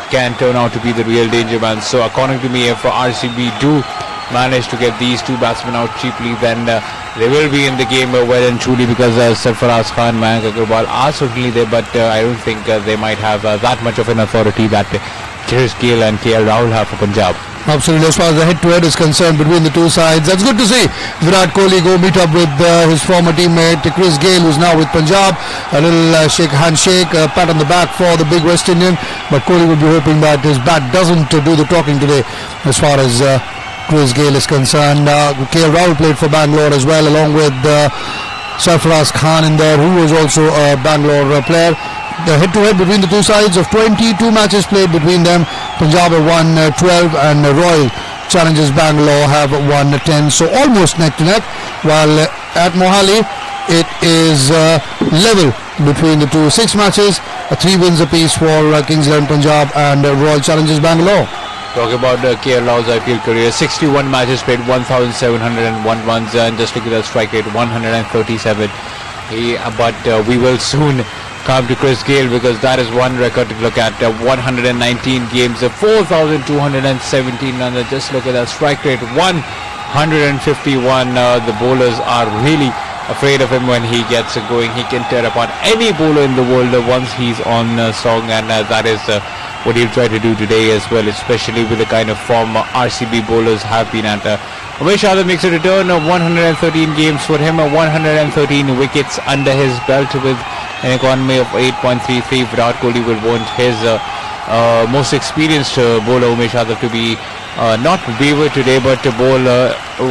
can turn out to be the real danger man. So according to me, if RCB do manage to get these two batsmen out cheaply, then they will be in the game well and truly, because Sarfaraz Khan, Mayank Agarwal are certainly there, but I don't think they might have that much of an authority that Chris Gayle and KL Rahul have for Punjab. Absolutely. As far as the head-to-head is concerned between the two sides, that's good to see Virat Kohli go meet up with his former teammate Chris Gayle, who's now with Punjab. A little handshake, a pat on the back for the big West Indian, but Kohli will be hoping that his bat doesn't do the talking today as far as Chris Gayle is concerned. KL Rahul played for Bangalore as well, along with Sarfaraz Khan in there, who was also a Bangalore player. The head-to-head between the two sides of 22 matches played between them. Punjab have won 12 and Royal Challengers Bangalore have won 10. So almost neck to neck. While at Mohali it is level between the two. 6 matches, 3 wins apiece for Kings 11 Punjab and Royal Challengers Bangalore. Talk about KL Rahul's IPL career, 61 matches played, 1,701 runs, and just look at that strike rate, 137. But we will soon come to Chris Gayle, because that is one record to look at. 119 games, 4,217 runs. Just look at that strike rate, 151. The bowlers are really afraid of him when he gets going. He can tear apart any bowler in the world once he's on song, and that is what he'll try to do today as well, especially with the kind of form RCB bowlers have been at. Umesh Yadav makes a return of 113 games for him, 113 wickets under his belt with an economy of 8.33. Virat Kohli will want his most experienced bowler Umesh Yadav to be not waver today, but to bowl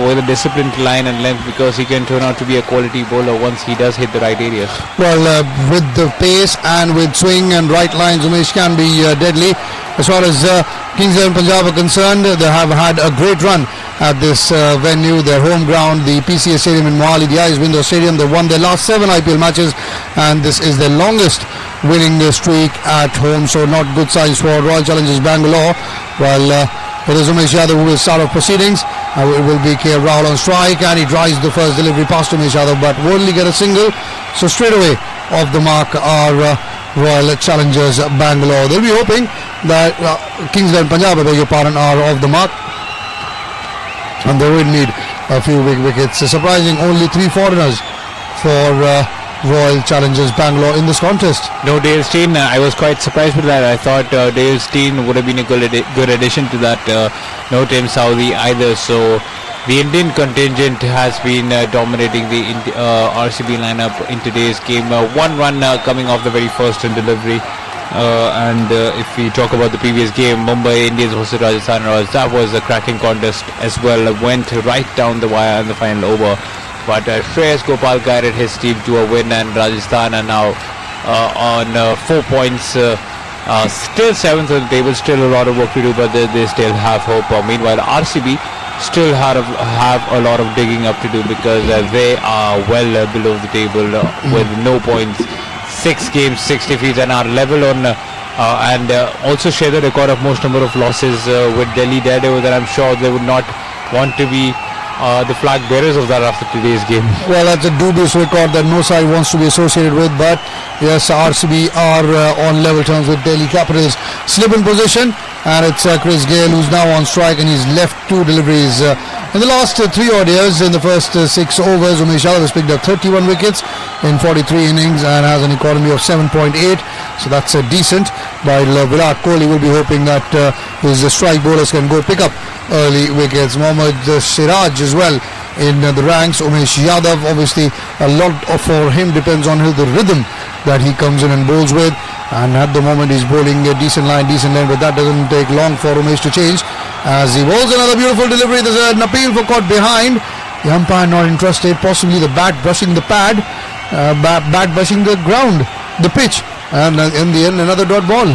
with a disciplined line and length, because he can turn out to be a quality bowler once he does hit the right areas. Well, with the pace and with swing and right lines, Umesh can be deadly. As far as Kings 11 Punjab are concerned, they have had a great run at this venue, their home ground, the PCA Stadium in Mohali, the Ice Window Stadium. They won their last 7 IPL matches, and this is their longest winning streak at home. So not good signs for Royal Challengers Bangalore. Well, it is Umesh Yadav who will start off proceedings. It will be KL Rahul on strike, and he tries the first delivery past Umesh Yadav, but will only get a single. So straight away off the mark are Royal Challengers Bangalore. They'll be hoping that Kings 11 Punjab, I beg your pardon, are off the mark, and they will need a few big wickets. Surprising, only 3 foreigners for Royal Challengers Bangalore in this contest. No Dale Steyn. I was quite surprised with that. I thought Dale Steyn would have been a good addition to that. No Tim Southee either. So the Indian contingent has been dominating the RCB lineup in today's game. 1 run coming off the very first in delivery. And if we talk about the previous game, Mumbai Indians versus Rajasthan Royals, that was a cracking contest as well. Went right down the wire in the final over. But Shreyas Gopal guided his team to a win, and Rajasthan are now on 4 points. Still 7th on the table, still a lot of work to do, but they still have hope. Meanwhile, RCB still have a lot of digging up to do, because they are well below the table with no points. 6 games, 6 defeats, and are level on and also share the record of most number of losses with Delhi Daredevils, and I'm sure they would not want to be the flag bearers of that after today's game. Well, that's a dubious record that no side wants to be associated with, but yes, RCB are on level terms with Delhi Capitals. Slip in position, and it's Chris Gayle who's now on strike, and he's left 2 deliveries. In the last 3 odd years, in the first 6 overs, Umesh Yadav has picked up 31 wickets in 43 innings and has an economy of 7.8. So that's decent. While Virat Kohli will be hoping that his strike bowlers can go pick up early wickets. Mohammad Siraj as well in the ranks. Umesh Yadav, obviously a lot for him depends on the rhythm that he comes in and bowls with, and at the moment he's bowling a decent line, but that doesn't take long for Umesh to change as he bowls another beautiful delivery. There's an appeal for caught behind. The umpire not interested, possibly the bat brushing the pad, bat brushing the ground, the pitch, and in the end another dot ball.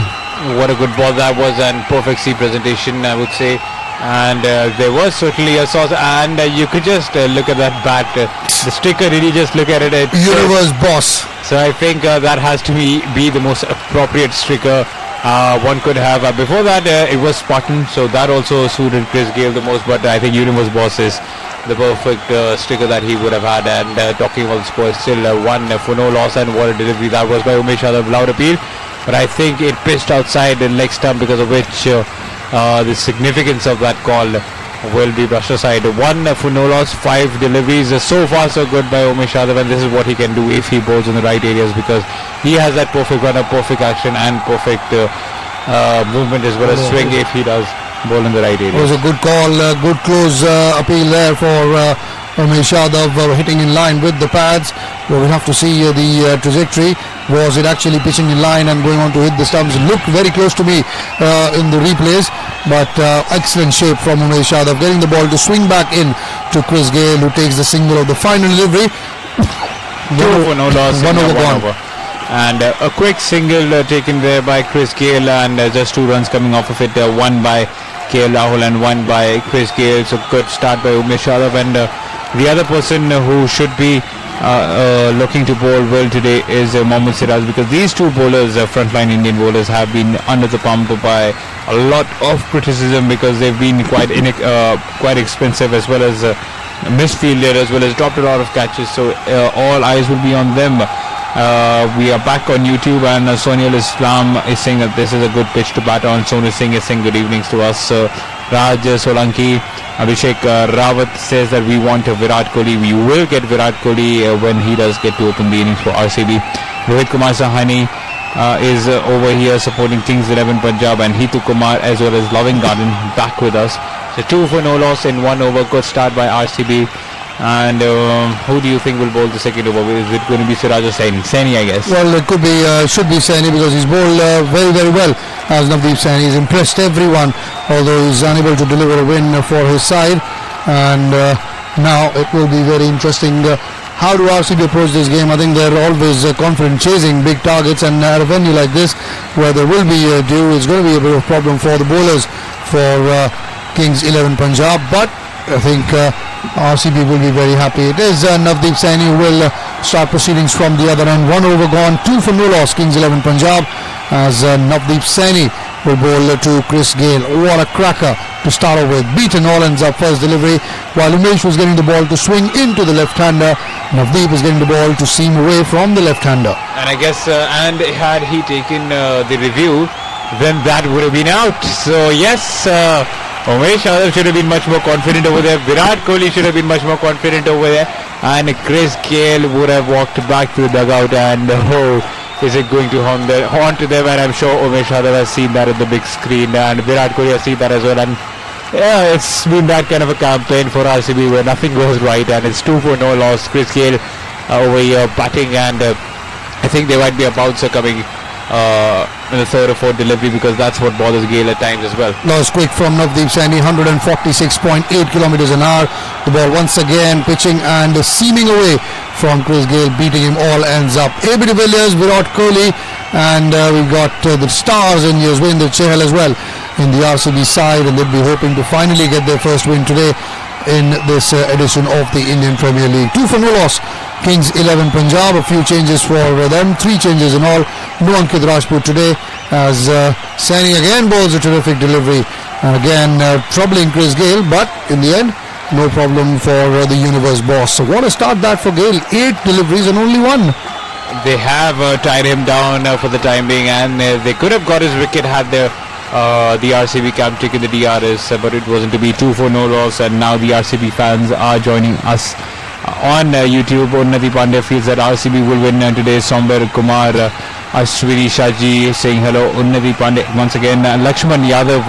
What a good ball that was, and perfect sea presentation, I would say. And there was certainly a sauce, and you could just look at that bat, the sticker, really just look at it. Universe boss. So I think that has to be the most appropriate sticker one could have. Before that it was Spartan, so that also suited Chris Gayle the most, but I think Universe boss is the perfect sticker that he would have had. And talking about the score, still 1 for no loss, and what a delivery that was by Umesh Yadav. Loud appeal. but I think it pitched outside the leg stump, because of which the significance of that call will be brushed aside. 1 for no loss, 5 deliveries. So far so good by Umesh Yadav, and this is what he can do if he bowls in the right areas, because he has that perfect runner, perfect action and perfect movement as well as swing if he does bowl in the right areas. It was a good call, good close appeal there for Umesh Yadav, hitting in line with the pads. We'll have to see the trajectory. Was it actually pitching in line and going on to hit the stumps? Looked very close to me in the replays, but excellent shape from Umesh Yadav, getting the ball to swing back in to Chris Gayle, who takes the single of the final delivery. 2 for no loss, 1 over gone. And a quick single taken there by Chris Gayle, and just 2 runs coming off of it, 1 by KL Rahul and 1 by Chris Gayle. So good start by Umesh Yadav, and the other person who should be looking to bowl well today is Mohammad Siraj, because these 2 bowlers, frontline Indian bowlers, have been under the pump by a lot of criticism, because they've been quite expensive, as well as misfielded, as well as dropped a lot of catches. So all eyes will be on them. We are back on YouTube, and Sonial Islam is saying that this is a good pitch to bat on. Sonu Singh is saying good evenings to us. Raj Solanki, Abhishek Rawat says that we want Virat Kohli. We will get Virat Kohli when he does get to open the innings for RCB. Rohit Kumar Sahani is over here supporting Kings 11 Punjab, and Hitu Kumar as well as Loving Garden back with us. So 2 for no loss in 1 over. Good start by RCB. And who do you think will bowl the second over? Is it going to be Siraj or Saini? Saini, I guess. Well, it could be, should be Saini, because he's bowled very, very well as Navdeep Saini. He's impressed everyone, although he's unable to deliver a win for his side. And now it will be very interesting. How do RCB approach this game? I think they're always confident chasing big targets, and at a venue like this where there will be a dew, it's going to be a bit of a problem for the bowlers for Kings 11 Punjab. But I think RCB will be very happy. It is Navdeep Saini who will start proceedings from the other end. 1 over gone, 2 for no loss, Kings 11 Punjab, as Navdeep Saini will bowl to Chris Gayle. What a cracker to start off with. Beaten all ends up first delivery, while Umesh was getting the ball to swing into the left-hander. Navdeep is getting the ball to seam away from the left-hander. And I guess, and had he taken the review, then that would have been out. So yes, Umesh Yadav should have been much more confident over there. Virat Kohli should have been much more confident over there. And Chris Gayle would have walked back to the dugout, and is it going to haunt them? And I'm sure Umesh Yadav has seen that on the big screen, and Virat Kohli has seen that as well. And yeah, it's been that kind of a campaign for RCB where nothing goes right, and it's 2 for no loss. Chris Gayle over here batting, and I think there might be a bouncer coming in the 3rd or 4th delivery, because that's what bothers Gayle at times as well. That was quick from Navdeep Saini, 146.8 kilometers an hour. The ball once again pitching and seaming away from Chris Gayle, beating him all ends up. AB de Villiers, Virat Kohli, and we've got the stars in Yuzvendra Chahal as well in the RCB side, and they'll be hoping to finally get their first win today in this edition of the Indian Premier League. 2 for no loss, Kings 11 Punjab. A few changes for them, 3 changes in all. No Ankit Rajput today, as Saini again bowls a terrific delivery, and again troubling Chris Gayle, but in the end no problem for the universe boss. So what a start that for Gayle. 8 deliveries and only 1. They have tied him down for the time being, and they could have got his wicket had the RCB camp taken the DRS, but it wasn't to be. 2 for no loss, and now the RCB fans are joining us on YouTube. Unnati Pandey feels that RCB will win today. Somber Kumar, Ashwini Shaji saying hello. Unnati Pandey once again. Lakshman Yadav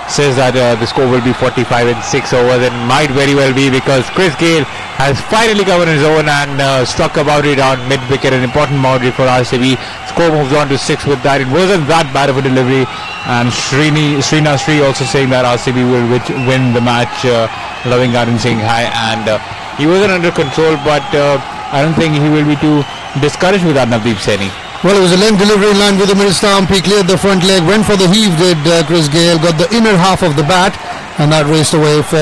says that the score will be 45 in 6 overs, and might very well be, because Chris Gayle has finally covered his own and struck a boundary down mid-wicket, an important boundary for RCB. Score moves on to 6 with that. It wasn't that bad of a delivery, and Srina Sri also saying that RCB will win the match. Loving Garden saying hi, and he wasn't under control, but I don't think he will be too discouraged with that, Navdeep Saini. Well, it was a length delivery in line with the middle stump. He cleared the front leg, went for the heave, did Chris Gayle, got the inner half of the bat, and that raced away for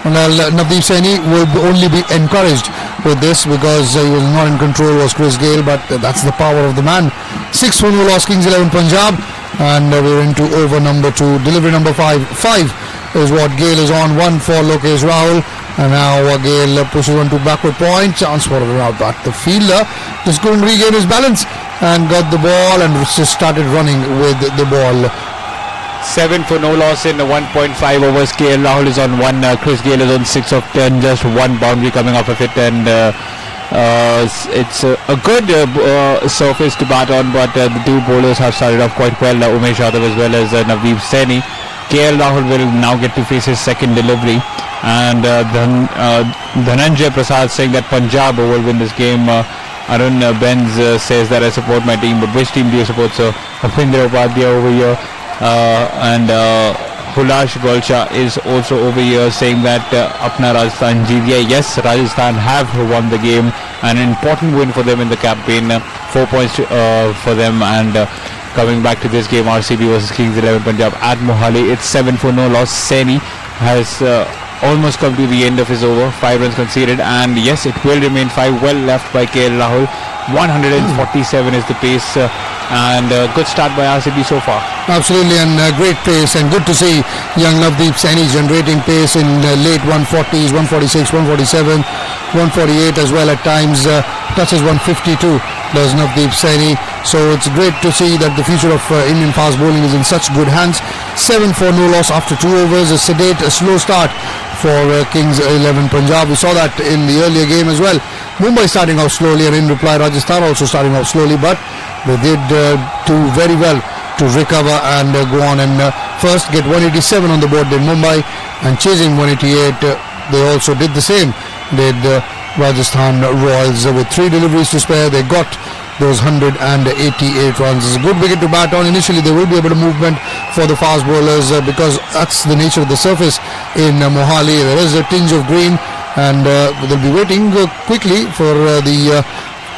Navdeep Saini will only be encouraged with this, because he was not in control, was Chris Gayle, but that's the power of the man. 6 for no loss, Kings 11 Punjab, and we're into over number 2, delivery number 5. 5 is what Gayle is on, 1 for Lokesh Rahul. And now Gayle pushes on to backward point. Chance for a run out, but the fielder just couldn't regain his balance. and got the ball and just started running with the ball. 7 for no loss in 1.5 overs. KL Rahul is on 1. Chris Gayle is on 6 of 10. Just one boundary coming off of it, and it's a good surface to bat on. But the two bowlers have started off quite well. Umesh Yadav as well as Navdeep Saini. KL Rahul will now get to face his second delivery, and Dhananjay Prasad saying that Punjab will win this game. Arun Benz says that I support my team, but which team do you support? So Apindra Upadhyay over here, and Hulash Golcha is also over here saying that Apna Rajasthan jeet gaya. Yes, Rajasthan have won the game, an important win for them in the campaign. 4 points for them, and coming back to this game, RCB versus Kings 11 Punjab at Mohali. It's 7 for no loss. Saini has almost come to the end of his over. 5 runs conceded, and yes, it will remain 5. Well left by KL Rahul. 147 is the pace, and good start by RCB so far. Absolutely, and great pace, and good to see young Navdeep Saini generating pace in late 140s, 146, 147, 148 as well at times. Touches 152 does Navdeep Saini. So it's great to see that the future of Indian fast bowling is in such good hands. 7 for no loss after 2 overs. A sedate, a slow start for Kings 11 Punjab. We saw that in the earlier game as well. Mumbai starting off slowly, and in reply Rajasthan also starting off slowly, but they did do very well to recover and go on and first get 187 on the board in Mumbai, and chasing 188 they also did the same. Did Rajasthan Royals with 3 deliveries to spare. They got those 188 runs. It's a good wicket to bat on. Initially there will be a bit of movement for the fast bowlers because that's the nature of the surface in Mohali. There is a tinge of green, and they'll be waiting quickly for the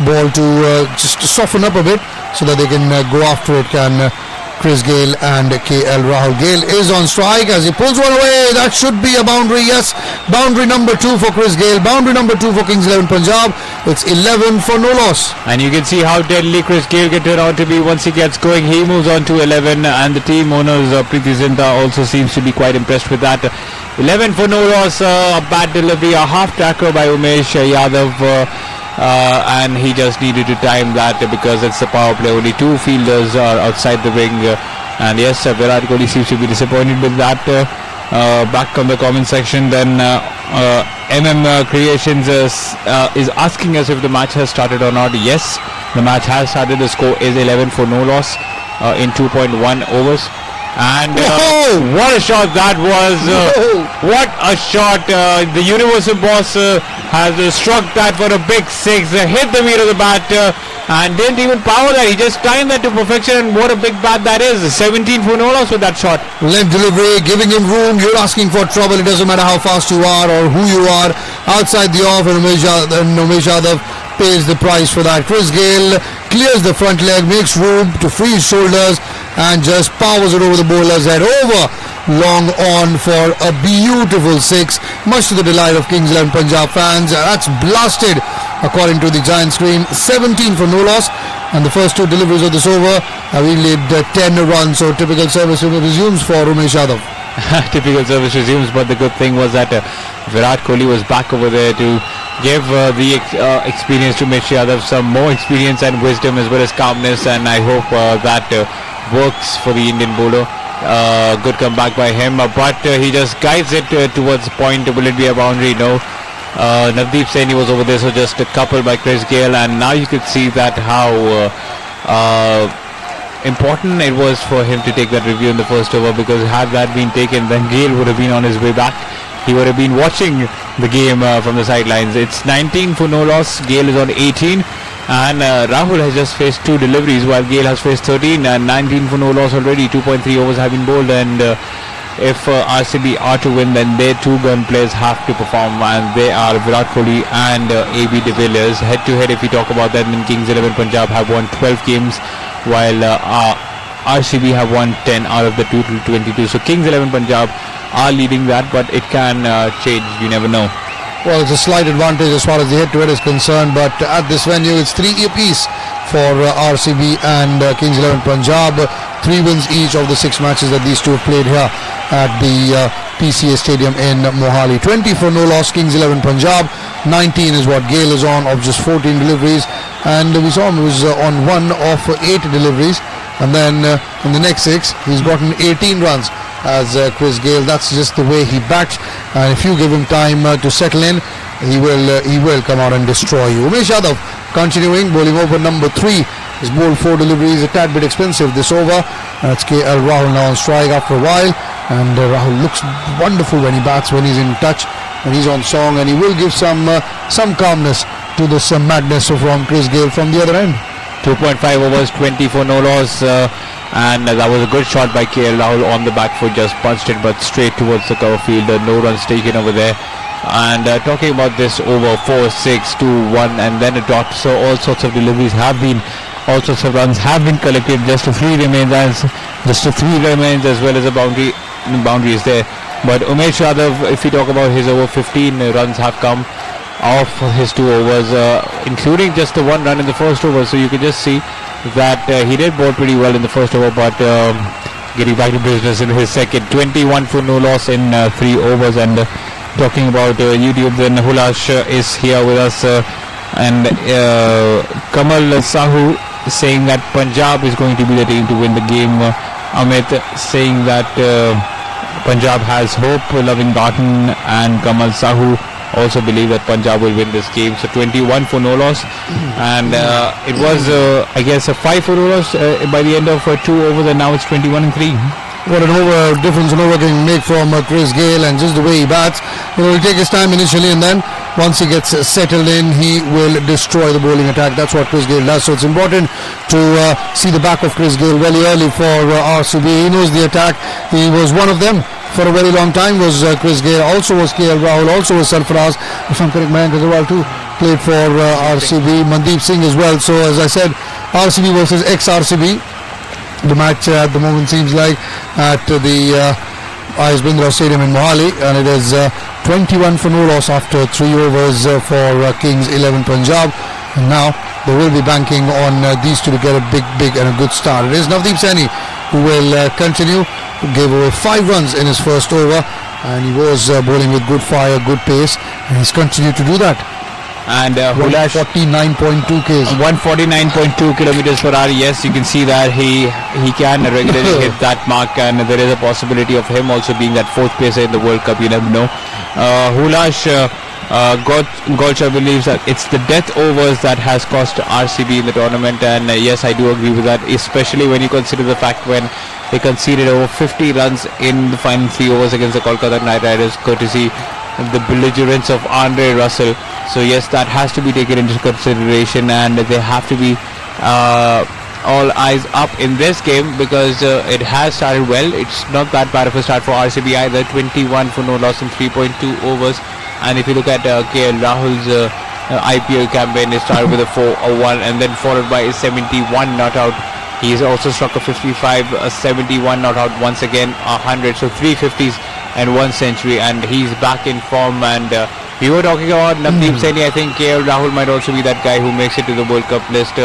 ball to just soften up a bit so that they can go after it. Can Chris Gayle and KL Rahul. Gayle is on strike as he pulls one away. That should be a boundary. Yes, boundary number 2 for Chris Gayle. Boundary number 2 for Kings 11 Punjab. It's 11 for no loss. And you can see how deadly Chris Gayle can turn out to be once he gets going. He moves on to 11, and the team owners Preeti Zinta also seems to be quite impressed with that. 11 for no loss. A bad delivery, a half tackle by Umesh Yadav. And he just needed to time that because it's the power play. Only 2 fielders are outside the ring, and yes, Virat Kohli seems to be disappointed with that. Back on the comment section, then Creations is asking us if the match has started or not. Yes, the match has started. The score is 11 for no loss in 2.1 overs. And what a shot that was. What a shot. The Universal Boss has struck that for a big 6. Hit the meat of the bat and didn't even power that. He just timed that to perfection, and what a big bat that is. 17 for no loss with that shot. Left delivery, giving him room. You're asking for trouble. It doesn't matter how fast you are or who you are. Outside the off, and Umesh Yadav pays the price for that. Chris Gayle clears the front leg, makes room to free his shoulders, and just powers it over the bowler's head. Over long on for a beautiful 6, much to the delight of Kings 11 Punjab fans. That's blasted according to the giant screen. 17 for no loss, and the first 2 deliveries of this over have yielded 10 runs. So typical service resumes for Umesh Yadav. Typical service resumes, but the good thing was that Virat Kohli was back over there to give the experience to Umesh Yadav some more experience and wisdom as well as calmness, and I hope that works for the Indian bowler. Good comeback by him, but he just guides it towards the point. Will it be a boundary? No. Navdeep Saini was over there, so just a couple by Chris Gayle, and now you could see that how important it was for him to take that review in the first over, because had that been taken, then Gayle would have been on his way back. He would have been watching the game from the sidelines. It's 19 for no loss. Gayle is on 18, and Rahul has just faced 2 deliveries while Gayle has faced 13, and 19 for no loss already. 2.3 overs have been bowled, and if RCB are to win, then their 2 gun players have to perform, and they are Virat Kohli and AB de Villiers. Head to head, if we talk about that, then Kings 11 Punjab have won 12 games, while RCB have won 10 out of the total 22. So Kings 11 Punjab are leading that, but it can change. You never know. Well, it's a slight advantage as far as the head-to-head is concerned, but at this venue it's 3 apiece for RCB and Kings 11 Punjab. 3 wins each of the 6 matches that these two have played here at the PCA Stadium in Mohali. 20 for no loss, Kings 11 Punjab. 19 is what Gale is on, of just 14 deliveries, and we saw him was on 1 of 8 deliveries, and then in the next 6 he's gotten 18 runs as Chris Gale. That's just the way he bats, and if you give him time to settle in, he will come out and destroy you. Umesh Yadav continuing, bowling over number 3. He's bowled 4 deliveries, a tad bit expensive this over. It's KL Rahul now on strike after a while, and Rahul looks wonderful when he bats, when he's in touch, when he's on song, and he will give some calmness to this madness from Chris Gale from the other end. 2.5 overs, 24 no loss, and that was a good shot by KL Rahul on the back foot, just punched it but straight towards the cover field. No runs taken over there. And talking about this over, 4, 6, 2, 1 and then a dot, so all sorts of deliveries have been, all sorts of runs have been collected. Just a 3 remains as well as a boundary is there. But Umesh Yadav, if we talk about his over, 15 runs have come off his 2 overs, including just the 1 run in the first over. So you can just see that he did bowl pretty well in the first over, but getting back to business in his second. 21 for no loss in 3 overs. And talking about YouTube, then Hulash is here with us, and Kamal Sahu saying that Punjab is going to be the team to win the game. Amit saying that Punjab has hope. Loving Barton and Kamal Sahu also believe that Punjab will win this game. So 21 for no loss, and it was I guess a 5 for no loss by the end of 2 overs, and now it's 21 and 3. What an over difference an over can make from Chris Gale, and just the way he bats, it will take his time initially, and then once he gets settled in, he will destroy the bowling attack. That's what Chris Gale does. So it's important to see the back of Chris Gale very early for RCB. He knows the attack. He was one of them for a very long time, was Chris Gale. Also was KL Rahul, also was Sarfaraz, if I'm correct, Mayank Agarwal too played for RCB, Mandeep Singh as well. So as I said, RCB versus ex-RCB. The match at the moment seems like at the IS Bindra Stadium in Mohali, and it is 21 for no loss after 3 overs for Kings 11 Punjab, and now they will be banking on these two to get a big and a good start. It is Navdeep Saini who will continue. Gave away 5 runs in his first over, and he was bowling with good fire, good pace, and he's continued to do that. And Hulash 149.2 Ks, 149.2 kilometers per hour. Yes, you can see that he can regularly hit that mark, and there is a possibility of him also being that 4th pacer in the World Cup. You never know. Hulash Golcha believes that it's the death overs that has cost RCB in the tournament, and yes, I do agree with that, especially when you consider the fact when they conceded over 50 runs in the final 3 overs against the Kolkata Knight Riders, courtesy the belligerence of Andre Russell. So yes, that has to be taken into consideration, and they have to be all eyes up in this game, because it has started well. It's not that bad of a start for RCB either. 21 for no loss in 3.2 overs. And if you look at KL Rahul's IPL campaign, it started with a 4-1 and then followed by a 71 not out. He's also struck a 55, a 71 not out, once again 100, so 350s and 1 century, and he's back in form. And we were talking about Navdeep Saini. I think KL Rahul might also be that guy who makes it to the World Cup list.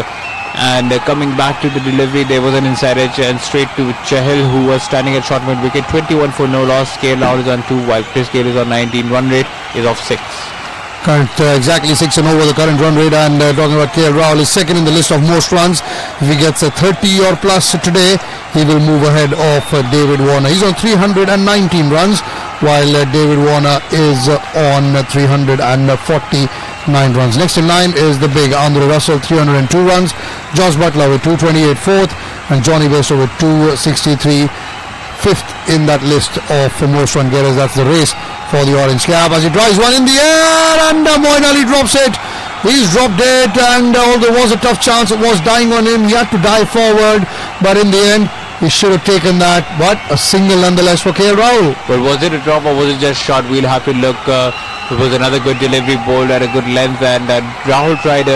And coming back to the delivery, there was an inside edge and straight to Chahal, who was standing at short mid wicket. 21 for no loss. KL Rahul is on 2, while Chris Gale is on 19. Run rate is of 6. Current exactly 6 and over the current run rate. And talking about KL Rahul, is second in the list of most runs. If he gets a 30 or plus today, he will move ahead of David Warner. He's on 319 runs, while David Warner is on 349 runs. Next in line is the big Andre Russell, 302 runs. Josh Butler with 228 fourth, and Johnny Bairstow with 263 fifth in that list of most run getters. That's the race for the orange cap as he drives one in the air, and Moeen Ali drops it. He's dropped it, and although it was a tough chance, it was dying on him. He had to dive forward, but in the end he should have taken that. But a single nonetheless for KL Rahul. But was it a drop or was it just shot? We'll have to look. It was another good delivery, bowled at a good length, and Rahul tried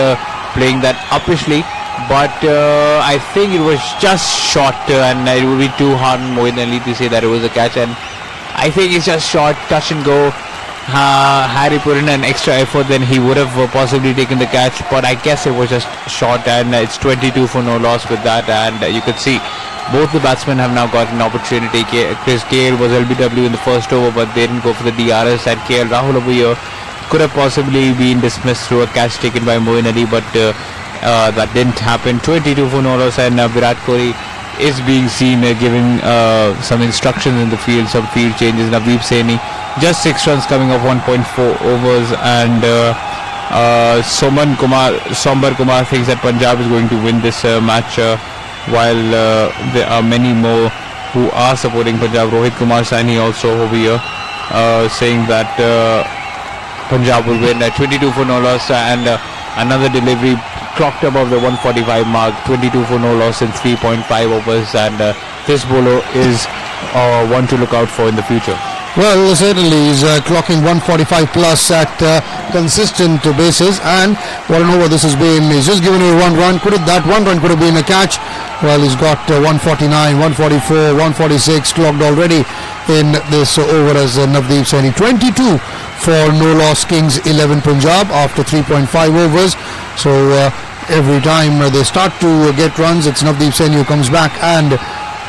playing that uppishly, but I think it was just short, and it would be too hard on Moeen Ali to say that it was a catch. And I think it's just short, touch and go. Had he put in an extra effort, then he would have possibly taken the catch, but I guess it was just short, and it's 22 for no loss with that. And you could see both the batsmen have now got an opportunity. Chris Gale was LBW in the first over, but they didn't go for the DRS, and KL Rahul over here could have possibly been dismissed through a catch taken by Moeen Ali, but that didn't happen. 22 for no loss, and Virat Kohli is being seen giving some instructions in the field, some field changes. Navdeep Saini just 6 runs coming off 1.4 overs, and Sombar Kumar thinks that Punjab is going to win this match, while there are many more who are supporting Punjab. Rohit Kumar Saini also over here saying that Punjab will win. 22 for no loss, and another delivery clocked above the 145 mark. 22 for no loss in 3.5 overs, and this bowler is one to look out for in the future. Well, certainly he's clocking 145 plus at consistent basis, and what an over this has been. He's just given away 1 run. That 1 run could have been a catch. Well, he's got 149, 144, 146 clocked already in this over as Navdeep Saini. 22 for no loss Kings 11 Punjab after 3.5 overs. So every time they start to get runs, it's Navdeep Saini who comes back and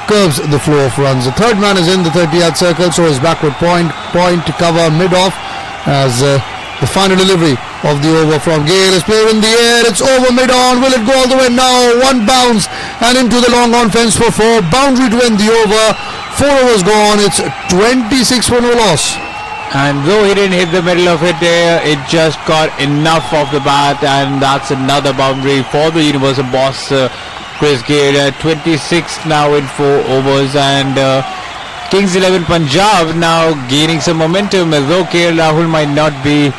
curves the flow of runs. The third man is in the 30-yard circle, so his backward point to cover mid-off as the final delivery of the over from Gale is played in the air. It's over mid-on. Will it go all the way now? 1 bounce and into the long on fence for 4. Boundary to end the over. 4 overs gone. It's 26 for no loss. And though he didn't hit the middle of it there, it just got enough off the bat, and that's another boundary for the Universal Boss, Chris Gale. 26 now in 4 overs, and Kings 11 Punjab now gaining some momentum, though KL Rahul might not be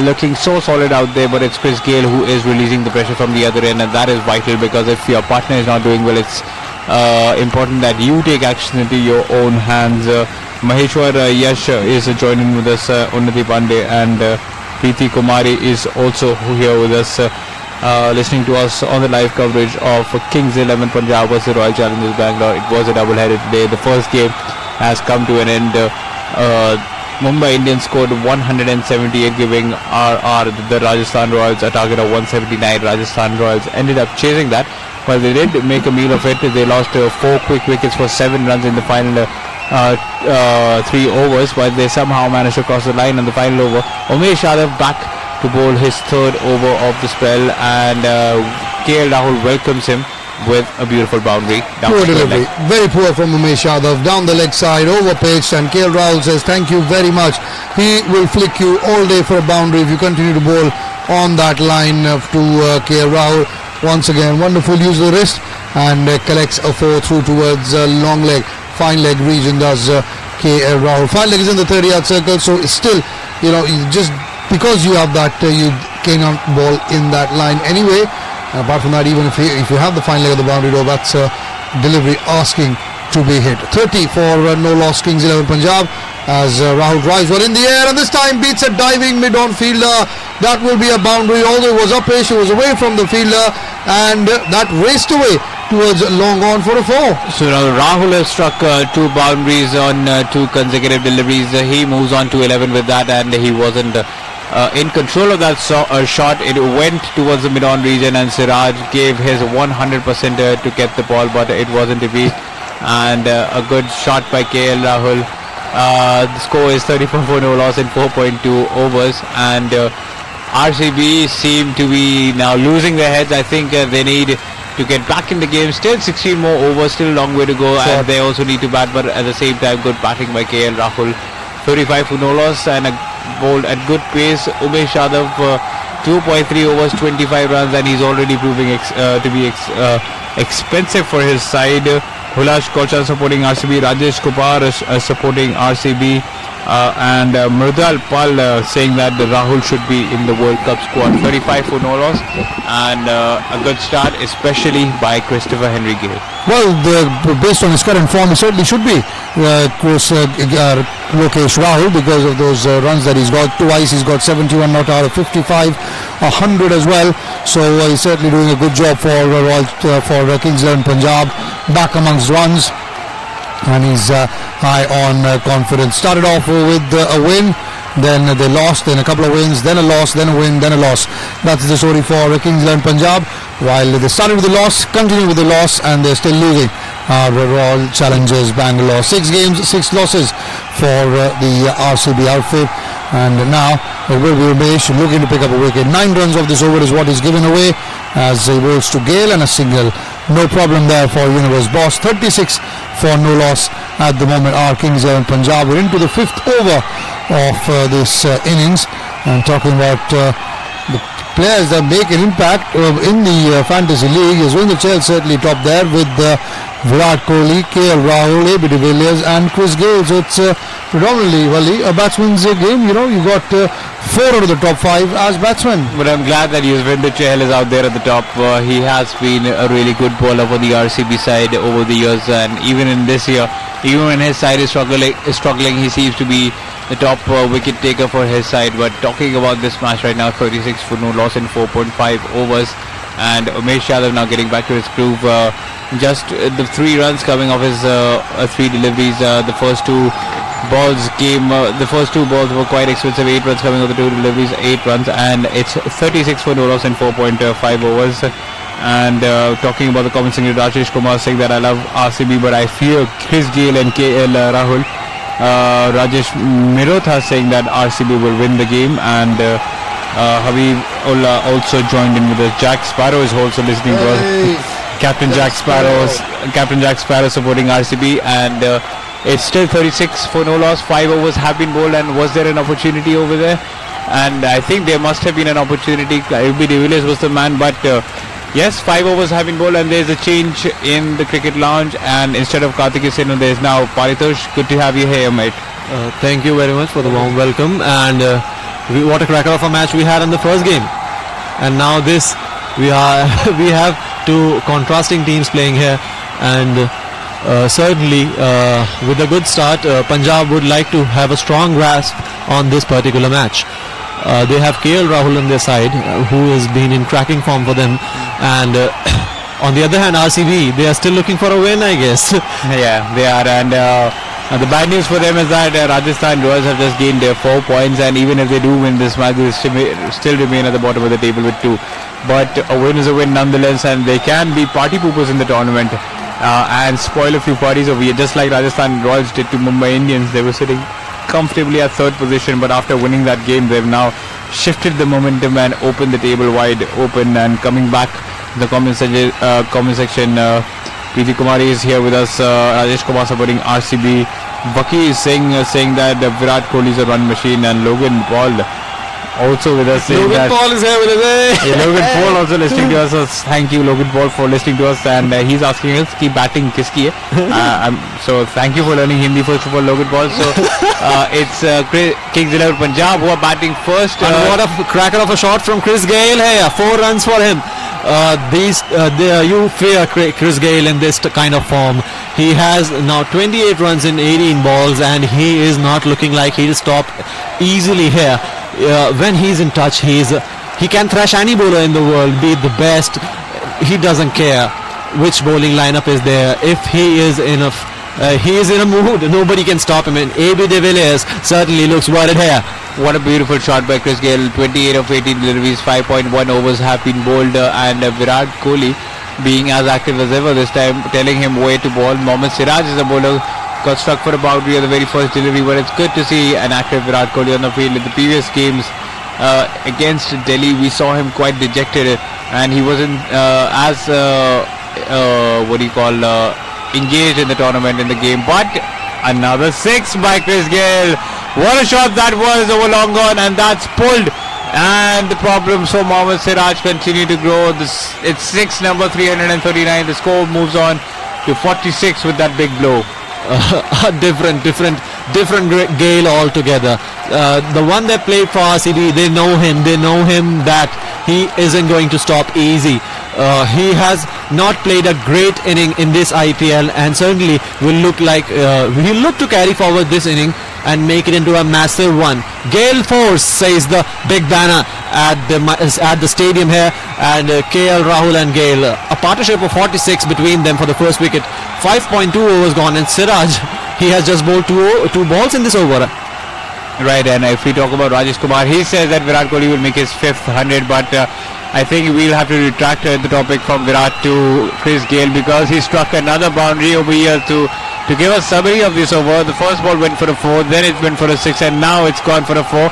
looking so solid out there, but it's Chris Gale who is releasing the pressure from the other end, and that is vital, because if your partner is not doing well, it's important that you take action into your own hands. Maheshwar Yash is joining with us, Unnati Pandey and Preeti Kumari is also here with us, listening to us on the live coverage of Kings 11 Punjab versus Royal Challengers Bangalore. It was a double-header today. The first game has come to an end. Mumbai Indians scored 178, giving the Rajasthan Royals a target of 179. Rajasthan Royals ended up chasing that, but they did make a meal of it. They lost 4 quick wickets for 7 runs in the final 3 overs, but they somehow managed to cross the line on the final over. Umesh Yadav back to bowl his 3rd over of the spell, and KL Rahul welcomes him with a beautiful boundary. Poor delivery, very poor from Umesh Yadav, down the leg side, over pitched, and KL Rahul says thank you very much. He will flick you all day for a boundary if you continue to bowl on that line to KL Rahul. Once again, wonderful use of the wrist, and collects a 4 through towards long leg. Fine leg region does KL Rahul. Fine leg is in the 30-yard circle, so it's still, just because you have that, you cannot ball in that line anyway. Apart from that, even if you have the fine leg of the boundary door, that's delivery asking to be hit. 30 for no loss Kings 11 Punjab as Rahul drives one in the air, and this time beats a diving mid-on fielder. That will be a boundary. Although it was upish, it was away from the fielder, and that raced away towards long on for a 4. So now Rahul has struck 2 boundaries on 2 consecutive deliveries. He moves on to 11 with that, and he wasn't in control of that shot. It went towards the mid-on region, and Siraj gave his 100% to get the ball, but it wasn't to be. And a good shot by KL Rahul. The score is 34 for no loss in 4.2 overs, and RCB seem to be now losing their heads. I think they need to get back in the game. Still 16 more overs, still a long way to go, and they also need to bat, but at the same time good batting by KL Rahul. 35 for no loss, and a bowled at good pace. Umesh Yadav 2.3 overs, 25 runs, and he's already proving to be expensive for his side. Hulash Kocha supporting RCB, Rajesh Kupar supporting RCB, and Mridal Pal saying that Rahul should be in the World Cup squad. 35 for no loss, and a good start, especially by Christopher Henry Gale. Well, based on his current form, he certainly should be Lokesh Rahul, because of those runs that he's got. Twice he's got 71 not out of 55, 100 as well. So he's certainly doing a good job for Kings 11 Punjab, back amongst runs, and he's high on confidence. Started off with a win, then they lost, then a couple of wins, then a loss, then a win, then a loss. That's the story for Kings 11 Punjab. While they started with the loss, continue with the loss, and they're still losing. Royal Challengers Bangalore, 6 games, 6 losses for the RCB outfit. And now it will be Umesh looking to pick up a wicket. 9 runs of this over is what is given away as he bowls to Gale and a single. No problem there for Universe Boss. 36 for no loss at the moment. Our Kings 11 Punjab. We're into the 5th over of this innings. And talking about the players that make an impact in the Fantasy League is Rohit Chahal certainly top there with Virat Kohli, KL Rahul, AB de Villiers and Chris Gayle. So it's predominantly a batsman's game. You know, you got 4 out of the top 5 as batsmen. But I'm glad that Yuzvendra Chahal is out there at the top. He has been a really good bowler for the RCB side over the years, and even in this year, even when his side is struggling, he seems to be the top wicket taker for his side. But talking about this match right now, 36 for no loss in 4.5 overs, and Umesh Yadav now getting back to his groove. Just the 3 runs coming off his 3 deliveries. The first 2 balls were quite expensive. 8 runs coming off the 2 deliveries, 8 runs, and it's 36 for no loss in 4.5 overs. And talking about the comments, Rajesh Kumar saying that I love RCB but I fear Chris Gayle and KL Rahul. Rajesh Mirotha saying that RCB will win the game, and Habib Ullah also joined in with us. Jack Sparrow is also listening to us. Captain Jack Sparrow supporting RCB, and it's still 36 for no loss. 5 overs have been bowled, and was there an opportunity over there? And I think there must have been an opportunity. AB de Villiers was the man, but yes, 5 overs have been bowled, and there's a change in the cricket lounge, and instead of Karthikeya Senu, there's now Paritosh. Good to have you here, mate. Thank you very much for the warm welcome, and what a cracker of a match we had in the first game, and now this we have 2 contrasting teams playing here, and certainly with a good start, Punjab would like to have a strong grasp on this particular match. They have KL Rahul on their side, who has been in cracking form for them, and on the other hand, RCB, they are still looking for a win, I guess. Yeah, they are, and the bad news for them is that Rajasthan Royals have just gained 4 points, and even if they do win this match, they still remain at the bottom of the table with 2. But a win is a win nonetheless, and they can be party poopers in the tournament and spoil a few parties over here, just like Rajasthan Royals did to Mumbai Indians. They were sitting comfortably at 3rd position, but after winning that game, they've now shifted the momentum and opened the table wide open. And coming back in the comment section, Preeti Kumari is here with us. Rajesh Kumar supporting RCB. Bucky is saying that Virat Kohli is a run machine, and Logan Paul also with us. Logan Paul is here with us. Yeah, Logan Paul also listening to us. So thank you, Logan Paul, for listening to us, and he's asking us ki batting kiski hai. So thank you for learning Hindi first of all, Logan Paul. So it's Kings 11 Punjab who are batting first. And what a cracker of a shot from Chris Gayle here. 4 runs for him. You fear Chris Gayle in this kind of form. He has now 28 runs in 18 balls, and he is not looking like he'll stop easily here. When he's in touch, he can thrash any bowler in the world, be it the best. He doesn't care which bowling lineup is there. If he is in a mood, nobody can stop him. And AB de Villiers certainly looks worried here. What a beautiful shot by Chris Gayle. 28 of 18 deliveries, 5.1 overs have been bowled, and Virat Kohli being as active as ever this time, telling him where to bowl. Mohammad Siraj is a bowler, got struck for a boundary at the very first delivery, but it's good to see an active Virat Kohli on the field. In the previous games against Delhi, we saw him quite dejected, and he wasn't as engaged in the tournament in the game. But another 6 by Chris Gayle. What a shot that was over long on, and that's pulled. And the problems for Mohammad Siraj continue to grow. It's 6 number 339. The score moves on to 46 with that big blow. Different Gayle altogether. The one that played for RCB, they know him that he isn't going to stop easy. He has not played a great inning in this IPL, and certainly will look like he'll look to carry forward this inning and make it into a massive one. Gale Force, says the big banner at the stadium here, and KL Rahul and Gayle, a partnership of 46 between them for the first wicket. 5.2 overs gone, and Siraj, he has just bowled two balls in this over. Right, and if we talk about Rajesh Kumar, he says that Virat Kohli will make his 5th 100, but I think we'll have to retract the topic from Virat to Chris Gayle, because he struck another boundary over here to To give a summary of this over, the first ball went for a 4, then it went for a 6, and now it's gone for a 4.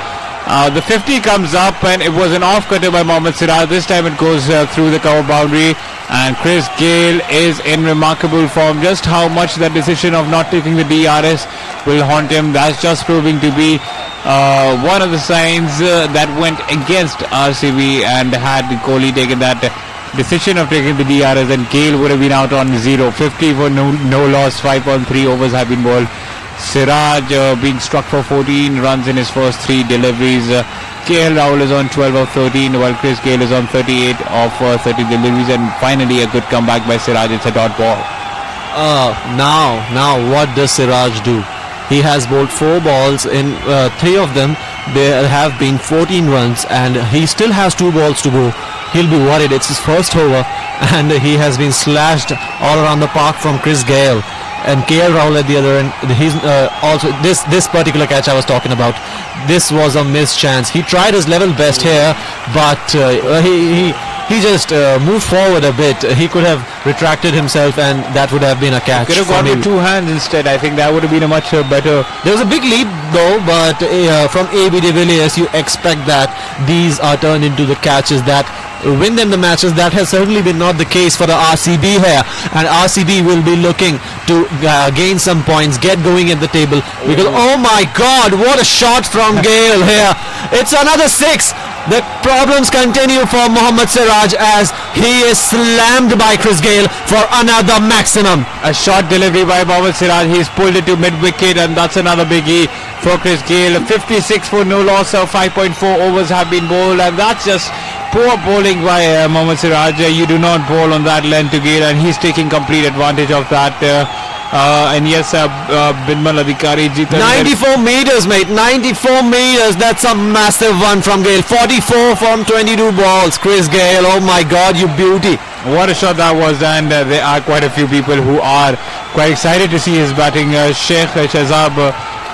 The 50 comes up and it was an off cutter by Mohammad Siraj. This time it goes through the cover boundary, and Chris Gayle is in remarkable form. Just how much that decision of not taking the DRS will haunt him, that's just proving to be one of the signs that went against RCB, and had Kohli taken that decision of taking the DRS, and Gayle would have been out on 0. 50 for no loss, 5.3 overs have been bowled. Siraj being struck for 14 runs in his first 3 deliveries. KL Rahul is on 12 of 13, while Chris Gayle is on 38 of 30 deliveries, and finally a good comeback by Siraj. It's a dot ball. Now what does Siraj do? He has bowled 4 balls. In 3 of them there have been 14 runs, and he still has 2 balls to go. He'll be worried. It's his first over, and he has been slashed all around the park from Chris Gayle. And KL Rahul at the other end, he's also this particular catch I was talking about. This was a missed chance. He tried his level best here, but he just moved forward a bit. He could have retracted himself, and that would have been a catch. Could have gone with 2 hands instead. I think that would have been a much better. There was a big leap though, but from AB de Villiers, you expect that these are turned into the catches that win them the matches. That has certainly been not the case for the RCB here, and RCB will be looking to gain some points, get going at the table, because oh my god, what a shot from Gayle here. It's another 6. The problems continue for Mohammad Siraj as he is slammed by Chris Gayle for another maximum. A short delivery by Mohammad Siraj. He's pulled it to mid-wicket, and that's another biggie for Chris Gayle. 56 for no loss. 5.4 overs have been bowled, and that's just poor bowling by Mohammad Siraj. You do not bowl on that length to Gayle, and he's taking complete advantage of that. And yes, Binmal Adhikari 94 meters, mate. 94 meters. That's a massive one from Gayle. 44 from 22 balls. Chris Gayle, oh my god, you beauty. What a shot that was, and there are quite a few people who are quite excited to see his batting. Sheikh Shazab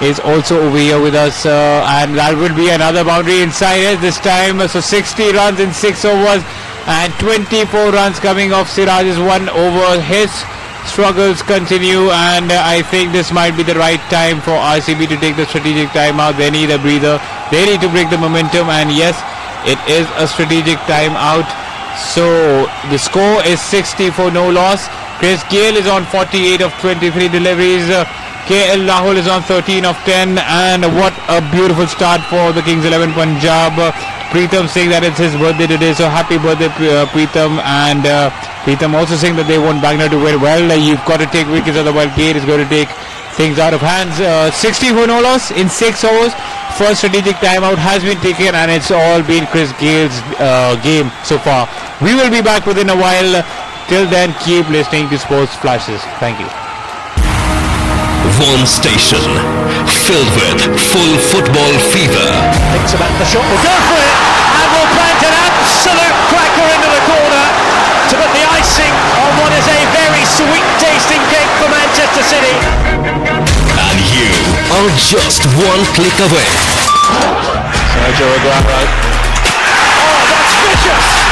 is also over here with us, and that will be another boundary inside it this time. So 60 runs in 6 overs, and 24 runs coming off Siraj's 1 over. His struggles continue, and I think this might be the right time for RCB to take the strategic timeout. They need a breather. They need to break the momentum, and yes, it is a strategic timeout. So the score is 60 for no loss. Chris Gayle is on 48 of 23 deliveries. KL Rahul is on 13 of 10, and what a beautiful start for the Kings 11 Punjab. Preetham saying that it's his birthday today, so happy birthday Preetham, and Preetham also saying that they want Bangalore to win. Well, you've got to take wickets, otherwise Gayle is going to take things out of hands. 60 for no loss in 6 overs. First strategic timeout has been taken, and it's all been Chris Gayle's game so far. We will be back within a while. Till then, keep listening to Sports Flashes. Thank you. One station filled with full football fever. Thinks about the shot, will go for it, and will plant an absolute cracker into the corner to put the icing on what is a very sweet tasting cake for Manchester City. And you are just one click away. Sergio Aguero. Oh, that's vicious!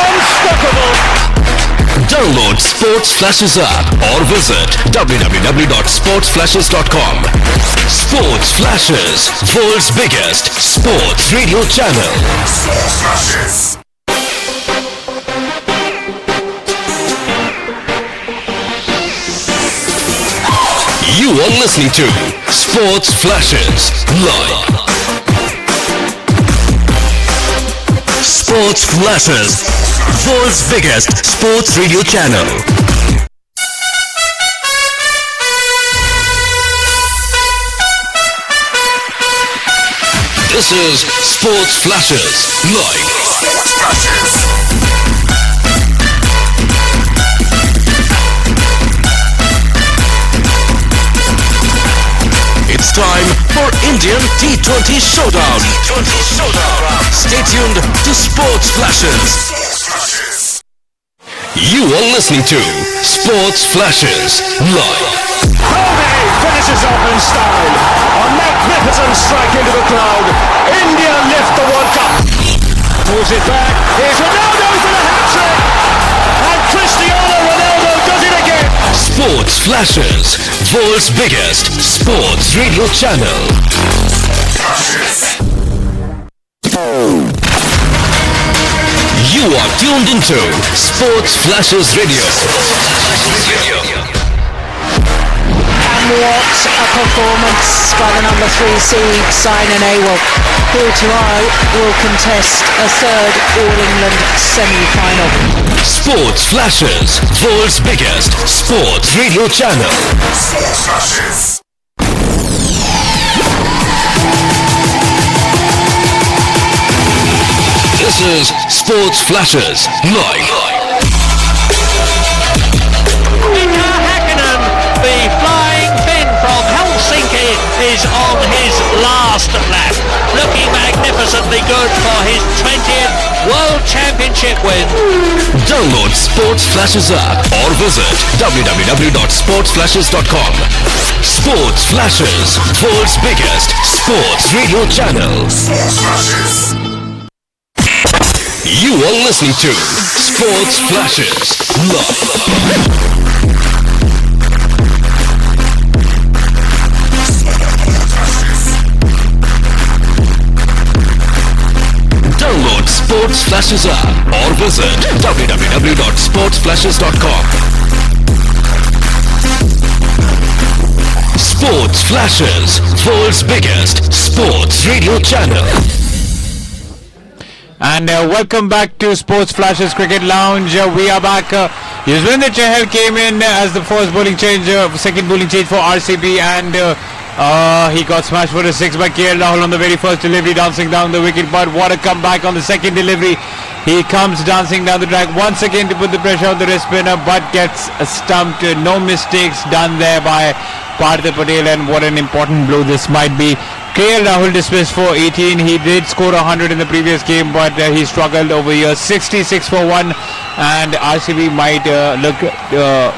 Unstoppable! Download Sports Flashes app or visit www.sportsflashes.com. Sports Flashes, world's biggest sports radio channel. Sports Flashes. You are listening to Sports Flashes live. Sports Flashes, world's biggest sports radio channel. This is Sports Flashes live. Sports Flashes. It's time for Indian T20 Showdown. Stay tuned to Sports Flashes. You are listening to Sports Flashes live. Kobe finishes off in style. A magnificent strike into the crowd. India lift the World Cup. Pulls it back. Here's Ronaldo for the hat-trick. And Cristiano Ronaldo does it again. Sports Flashes, world's biggest sports radio channel. You are tuned into Sports Flashes Radio. And what a performance by the number 3 seed Saina Nehwal, who tomorrow will contest a third All-England semi-final. Sports Flashes, world's biggest sports radio channel. Sports Flashes. This is Sports Flashes Live. The flying Finn from Helsinki is on his last lap, looking magnificently good for his 20th World Championship win. Download Sports Flashes app or visit www.sportsflashes.com. Sports Flashes, world's biggest sports radio channel. Sports Flashes. You are listening to Sports Flashes Live. Download Sports Flashes app or visit www.sportsflashes.com. Sports Flashes, world's biggest sports radio channel. And welcome back to Sports Flashes Cricket Lounge. We are back. Yuzvendra Chahal came in as the first bowling change, second bowling change for RCB, and he got smashed for a 6 by KL Rahul on the very first delivery, dancing down the wicket. But what a comeback on the second delivery. He comes dancing down the track once again to put the pressure on the wrist spinner, but gets stumped. No mistakes done there by Partha Patel, and what an important blow this might be. KL Rahul dismissed for 18. He did score 100 in the previous game, but he struggled over here. 66 for 1, and RCB might look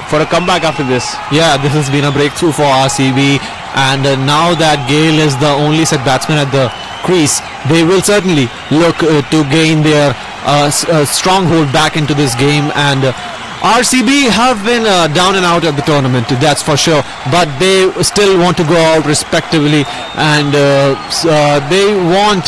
for a comeback after this. Yeah, this has been a breakthrough for RCB, and now that Gale is the only set batsman at the crease, they will certainly look to gain their stronghold back into this game. And RCB have been down and out at the tournament, that's for sure, but they still want to go out respectively, and they want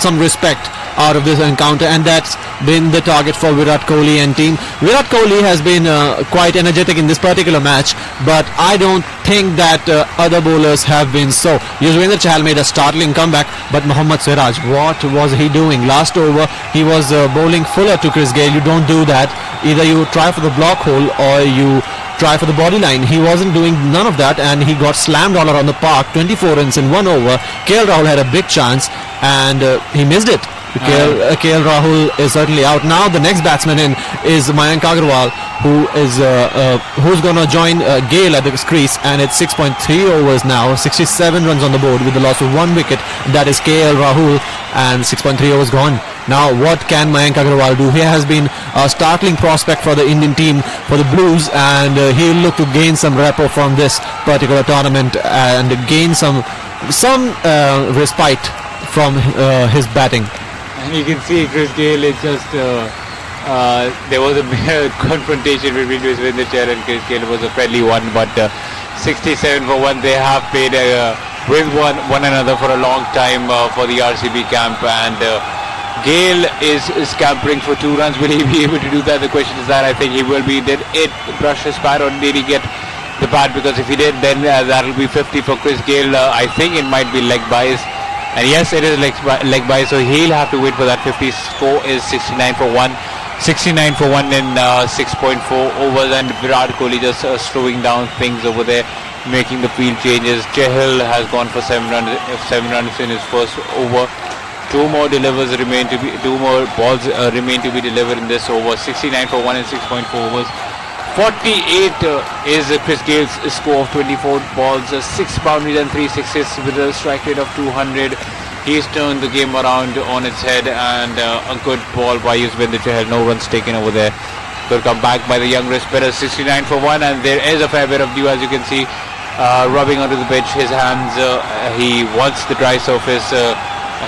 some respect out of this encounter, and that's been the target for Virat Kohli and team. Virat Kohli has been quite energetic in this particular match, but I don't think that other bowlers have been so. Yuzvendra Chahal made a startling comeback, but Mohammad Siraj, what was he doing? Last over, he was bowling fuller to Chris Gayle. You don't do that. Either you try for the block hole or you try for the body line. He wasn't doing none of that, and he got slammed all around the park. 24 runs in 1 over. KL Rahul had a big chance, and he missed it. KL Rahul is certainly out. Now the next batsman in is Mayank Agarwal, who's going to join Gale at the crease, and it's 6.3 overs now, 67 runs on the board with the loss of 1 wicket. That is KL Rahul, and 6.3 overs gone. Now what can Mayank Agarwal do? He has been a startling prospect for the Indian team, for the Blues, and he'll look to gain some repo from this particular tournament and gain some respite from his batting. And you can see Chris Gayle is just there was a confrontation between Yuzvendra Chahal and Chris Gayle. It was a friendly one, but 67 for 1. They have played with one another for a long time for the RCB camp, and Gayle is scampering for 2 runs. Will he be able to do that? The question is that I think he will be. Did it brush his bat, or did he get the bat? Because if he did, then that will be 50 for Chris Gayle. I think it might be leg bias. And yes, it is leg by, so he'll have to wait for that 50. Score is 69 for 1. 69 for 1 in 6.4 overs, and Virat Kohli just slowing down things over there, making the field changes. Chahal has gone for 7 runs in his first over. 2 more balls remain to be delivered in this over. 69 for 1 in 6.4 overs. 48 is Chris Gayle's score of 24 balls, 6 boundaries and 3 sixes with a strike rate of 200. He's turned the game around on its head, and a good ball by Yuzvendra Chahal. No runs taken over there. Good comeback by the young wrist spinner. 69 for 1, and there is a fair bit of dew, as you can see, rubbing onto the pitch. His hands, he wants the dry surface.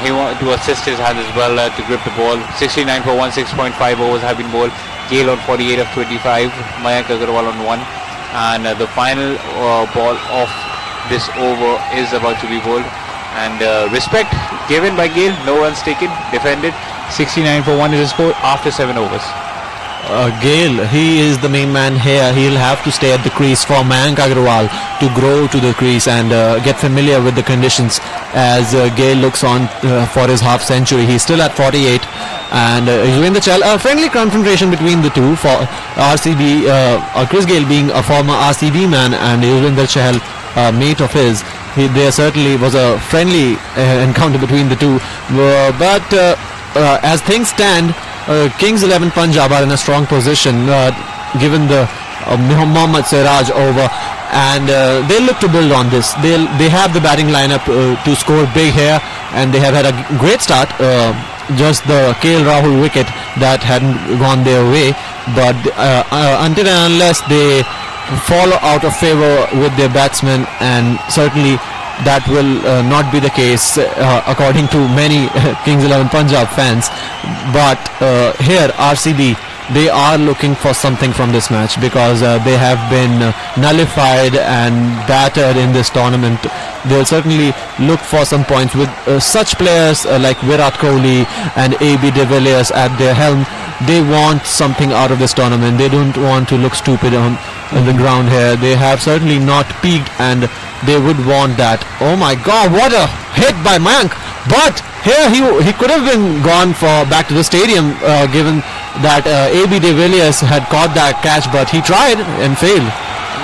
He wants to assist his hands as well to grip the ball. 69 for 1, 6.5 overs have been bowled. Gale on 48 of 25, Mayank Agarwal on 1. and the final ball of this over is about to be bowled, and respect given by Gale. No runs taken, defended. 69 for 1 is the score after 7 overs. Gale, he is the main man here. He'll have to stay at the crease for Mayank Agarwal to grow to the crease and get familiar with the conditions as Gale looks on for his half century. He's still at 48 and Yuzvendra Chahal, a friendly confrontation between the two for RCB, Chris Gale being a former RCB man and Yuzvendra Chahal, mate of his. There certainly was a friendly encounter between the two, but as things stand, Kings 11 Punjab are in a strong position given the Mohammad Siraj over, and they look to build on this. They have the batting lineup to score big here, and they have had a great start. Just the KL Rahul wicket that hadn't gone their way, but until and unless they fall out of favor with their batsmen, and certainly that will not be the case according to many Kings 11 Punjab fans. But here RCB, they are looking for something from this match because they have been nullified and battered in this tournament. They'll certainly look for some points with such players like Virat Kohli and AB de Villiers at their helm. They want something out of this tournament. They don't want to look stupid on the ground here. They have certainly not peaked and they would want that. Oh my god, what a hit by Mayank! But here he could have been gone for back to the stadium given that AB de Villiers had caught that catch, but he tried and failed.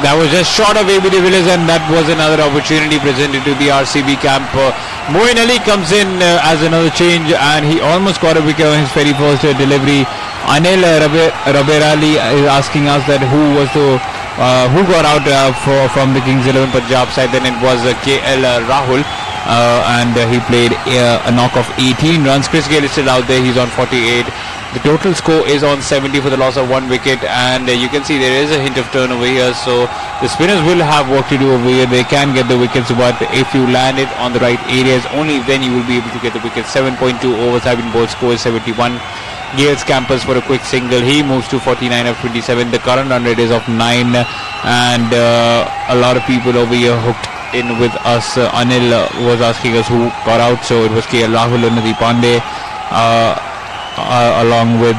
That was just short of AB de Villiers, and that was another opportunity presented to the RCB camp. Moeen Ali comes in as another change, and he almost got a wicket on his very first delivery. Anil Raberali is asking us that who got out from the Kings 11 Punjab side. Then it was KL Rahul, and he played a knock of 18 runs. Chris Gale is still out there. He's on 48. The total score is on 70 for the loss of 1 wicket, and you can see there is a hint of turnover here, so the spinners will have work to do over here. They can get the wickets, but if you land it on the right areas, only then you will be able to get the wickets. 7.2 overs have been bowled, score is 71. Gale scampers for a quick single. He moves to 49 of 27. The current run rate is of 9, and a lot of people over here hooked in with us. Anil was asking us who got out, so it was KL Rahul, Nadi Pandey, along with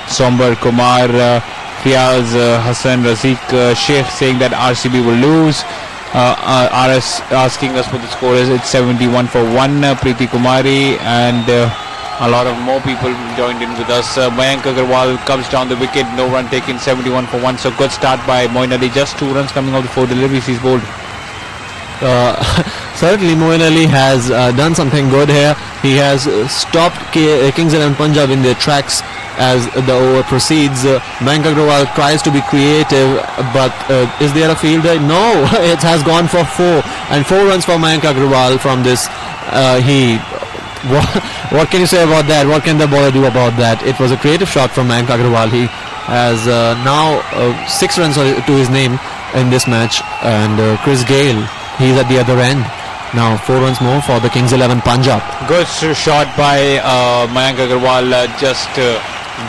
Sombar Kumar, Fiaz Hassan, Razik Sheikh saying that RCB will lose. RS asking us what the score is. It's 71 for 1. Preeti Kumari and a lot of more people joined in with us. Mayank Agarwal comes down the wicket, no run taken, 71 for 1. So good start by Moeen Ali, just 2 runs coming out of 4 deliveries he's bowled. Certainly Moeen Ali has done something good here. He has stopped Kings 11 Punjab in their tracks as the over proceeds. Mayank Agarwal tries to be creative, but is there a fielder? No, it has gone for 4, and 4 runs for Mayank Agarwal from this. What can you say about that? What can the bowler do about that? It was a creative shot from Mayank Agarwal. He has now 6 runs to his name in this match, and Chris Gale, he's at the other end. Now 4 runs more for the Kings 11 Punjab. Good shot by Mayank Agarwal, just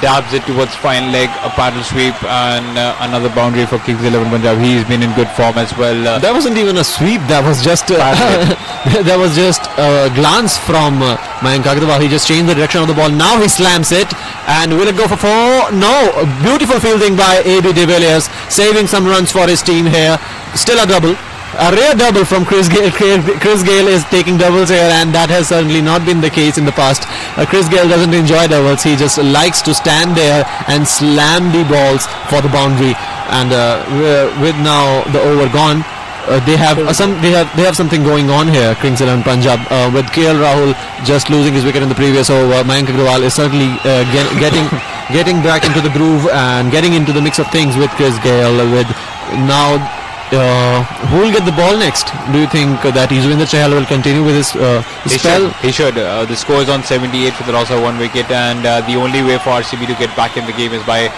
dabs it towards fine leg, a paddle sweep, and another boundary for Kings 11 Punjab. He's been in good form as well. That wasn't even a sweep. That was just that was just a glance from Mayank Agarwal. He just changed the direction of the ball. Now he slams it, and will it go for 4? No. Beautiful fielding by AB de Villiers, saving some runs for his team here. Still a double. A rare double from Chris Gale. Chris Gale is taking doubles here, and that has certainly not been the case in the past. Chris Gale doesn't enjoy doubles. He just likes to stand there and slam the balls for the boundary. And with now the over gone, they have something going on here. Kings 11 Punjab with KL Rahul just losing his wicket in the previous over. Mayank Agarwal is certainly getting back into the groove and getting into the mix of things with Chris Gale. With now. Who will get the ball next? Do you think that Yuzvendra Chahal will continue with his spell? He should. The score is on 78 for the loss of 1 wicket, and the only way for RCB to get back in the game is by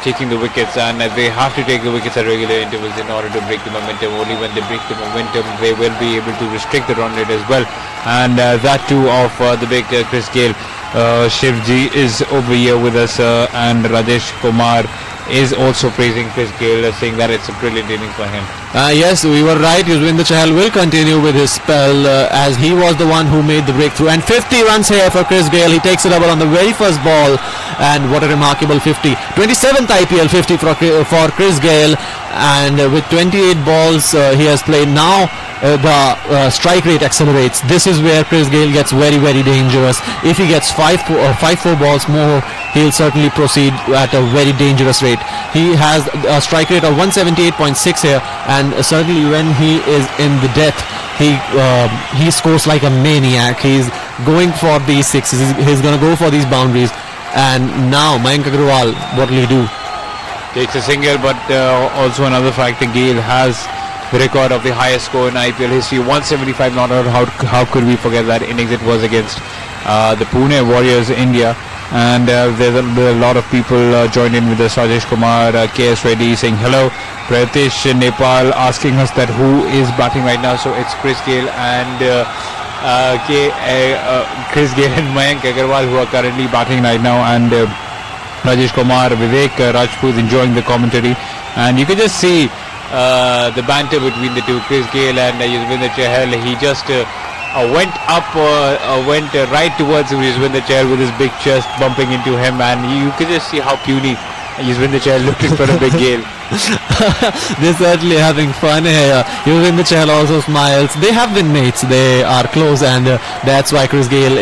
taking the wickets, and they have to take the wickets at regular intervals in order to break the momentum. Only when they break the momentum, they will be able to restrict the run rate as well, and that too of the big Chris Gale. Shivji is over here with us, and Rajesh Kumar is also praising Chris Gayle, saying that it's a brilliant innings for him. Yes, we were right. Yuzvendra Chahal will continue with his spell as he was the one who made the breakthrough. And 50 runs here for Chris Gayle. He takes a double on the very first ball. And what a remarkable 50. 27th IPL 50 for Chris Gayle. And with 28 balls he has played now, the strike rate accelerates. This is where Chris Gayle gets very, very dangerous. If he gets 4 balls more, he'll certainly proceed at a very dangerous rate. He has a strike rate of 178.6 here, and certainly when he is in the death, he scores like a maniac. He's going for these sixes. He's going to go for these boundaries. And now Mayank Agarwal, what will he do? Takes a single, but also another fact, Gayle has the record of the highest score in IPL history, 175 not out. How could we forget that innings? It was against the Pune Warriors, India. And there's a lot of people joined in with us. Rajesh Kumar, KS Reddy saying hello. Pratish Nepal asking us that who is batting right now. So it's Chris Gayle and Chris Gayle and Mayank Agarwal who are currently batting right now. And Rajesh Kumar, Vivek Rajput enjoying the commentary. And you can just see the banter between the two. Chris Gayle and Yuzvendra Chahal. He just went right towards Yuzvendra Chahal with his big chest bumping into him, and you could just see how puny Yuzvendra Chahal looked in front of Big Gayle. They're certainly having fun here. Yuzvendra Chahal also smiles. They have been mates. They are close, and that's why Chris Gayle,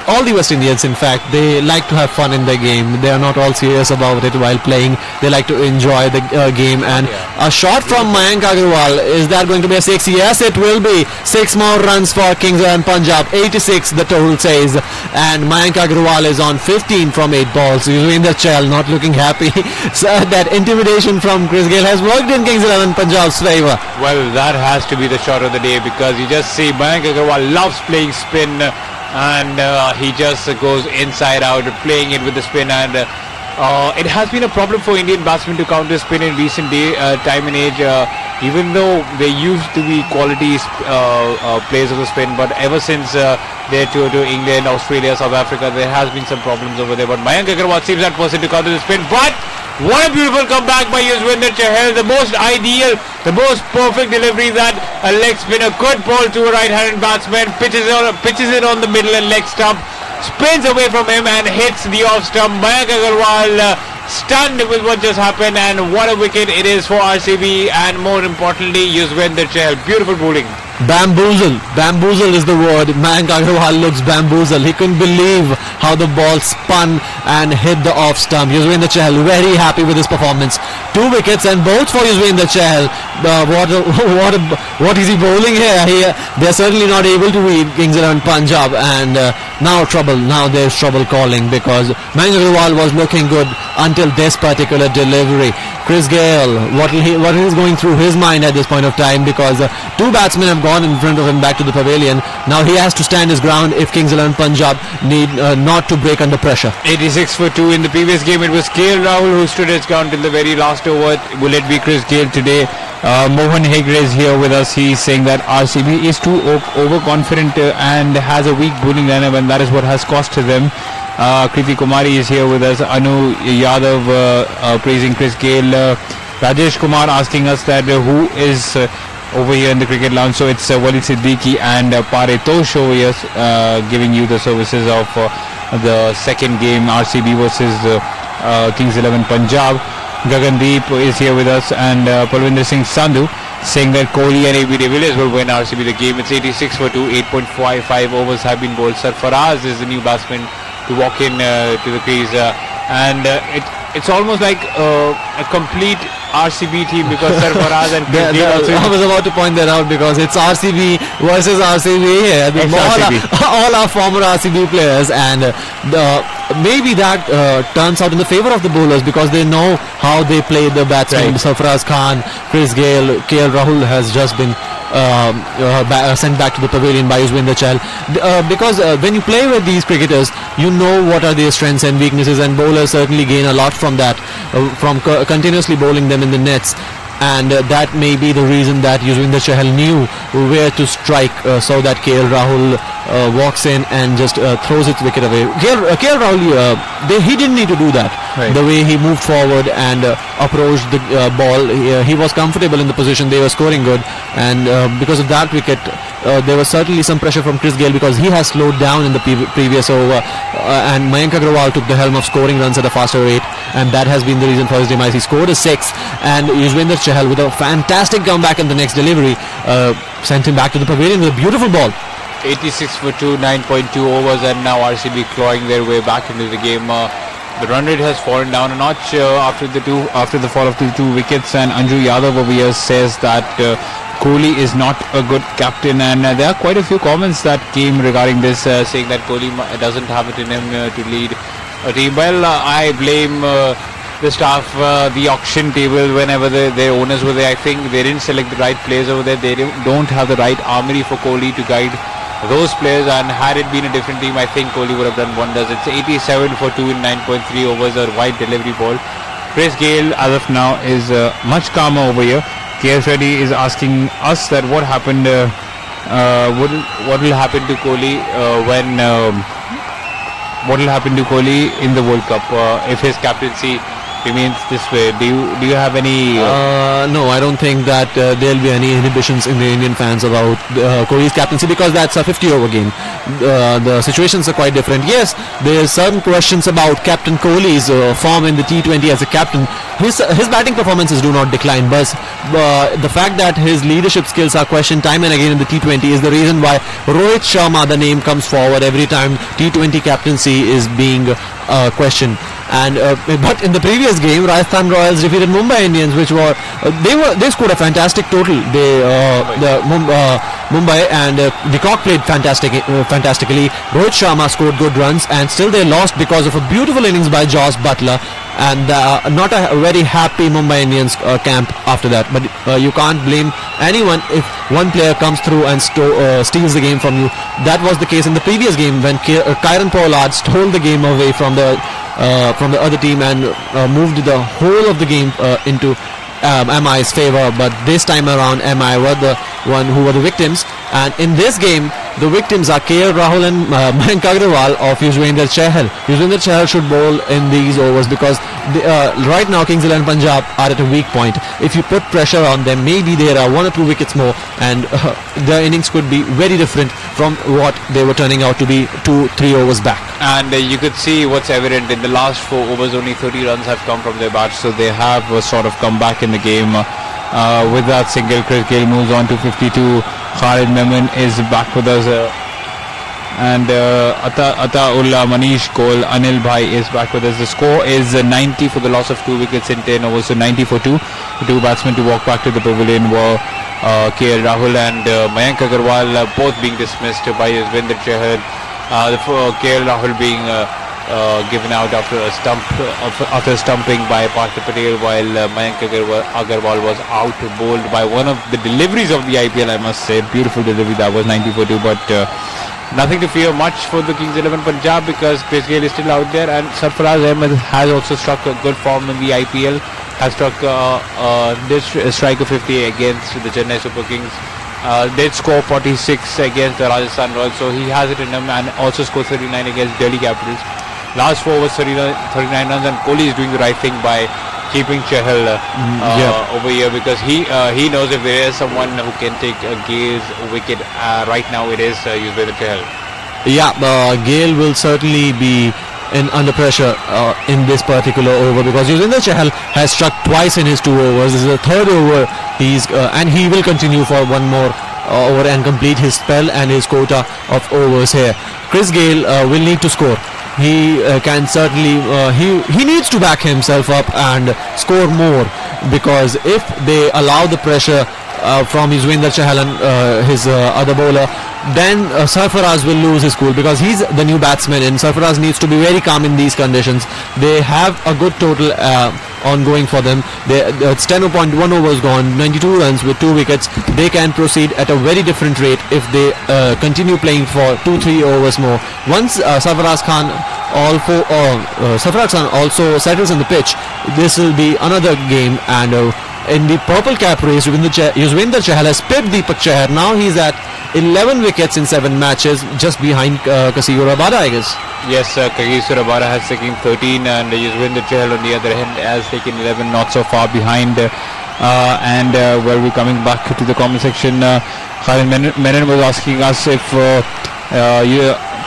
all the West Indians in fact, they like to have fun in their game. They are not all serious about it while playing. They like to enjoy the game. And a shot from Mayank Agarwal, is that going to be a 6? Yes, it will be. 6 more runs for Kings and Punjab. 86 the total says, and Mayank Agarwal is on 15 from 8 balls. Yuzvendra Chahal not looking happy. So that intimidation from Chris Gayle has worked in Kings 11 Punjab's favour. Well, that has to be the shot of the day, because you just see Mayank Agarwal loves playing spin, and he just goes inside out playing it with the spin, and it has been a problem for Indian batsmen to counter spin in recent time and age, even though they used to be quality players of the spin, but ever since their tour to England, Australia, South Africa, there has been some problems over there. But Mayank Agarwal seems that person to counter the spin. But what a beautiful comeback by Yuzvendra Chahal. The most ideal, the most perfect delivery that a leg spinner could bowl to a right-handed batsman. Pitches it on the middle and leg stump, spins away from him and hits the off stump. Mayank Agarwal stunned with what just happened, and what a wicket it is for RCB, and more importantly Yuzvendra Chahal. Beautiful bowling. Bamboozle is the word. Mayank Agarwal looks bamboozled. He couldn't believe how the ball spun and hit the off stump. Yuzvendra Chahal very happy with his performance. 2 wickets, and both for Yuzvendra Chahal. What is he bowling here? They're certainly not able to beat Kings 11 Punjab, and now there's trouble calling, because Mayank Agarwal was looking good until this particular delivery. Chris Gayle, what is going through his mind at this point of time, because 2 batsmen have gone in front of him back to the pavilion. Now he has to stand his ground if Kings 11 Punjab need not to break under pressure. 86 for 2 in the previous game. It was KL Rahul who stood his ground till the very last over. Will it be Chris Gayle today? Mohan Hegde is here with us. He's saying that RCB is too overconfident and has a weak bowling lineup, and that is what has cost them. Kriti Kumari is here with us. Anu Yadav praising Chris Gayle. Rajesh Kumar asking us that who is over here in the cricket lounge. So it's Walid Siddiqui and Paretosh over here giving you the services of the second game, RCB versus Kings 11 Punjab. Gagandeep is here with us, and Palvinder Singh Sandhu saying that Kohli and AB de Villiers will win RCB the game. It's 86 for 2, 8.55 overs have been bowled. Sarfaraz is the new batsman to walk in to the crease, and it's almost like a complete RCB team, because Sarfaraz and I was about to point that out, because it's RCB versus RCB here. All our former RCB players, and maybe that turns out in the favour of the bowlers, because they know how they play the batsmen. Right. Sarfaraz Khan, Chris Gayle, KL Rahul has just been sent back to the pavilion by Yuzvendra Chahal, because when you play with these cricketers, you know what are their strengths and weaknesses, and bowlers certainly gain a lot from that, from continuously bowling them in the nets. And that may be the reason that Yuzvendra Chahal knew where to strike, so that KL Rahul walks in and just throws its wicket away. KL Rahul, he didn't need to do that. Right. the way he moved forward and approached the ball. He was comfortable in the position. They were scoring good, and because of that wicket, there was certainly some pressure from Chris Gayle because he has slowed down in the previous over, and Mayank Agarwal took the helm of scoring runs at a faster rate, and that has been the reason for his demise. He scored a 6, and Yuzvendra Chahal, with a fantastic comeback in the next delivery, sent him back to the pavilion with a beautiful ball. 86 for 2, 9.2 overs, and now RCB clawing their way back into the game. The run rate has fallen down a notch after the fall of the 2 wickets, and Anju Yadav over here says that Kohli is not a good captain, and there are quite a few comments that came regarding this, saying that Kohli doesn't have it in him to lead a team. Well, I blame the staff, the auction table, whenever their owners were there. I think they didn't select the right players over there. They don't have the right armory for Kohli to guide those players, and had it been a different team, I think Kohli would have done wonders. It's 87 for 2 in 9.3 overs, a wide delivery ball. Chris Gayle, as of now, is much calmer over here. KS Reddy is asking us that what happened, what will happen to Kohli what will happen to Kohli in the World Cup if his captaincy remains this way. Do you have any? No, I don't think that there'll be any inhibitions in the Indian fans about Kohli's captaincy, because that's a 50-over game. The situations are quite different. Yes, there's some questions about Captain Kohli's form in the T20 as a captain. His batting performances do not decline, but the fact that his leadership skills are questioned time and again in the T20 is the reason why Rohit Sharma, the name comes forward every time T20 captaincy is being questioned. And but in the previous game, Rajasthan Royals defeated Mumbai Indians, which they scored a fantastic total. Mumbai and the Cock played fantastically. Rohit Sharma scored good runs, and still they lost because of a beautiful innings by Josh Butler, and not a very happy Mumbai Indians camp after that. But you can't blame anyone if one player comes through and steals the game from you. That was the case in the previous game when Kieron Pollard stole the game away from the other team and moved the whole of the game into MI's favour. But this time around, MI were the one who were the victims, and in this game the victims are KL Rahul and Mayank Agarwal of Yuzvendra Chahal. Yuzvendra Chahal should bowl in these overs because right now Kings XI Punjab are at a weak point. If you put pressure on them, maybe there are 1 or 2 wickets more, and their innings could be very different from what they were turning out to be 2-3 overs back. And you could see what's evident in the last 4 overs. Only 30 runs have come from their bats, so they have sort of come back in the game. With that single, Chris Gayle moves on to 52. Khalid Memon is back with us, and Ataullah, Manish Kaul, Anil Bhai is back with us. The score is 90 for the loss of 2 wickets in 10 overs, so 90 for 2. The 2 batsmen to walk back to the pavilion were KL Rahul and Mayank Agarwal, both being dismissed by Yuzvendra Chahal. KL Rahul being given out after stumping by Partha Patel, while Mayank Agarwal was out bowled by one of the deliveries of the IPL, I must say. Beautiful delivery that was, 90 for 2, but nothing to fear much for the Kings XI Punjab because Chris Gayle is still out there, and Sarfaraz Ahmed has also struck a good form in the IPL, has struck strike a 50 against the Chennai Super Kings. Did score 46 against the Rajasthan Royals, so he has it in him, and also scored 39 against Delhi Capitals. Last 4 was 39 runs, and Kohli is doing the right thing by keeping Chahal over here, because he knows if there is someone who can take Gayle's wicket right now, it is Yuzvendra Chahal. Yeah, Gayle will certainly be under pressure in this particular over, because Yuzvendra Chahal has struck twice in his 2 overs. This is the 3rd over. And he will continue for 1 more over and complete his spell and his quota of overs here. Chris Gayle will need to score. He can certainly he needs to back himself up and score more, because if they allow the pressure from Yuzvendra Chahal and his other bowler, then Sarfaraz will lose his cool, because he's the new batsman and Sarfaraz needs to be very calm in these conditions. They have a good total ongoing for them. It's 10.1 overs gone, 92 runs with 2 wickets. They can proceed at a very different rate if they continue playing for 2-3 overs more. Once Sarfaraz Khan also settles in the pitch, this will be another game, and in the purple cap race, Yuzvendra Chahal has pipped Deepak Chahar. Now he's at 11 wickets in 7 matches, just behind Kasir Rabada, I guess. Yes, Kagiso Rabara has taken 13 and Yuzvendra Chahal on the other hand has taken 11, not so far behind. Well, we're coming back to the comment section. Khalid Menon was asking us if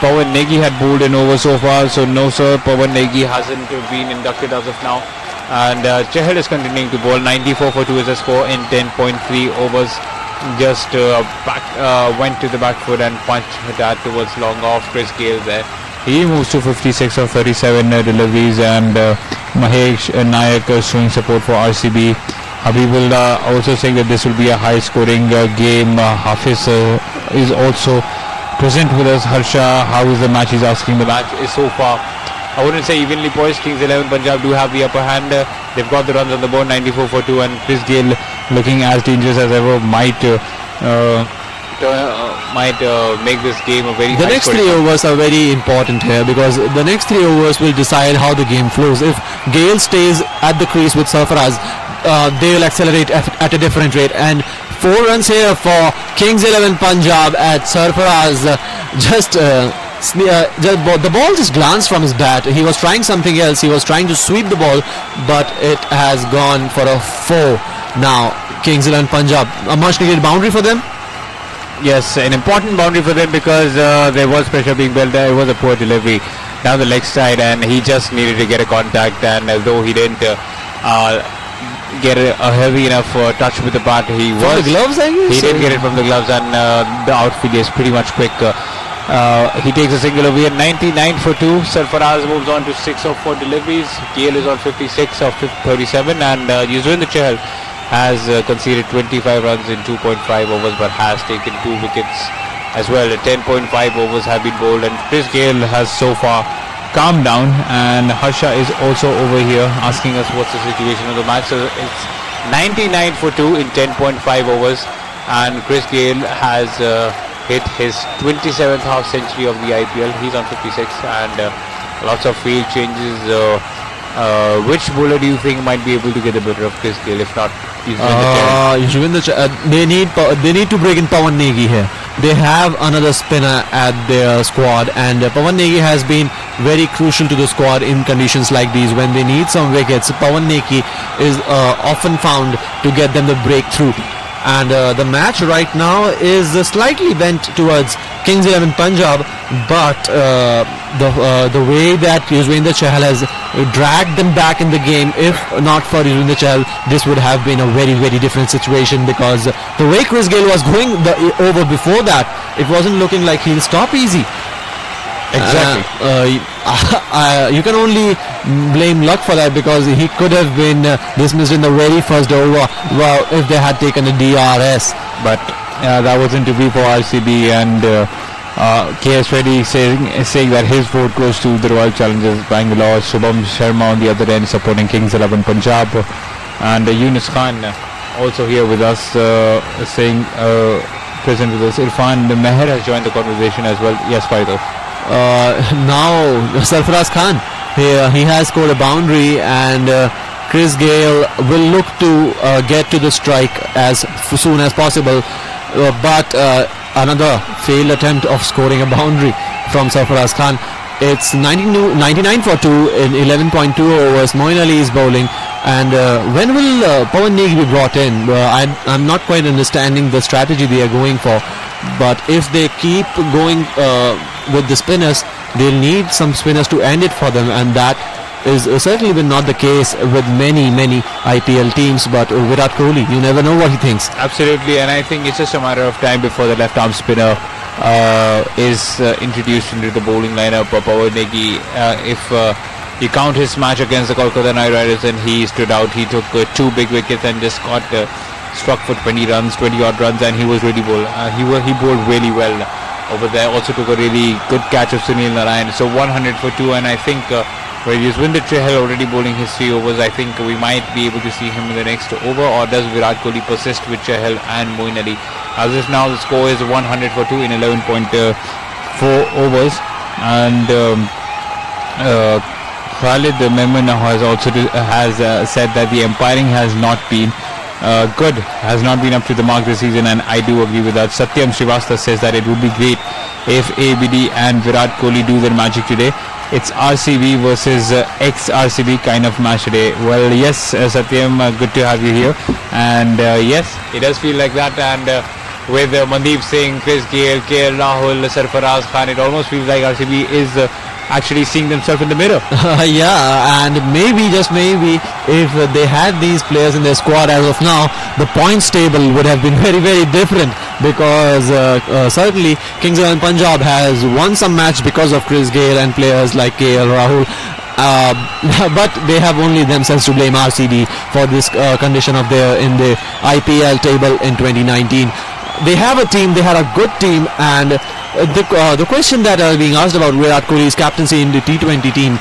Pawan Negi had bowled an over so far. So no sir, Pawan Negi hasn't been inducted as of now. And Chahal is continuing to bowl. 94 for 2 is the score in 10.3 overs. Just went to the back foot and punched that towards long off. Chris Gayle there. He moves to 56 of 37 deliveries, and Mahesh Nayak showing support for RCB. Habibullah also saying that this will be a high scoring game. Hafiz is also present with us. Harsha, how is the match? He's asking. The match is so far, I wouldn't say evenly poised. Kings 11 Punjab do have the upper hand. They've got the runs on the board, 94 for 2, and Chris Gayle looking as dangerous as ever might make this game a very The high next scoring 3 overs are very important here, because the next 3 overs will decide how the game flows. If Gayle stays at the crease with Sarfaraz, they will accelerate at a different rate, and 4 runs here for Kings 11 Punjab at Sarfaraz. The ball just glanced from his bat. He was trying something else. He was trying to sweep the ball, but it has gone for a 4. Now Kings 11 Punjab, a much needed boundary for them. Yes, an important boundary for them, because there was pressure being built there. It was a poor delivery down the leg side, and he just needed to get a contact, and although he didn't get a heavy enough touch with the bat, he From the gloves, I guess? He did get it from the gloves, and the outfield is pretty much quick. He takes a single away at 99 for 2. Sarfaraz moves on to 6 of 4 deliveries. Gayle is on 56 of 37, and Yuzvendra Chahal has conceded 25 runs in 2.5 overs, but has taken 2 wickets as well. 10.5 overs have been bowled, and Chris Gayle has so far calmed down. And Harsha is also over here asking us what's the situation of the match. So it's 99 for 2 in 10.5 overs, and Chris Gayle has hit his 27th half century of the IPL. He's on 56, and lots of field changes. Which bowler do you think might be able to get the better of Chris Gayle? If not, Yuzvendra Chahal. They need to bring in Pawan Negi here. They have another spinner at their squad, and Pawan Negi has been very crucial to the squad in conditions like these when they need some wickets. Pawan Negi is often found to get them the breakthrough. And the match right now is slightly bent towards Kings 11 Punjab, but the way that Yuzvendra Chahal has dragged them back in the game, if not for Yuzvendra Chahal, this would have been a very, very different situation, because the way Chris Gayle was going over before that, it wasn't looking like he'll stop easy. Exactly. You can only blame luck for that, because he could have been dismissed in the very first over if they had taken a DRS. But that wasn't to be for RCB, and KS Reddy saying that his vote goes to the Royal Challengers Bangalore. Shubham Sharma on the other end supporting Kings 11 Punjab, and Yunus Khan also here with us saying present with us. Irfan Meher has joined the conversation as well. Yes, Faisal. Now Sarfaraz Khan, he has scored a boundary, and Chris Gayle will look to get to the strike as soon as possible, but another failed attempt of scoring a boundary from Sarfaraz Khan. It's 99 for 2 in 11.2 overs. Moeen Ali is bowling, and when will Pawan Negi be brought in? I'm not quite understanding the strategy they are going for, but if they keep going with the spinners, they'll need some spinners to end it for them, and that is certainly been not the case with many IPL teams. But Virat Kohli, you never know what he thinks. Absolutely, and I think it's just a matter of time before the left arm spinner is introduced into the bowling lineup. Pawan Negi, if you count his match against the Kolkata Knight Riders, and he stood out. He took 2 big wickets and just got struck for 20 odd runs, and he was really he bowled really well over there. Also took a really good catch of Sunil Narayan. So 100 for 2, and I think where Yuzvendra Chahal already bowling his 3 overs, I think we might be able to see him in the next over. Or does Virat Kohli persist with Chahal and Moeen Ali? As of now, the score is 100 for 2 in 11.4 overs, and Khalid Memon has also said that the umpiring has not been good, has not been up to the mark this season, and I do agree with that. Satyam Srivastava says that it would be great if ABD and Virat Kohli do their magic today. it's RCB versus ex-RCB kind of match today. Well, yes, Satyam, good to have you here. And yes, it does feel like that. And with Mandeep Singh, Chris Gayle, KL Rahul, Sarfaraz Khan, it almost feels like RCB is actually seeing themselves in the mirror. Yeah, and maybe, just maybe, if they had these players in their squad as of now, the points table would have been very, very different, because certainly Kings of Punjab has won some match because of Chris Gayle and players like KL Rahul. But they have only themselves to blame, RCB, for this condition of their in the IPL table in 2019. They have a team, they had a good team, and the question that are being asked about Virat Kohli's captaincy in the T20 team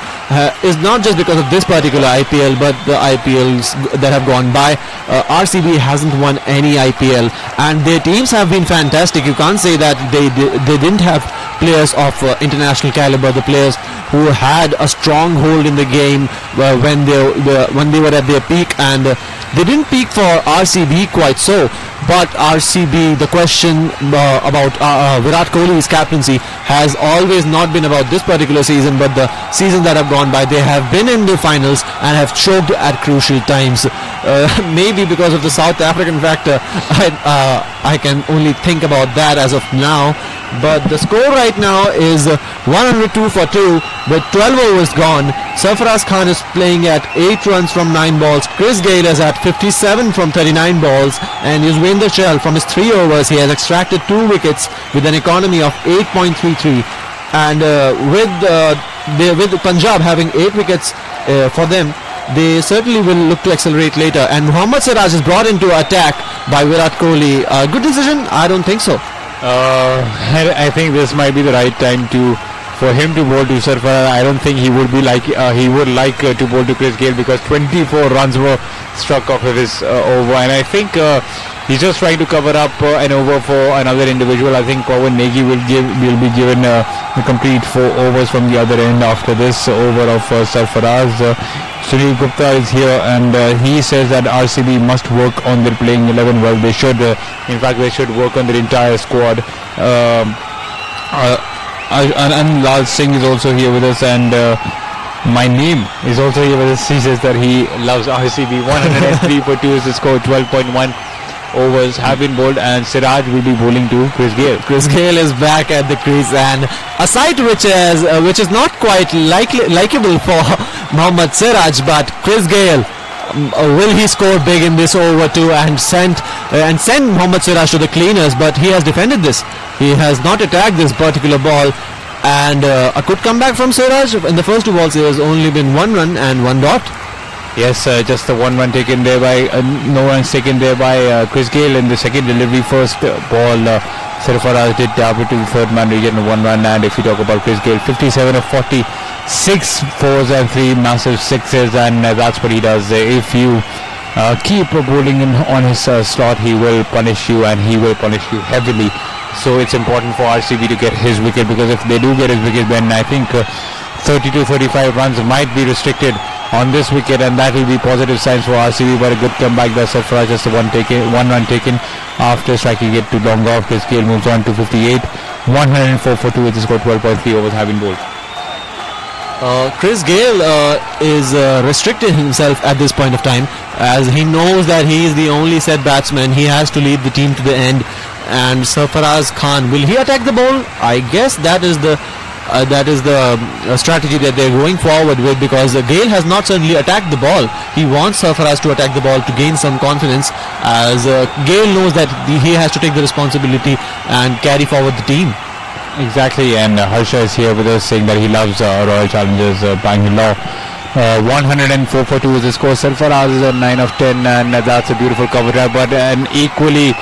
is not just because of this particular IPL, but the IPLs that have gone by. RCB hasn't won any IPL, and their teams have been fantastic. You can't say that they didn't have players of international caliber, the players who had a strong hold in the game when they were at their peak, and they didn't peak for RCB quite so. But RCB, the question about Virat Kohli's captaincy has always not been about this particular season, but the seasons that have gone by. They have been in the finals and have choked at crucial times. Maybe because of the South African factor, I can only think about that as of now. But the score right now is 102 for 2 with 12 overs gone. Sarfaraz Khan is playing at 8 runs from 9 balls. Chris Gayle is at 57 from 39 balls. And Yuzvendra Chahal, from his 3 overs, he has extracted 2 wickets with an economy of 8.33. And with Punjab having 8 wickets for them, they certainly will look to accelerate later. And Mohammad Siraj is brought into attack by Virat Kohli. Good decision? I don't think so. I think this might be the right time for him to bowl to Sarfaraz. I don't think he would like to bowl to Chris Gayle, because 24 runs were struck off of his over, and I think he's just trying to cover up an over for another individual. I think Pawan Negi will be given a complete 4 overs from the other end after this over of Sarfaraz. Sunil Gupta is here, and he says that RCB must work on their playing 11 well. They should, in fact, they should work on their entire squad. And Lal Singh is also here with us, and my name is also here with us. He says that he loves RCB. 103 for 2 is the score. 12.1 overs have been bowled, and Siraj will be bowling to Chris Gayle. Chris Gayle is back at the crease, and a sight which is not quite likable for Mohammad Siraj, but Chris Gayle, will he score big in this over too and send Mohammad Siraj to the cleaners? But he has defended this. He has not attacked this particular ball, and a good comeback from Siraj. In the first 2 balls, there has only been 1 run and 1 dot. Yes, just the 1 run taken there by no runs taken there by Chris Gayle in the second delivery. First ball, Sarfaraz did tap it to the third man region, 1 run. And if you talk about Chris Gayle, 57 of 40, 6 fours and 3 massive sixes, and that's what he does. If you keep bowling on his slot, he will punish you, and he will punish you heavily. So it's important for RCB to get his wicket, because if they do get his wicket, then I think 30-35 runs might be restricted on this wicket, and that will be positive signs for RCB. But a good comeback by Sarfaraz, just the 1 run taken after striking it to long off. Chris Gayle moves on to 58, 104 for 2, which is scored. 12.3 overs have been bowled. Chris Gayle is restricting himself at this point of time, as he knows that he is the only set batsman. He has to lead the team to the end. And Sarfaraz Khan, will he attack the ball? I guess that is the strategy that they're going forward with, because Gayle has not certainly attacked the ball. He wants Sarfaraz to attack the ball to gain some confidence, as Gayle knows that he has to take the responsibility and carry forward the team. Exactly, and Harsha is here with us saying that he loves Royal Challengers Bangalore. 104 for 2 is the score. Sarfaraz is a 9 of 10, and that's a beautiful cover drive, but an equally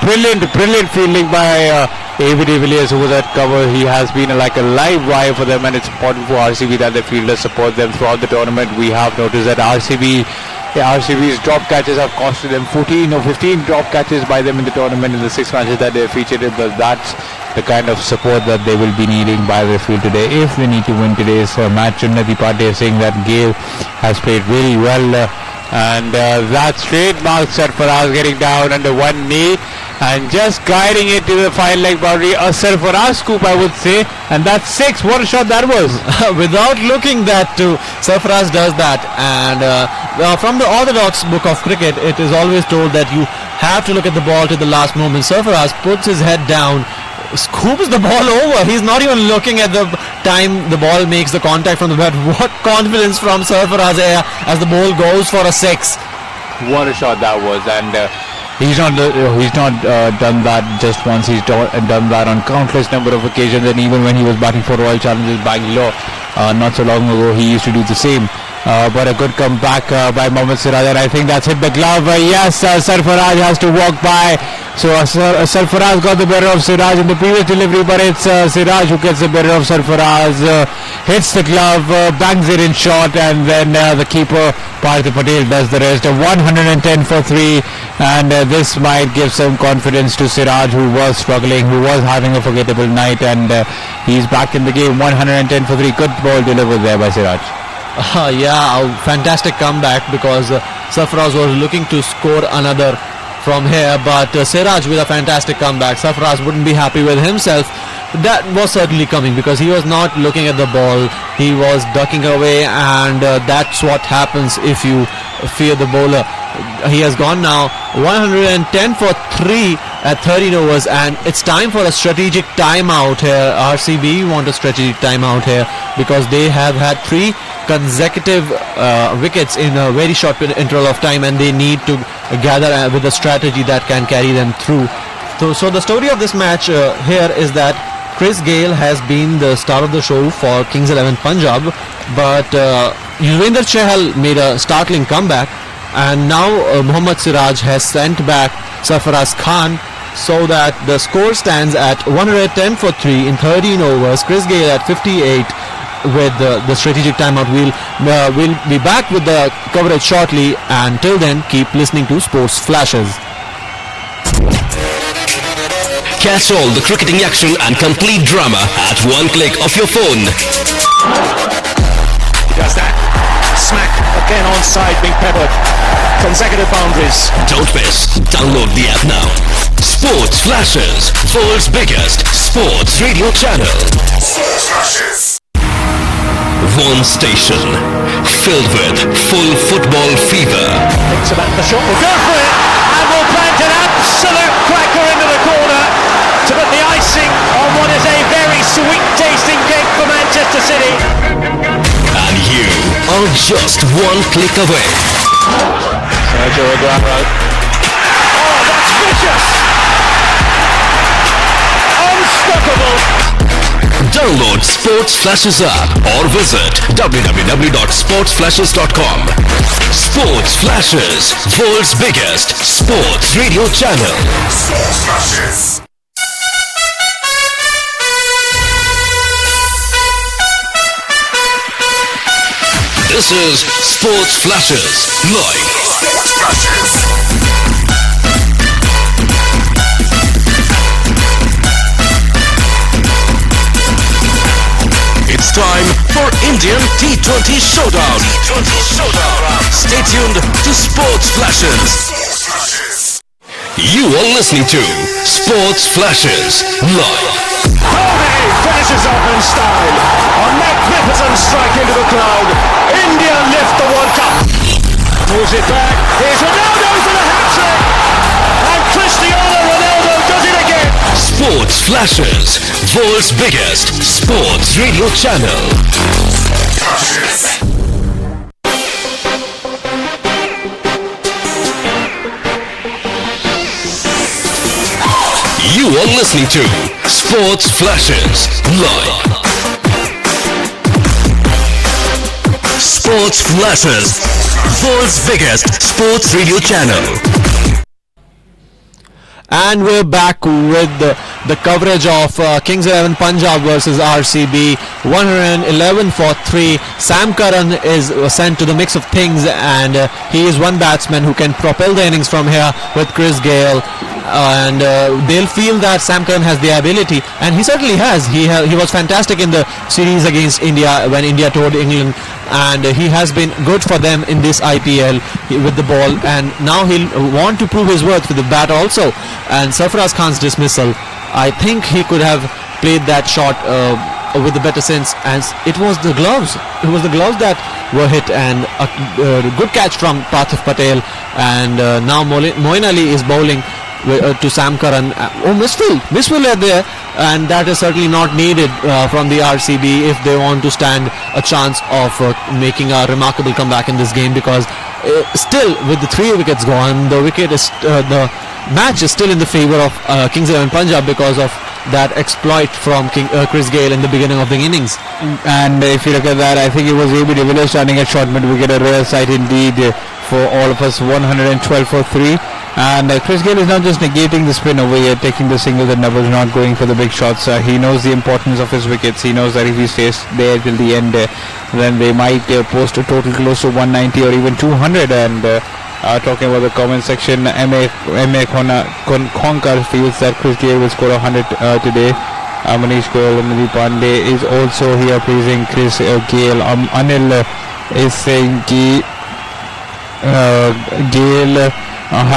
brilliant fielding by A.B. de Villiers, who was at cover. He has been like a live wire for them, and it's important for RCB that the fielders support them throughout the tournament. We have noticed that RCB's drop catches have costed them 14 or 15 drop catches by them in the tournament in the 6 matches that they featured in. But that's the kind of support that they will be needing by the field today if they need to win today's match. Unnati Pandey is saying that Gayle has played really well, and that's trademark Sarfaraz getting down under one knee, and just guiding it to the fine leg boundary. A Sarfaraz scoop, I would say, and that's 6. What a shot that was! Without looking that too, Sarfaraz does that. And from the orthodox book of cricket, it is always told that you have to look at the ball to the last moment. Sarfaraz puts his head down, scoops the ball over. He's not even looking at the time the ball makes the contact from the bat. What confidence from Sarfaraz as the ball goes for a 6. What a shot that was, and he's not done that just once. He's done that on countless number of occasions, and even when he was batting for Royal Challengers Bangalore not so long ago, he used to do the same. But a good comeback by Mohammad Siraj, and I think that's hit the glove. Yes, Sarfaraz has to walk by. So Sarfaraz got the better of Siraj in the previous delivery, but it's Siraj who gets the better of Sarfaraz. Hits the glove, bangs it in short, and then the keeper Partha Patel does the rest. 110 for 3, and this might give some confidence to Siraj, who was struggling, who was having a forgettable night, and he's back in the game. 110 for 3. Good ball delivered there by Siraj. Yeah, a fantastic comeback, because Sarfaraz was looking to score another from here, but Siraj with a fantastic comeback. Sarfaraz wouldn't be happy with himself. That was certainly coming, because he was not looking at the ball, he was ducking away, and that's what happens if you fear the bowler. He has gone now 110 for 3 at 13 overs, and it's time for a strategic timeout here. RCB want a strategic timeout here, because they have had 3 consecutive wickets in a very short interval of time, and they need to gather with a strategy that can carry them through. So the story of this match here is that Chris Gayle has been the star of the show for Kings 11 Punjab, but Yuzvendra Chahal made a startling comeback, and now Mohammad Siraj has sent back Sarfaraz Khan, so that the score stands at 110 for 3 in 13 overs. Chris Gayle at 58 with the strategic timeout. We'll be back with the coverage shortly, and till then keep listening to Sports Flashes. Catch all the cricketing action and complete drama at one click of your phone. Does that. Smack again onside, being peppered. Consecutive boundaries. Don't miss. Download the app now. Sports Flashes, world's biggest sports radio channel. Sports Flashes. One station filled with full football fever. Thinks about the shot, will go for it, and will plant an absolute cracker into the corner to put the icing on what is a very sweet tasting cake for Manchester City. And you are just one click away. Sergio Aguero. Oh, that's vicious! Unstoppable! Download Sports Flashes app or visit www.sportsflashes.com. Sports Flashes, world's biggest sports radio channel. Sports Flashes. This is Sports Flashes live. Sports Flashes. It's time for Indian T20 Showdown. Stay tuned to Sports Flashes. You are listening to Sports Flashes live. Kohli finishes off in style. A magnificent strike into the crowd. India lift the World Cup. Moves it back. Here's Ronaldo for the hat-trick. And Cristiano Ronaldo does it again. Sports Flashes, world's biggest sports radio channel. You are listening to Sports Flashes live. Sports Flashes, world's biggest sports radio channel. And we're back with the coverage of Kings 11 Punjab versus RCB. 111 for 3. Sam Curran is sent to the mix of things, and he is one batsman who can propel the innings from here with Chris Gayle. And they'll feel that Sam Curran has the ability, and he certainly has. He was fantastic in the series against India when India toured England, and he has been good for them in this IPL with the ball, and now he'll want to prove his worth with the bat also. And Sarfaraz Khan's dismissal, I think he could have played that shot with a better sense, as it was the gloves. It was the gloves that were hit, and a good catch from Parthiv Patel. And now Moin Ali is bowling to Sam Curran. Misfield are there, and that is certainly not needed from the RCB if they want to stand a chance of making a remarkable comeback in this game, because still with the 3 wickets gone, the match is still in the favour of Kings 11 Punjab because of that exploit from Chris Gayle in the beginning of the innings. And if you look at that, I think it was AB de Villiers standing at short mid-wicket, a rare sight indeed for all of us. 112 for 3. And Chris Gayle is not just negating the spin over here, taking the single and doubles, not going for the big shots. He knows the importance of his wickets. He knows that if he stays there till the end, then they might post a total close to 190 or even 200. And talking about the comment section, M.A. Khonkar feels that Chris Gayle will score 100 today. Manish Goyal and Nidhi Pandey is also here praising Chris Gayle. Anil is saying Gayle,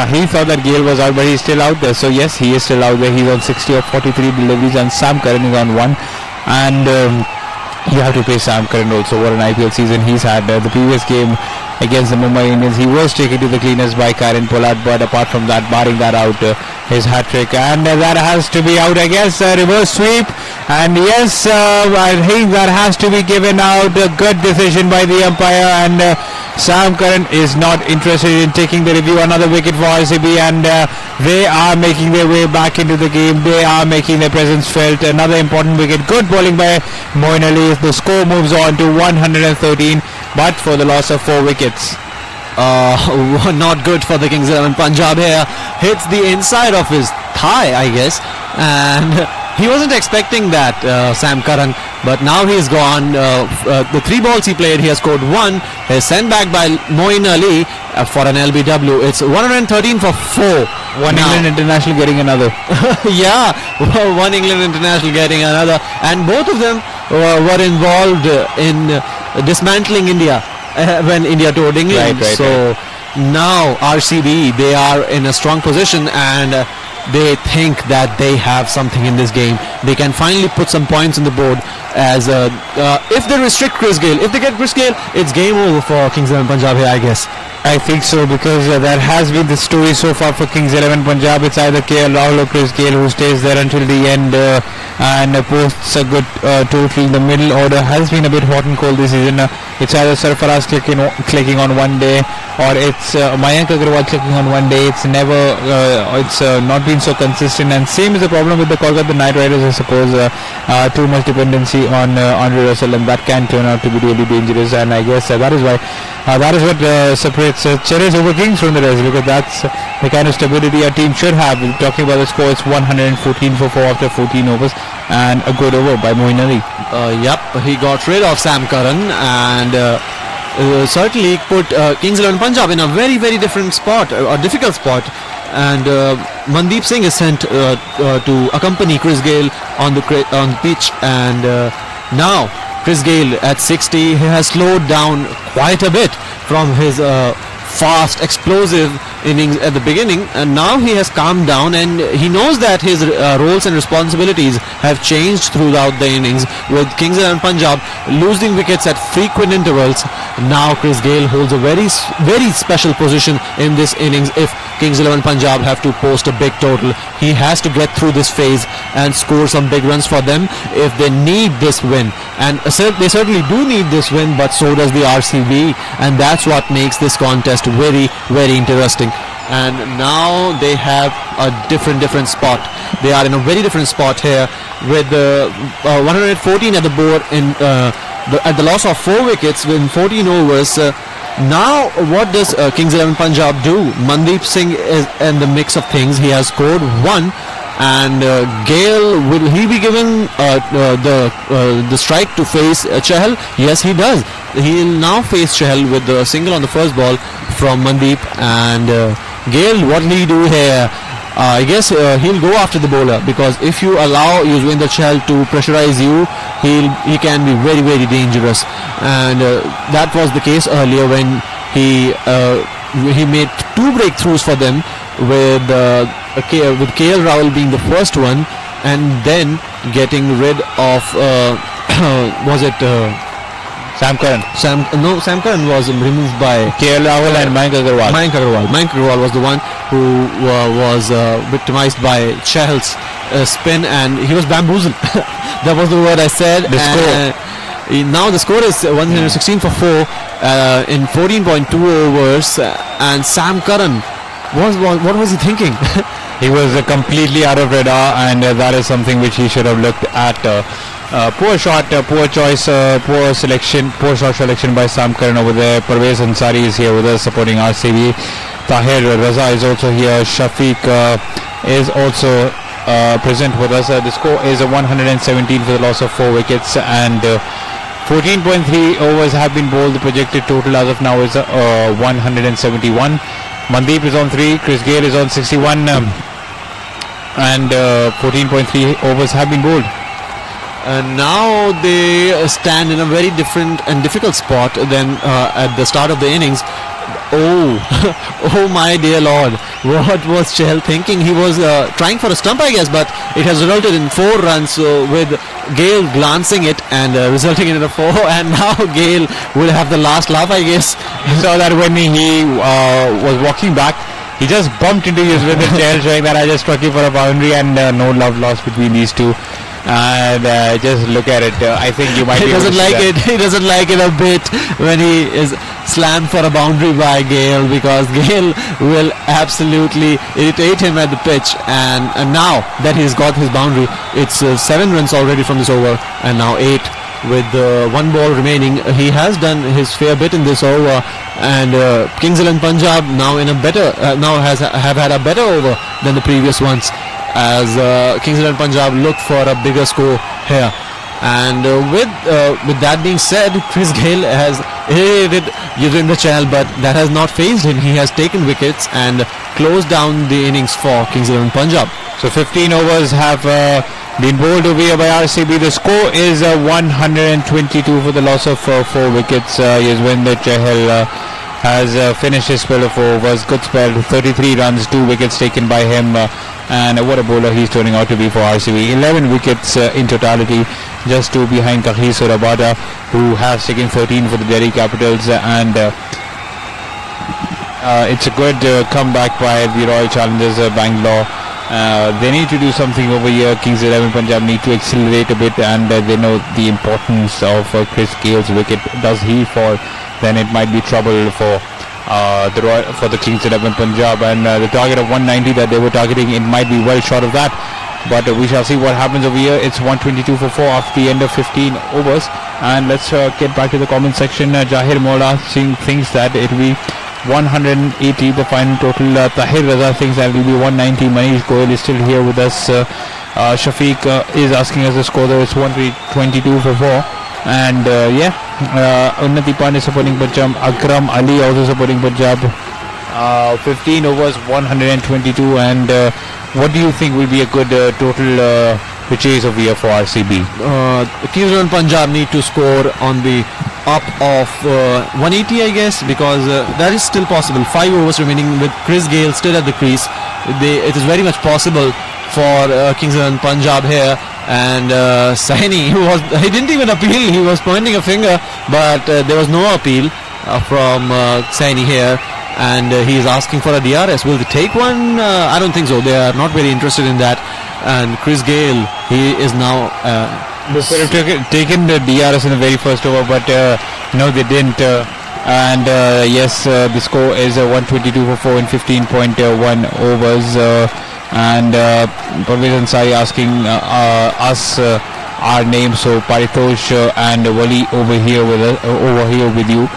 he thought that Gayle was out, but he's still out there. So yes, he is still out there. He's on 60 of 43 deliveries, and Sam Curran is on 1. And you have to pay Sam Curran also. What an IPL season he's had. The previous game against the Mumbai Indians, he was taken to the cleaners by Karen Pollard, but apart from that, barring that out, his hat-trick, and that has to be out, I guess. Reverse sweep, and yes, I think that has to be given out. A good decision by the umpire, and Sam Curran is not interested in taking the review. Another wicket for RCB, and they are making their way back into the game. They are making their presence felt. Another important wicket. Good bowling by Moin Ali. The score moves on to 113, but for the loss of 4 wickets. Not good for the Kings 11 Punjab here. Hits the inside of his thigh, I guess, and he wasn't expecting that, Sam Curran, but now he's gone. The 3 balls he played, he has scored 1. He's sent back by Moin Ali for an LBW. It's 113 for 4. One England international getting another. Yeah, one England international getting another, and both of them were involved in dismantling India when India toured England. Right. Now RCB, they are in a strong position, and they think that they have something in this game. They can finally put some points on the board, as if they restrict Chris Gayle, if they get Chris Gayle, it's game over for Kings 11 Punjab here, I guess. I think so, because that has been the story so far for Kings 11 Punjab. It's either KL Rahul or Chris Gayle who stays there until the end and posts a good total. The middle order has been a bit hot and cold this season. It's either Sarfaraz clicking on one day, or it's Mayank Agarwal clicking on one day. It's never, it's not been so consistent, and same is the problem with the Kolkata Knight Riders, I suppose. Too much dependency on Andre Russell, and that can turn out to be really dangerous, and I guess that is why that is what separates Cherries over Kings from the rest, because that's the kind of stability a team should have. We're talking about the score, it's 114 for 4 after 14 overs, and a good over by Moin Ali. Yep, he got rid of Sam Curran, and certainly put Kings 11 Punjab in a very, very different spot, a difficult spot. And Mandeep Singh is sent to accompany Chris Gayle on the pitch, and now Chris Gayle at 60, he has slowed down quite a bit from his fast, explosive innings at the beginning, and now he has calmed down, and he knows that his roles and responsibilities have changed throughout the innings, with Kings 11 Punjab losing wickets at frequent intervals. Now Chris Gayle holds a very, very special position in this innings. If Kings 11 Punjab have to post a big total, he has to get through this phase and score some big runs for them if they need this win, and they certainly do need this win, but so does the RCB, and that's what makes this contest very, very interesting. And now they have a different spot. They are in a very different spot here, with 114 at the board at the loss of 4 wickets in 14 overs. Now what does Kings 11 Punjab do? Mandeep Singh is in the mix of things. He has scored 1, and Gayle, will he be given the strike to face Chahal? Yes, he does. He'll now face Chahal with the single on the first ball from Mandeep, and Gayle, what will he do here? I guess he'll go after the bowler, because if you allow Yuzvendra Chahal to pressurize you, he can be very, very dangerous. And that was the case earlier when he made 2 breakthroughs for them with KL Rahul being the first one, and then getting rid of was it Sam Curran. Sam Curran was removed by KL Rahul and Mayank Agarwal. Mayank Agarwal was the one who was victimized by Chahal's spin, and he was bamboozled. That was the word I said. The score. Now the score is 116 for 4 in 14.2 overs, and Sam Curran, what was he thinking? He was completely out of radar, and that is something which he should have looked at. Poor shot, poor choice, poor shot selection by Sam Curran over there. Parvez Ansari is here with us supporting RCB. Tahir Raza is also here. Shafiq is also present with us. The score is 117 for the loss of 4 wickets, and 14.3 overs have been bowled. The projected total as of now is 171. Mandeep is on 3, Chris Gayle is on 61, and 14.3 overs have been bowled. And now they stand in a very different and difficult spot than at the start of the innings. Oh my dear Lord, what was Chahal thinking? He was trying for a stump, I guess, but it has resulted in 4 runs with Gayle glancing it and resulting in a 4, and now Gayle will have the last laugh, I guess. You saw that when he was walking back, he just bumped into his with the Chahal, showing that I just struck you for a boundary, and no love lost between these two. And just look at it. I think you might. He doesn't like it. He doesn't like it a bit when he is slammed for a boundary by Gayle, because Gayle will absolutely irritate him at the pitch. And now that he's got his boundary, it's 7 runs already from this over, and now 8 with 1 ball remaining. He has done his fair bit in this over, and Kings and Punjab now in a better have had a better over than the previous ones, as Kings and Punjab look for a bigger score here. And with that being said, Chris Gayle has irritated Yuzvendra Chahal, but that has not fazed him. He has taken wickets and closed down the innings for Kings and Punjab. So 15 overs have been bowled over here by RCB. The score is 122 for the loss of 4 wickets. Yuzvendra Chahal has finished his spell of 4 overs. Good spell, 33 runs, 2 wickets taken by him. And what a bowler he's turning out to be for RCB. 11 wickets in totality, just 2 behind Kagiso Rabada, who has taken 13 for the Delhi Capitals. And it's a good comeback by the Royal Challengers Bangalore. They need to do something over here. Kings 11 Punjab need to accelerate a bit, and they know the importance of Chris Gayle's wicket. Does he fall, then it might be trouble for the Kings 11 Punjab, and the target of 190 that they were targeting, it might be well short of that, but we shall see what happens over here. It's 122 for 4 after the end of 15 overs, and let's get back to the comment section. Jahir Mola thinks that it will be 180 the final total. Tahir Raza thinks that it will be 190. Manish Goyal is still here with us. Shafiq is asking us the score there. It's 122 for 4. And Unnati Pandey supporting Punjab, Akram Ali also supporting Punjab. 15 overs, 122. And what do you think will be a good total purchase over here for RCB? Kings and Punjab need to score on the up of 180, I guess, because that is still possible. 5 overs remaining with Chris Gayle still at the crease. It is very much possible for Kings and Punjab here. And Saini, he didn't even appeal. He was pointing a finger, but there was no appeal from Saini here, and he is asking for a DRS. Will they take one? I don't think so. They are not very interested in that. And Chris Gayle, he is now they could have taken the DRS in the very first over, but no, they didn't. Yes, the score is 122 for 4 in 15.1 overs. And Parvez Ansari asking us our names. So Paritosh and Wali over here with you,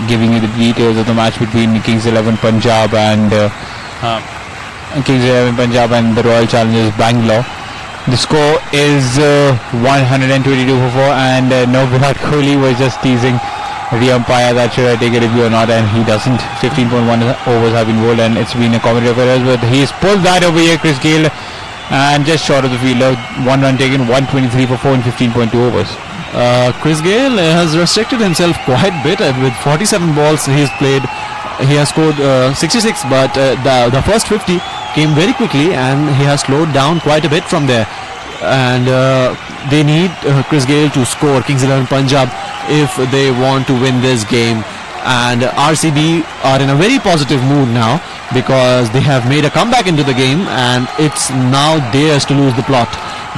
giving you the details of the match between Kings 11 Punjab and the Royal Challengers Bangalore. The score is 122 for 4, and no, Virat Kohli was just teasing the umpire that should I take a review or not, and he doesn't. 15.1 overs have been bowled, and it's been a comedy of errors, but he's pulled that over here. Chris Gayle and just short of the fielder. 1 run taken, 123 for 4 in 15.2 overs. Chris Gayle has restricted himself quite a bit with 47 balls he's played. He has scored 66, but the first 50 came very quickly, and he has slowed down quite a bit from there. And they need Chris Gayle to score, Kings 11 Punjab, if they want to win this game. And RCB are in a very positive mood now because they have made a comeback into the game, and it's now theirs to lose the plot,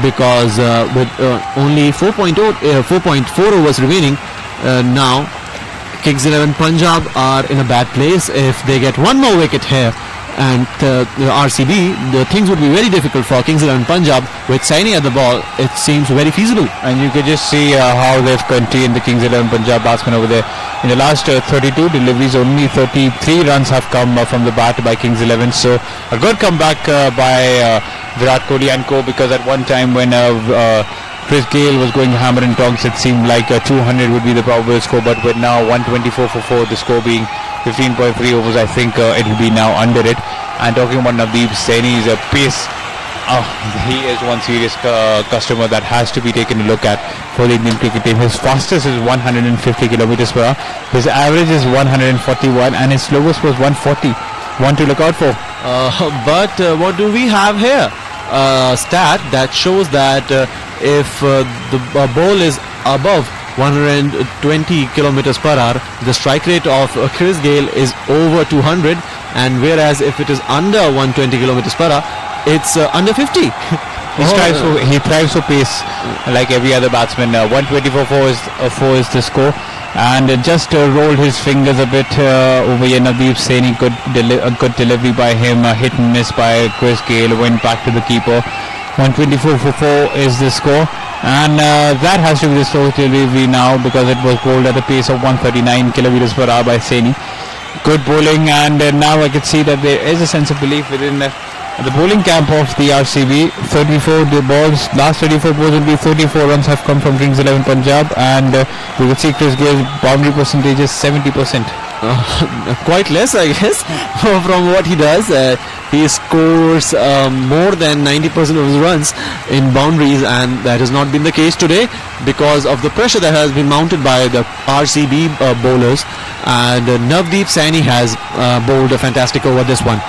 because with only 4.4 overs remaining now, Kings 11 Punjab are in a bad place. If they get one more wicket here and the RCB, the things would be very difficult for Kings 11 Punjab. With Saini at the ball, it seems very feasible. And you could just see how they've contained the Kings 11 Punjab batsmen over there. In the last 32 deliveries, only 33 runs have come from the bat by Kings 11. So a good comeback by Virat Kohli and co, because at one time when Chris Gayle was going hammer and tongs, it seemed like 200 would be the probable score, but with now 124 for 4, the score being 15.3 overs, I think it will be now under it. And talking about Navdeep Saini's pace, he is one serious customer that has to be taken a look at for the Indian cricket team. His fastest is 150 kilometers per hour, his average is 141, and his slowest was 140. One to look out for. But what do we have here? Stat that shows that if the ball is above 120 kilometers per hour, the strike rate of Chris Gayle is over 200, and whereas if it is under 120 kilometers per hour, it's under 50. He thrives for pace like every other batsman. 124 4 is the score, and just rolled his fingers a bit over here. Navdeep Saini, good delivery by him, hit and miss by Chris Gayle, went back to the keeper. 124 for 4 is the score, and that has to be the slow delivery now, because it was bowled at a pace of 139 kilometers per hour by Saini. Good bowling, and now I can see that there is a sense of belief within the bowling camp of the RCB. 34 the balls, last 34 balls will be 34 runs have come from Kings 11 Punjab, and you can see Chris Gayle's boundary percentage is 70%. Quite less, I guess, from what he does. He scores more than 90% of his runs in boundaries, and that has not been the case today because of the pressure that has been mounted by the RCB bowlers. And Navdeep Saini has bowled a fantastic over this one,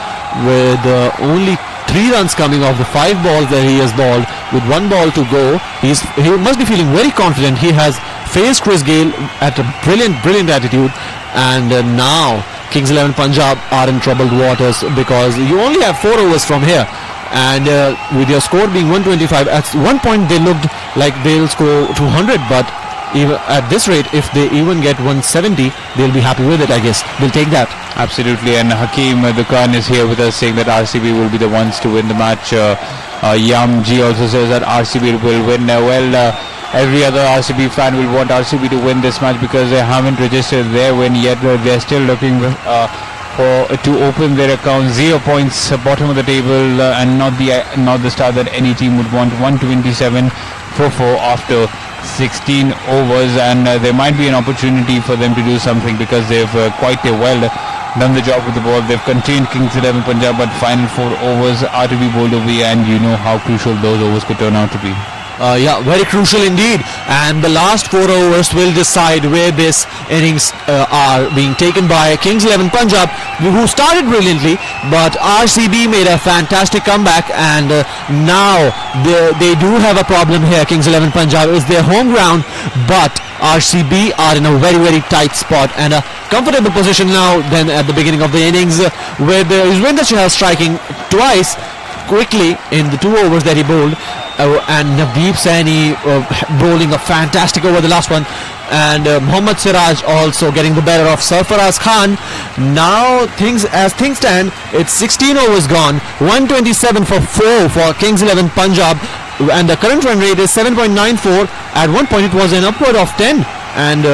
with only 3 runs coming off the 5 balls that he has bowled. With 1 ball to go, he must be feeling very confident. He has faced Chris Gayle at a brilliant attitude, and now Kings 11 Punjab are in troubled waters because you only have 4 overs from here, and with your score being 125, at one point they looked like they'll score 200, but even at this rate, if they even get 170, they'll be happy with it. I guess they'll take that. Absolutely. And Hakeem Dukan is here with us saying that RCB will be the ones to win the match. Yam G also says that RCB will win. Every other RCB fan will want RCB to win this match because they haven't registered their win yet. They're still looking to open their account. 0 points, bottom of the table, and not the start that any team would want. 127 for 4 after 16 overs, and there might be an opportunity for them to do something because they've quite well done the job with the ball. They've contained Kings 11 Punjab, but final 4 overs are to be bowled over, and you know how crucial those overs could turn out to be. Yeah, very crucial indeed, and the last 4 overs will decide where this innings are being taken by Kings 11 Punjab, who started brilliantly, but RCB made a fantastic comeback, and now they do have a problem here. Kings 11 Punjab is their home ground, but RCB are in a very tight spot and a comfortable position now than at the beginning of the innings, where there is Yuzvendra Chahal striking twice quickly in the 2 overs that he bowled, and Navdeep Saini bowling a fantastic over the last one, and Mohammad Siraj also getting the better of Sarfaraz Khan. Now as things stand, it's 16 overs gone, 127 for 4 for Kings 11 Punjab, and the current run rate is 7.94. At one point it was an upward of 10, and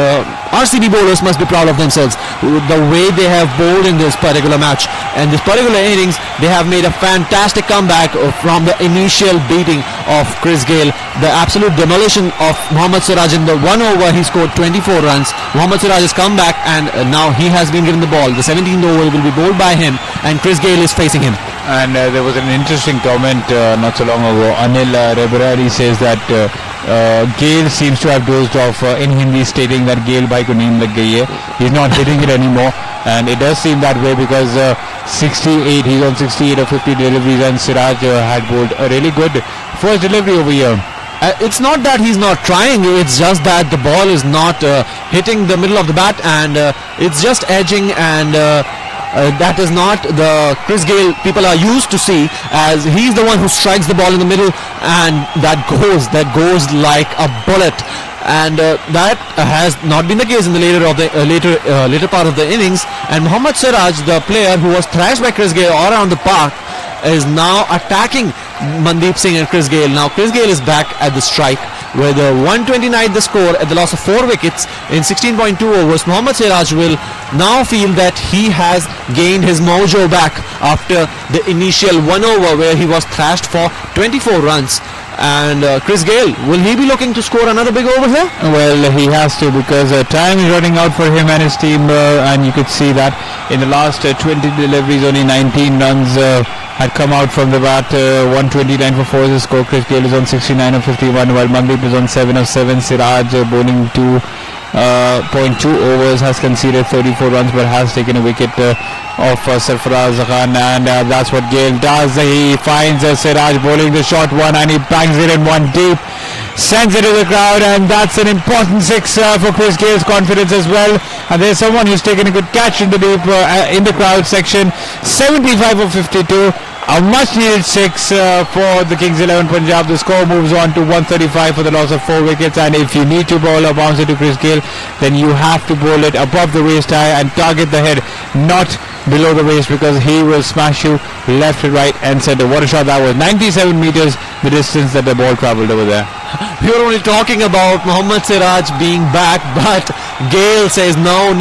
RCB bowlers must be proud of themselves, the way they have bowled in this particular match and this particular innings. They have made a fantastic comeback from the initial beating of Chris Gayle, the absolute demolition of Mohammad Siraj. In the 1 over he scored 24 runs. Mohammad Siraj has come back, and now he has been given the ball. The 17th over will be bowled by him, and Chris Gayle is facing him. And there was an interesting comment not so long ago. Anil Rebrari says that Gale seems to have dozed off in Hindi, stating that Gale bhai ko neem lag gayi hai. He's not hitting it anymore, and it does seem that way because 68, he's on 68 or 50 deliveries, and Siraj had bowled a really good first delivery over here. It's not that he's not trying, it's just that the ball is not hitting the middle of the bat, and it's just edging, and that is not the Chris Gale people are used to see, as he's the one who strikes the ball in the middle, and that goes like a bullet. And that has not been the case in the later part of the innings. And Mohammad Siraj, the player who was thrashed by Chris Gale all around the park, is now attacking Mandeep Singh and Chris Gale. Now Chris Gale is back at the strike with 129 the score at the loss of 4 wickets in 16.2 overs. Mohammad Siraj will now feel that he has gained his mojo back after the initial 1 over where he was thrashed for 24 runs. And Chris Gale, will he be looking to score another big over here? Well, he has to, because time is running out for him and his team, and you could see that in the last 20 deliveries, only 19 runs had come out from the bat. 129 for 4 is the score. Chris Gale is on 69 of 51, while Mandeep is on 7 of 7. Siraj bowling 2.2 overs, has conceded 34 runs but has taken a wicket of Sarfaraz Khan, and that's what Gale does. He finds Siraj bowling the short one, and he bangs it in one deep, sends it to the crowd, and that's an important 6 for Chris Gale's confidence as well. And there's someone who's taken a good catch in the deep in the crowd section. 75 of 52. A much needed 6 for the Kings 11 Punjab. The score moves on to 135 for the loss of 4 wickets, and if you need to bowl a bouncer to Chris Gale, then you have to bowl it above the waist high and target the head, not below the waist, because he will smash you left, right and center. What a shot that was. 97 meters the distance that the ball travelled over there. We were only talking about Mohammad Siraj being back, but Gale says no.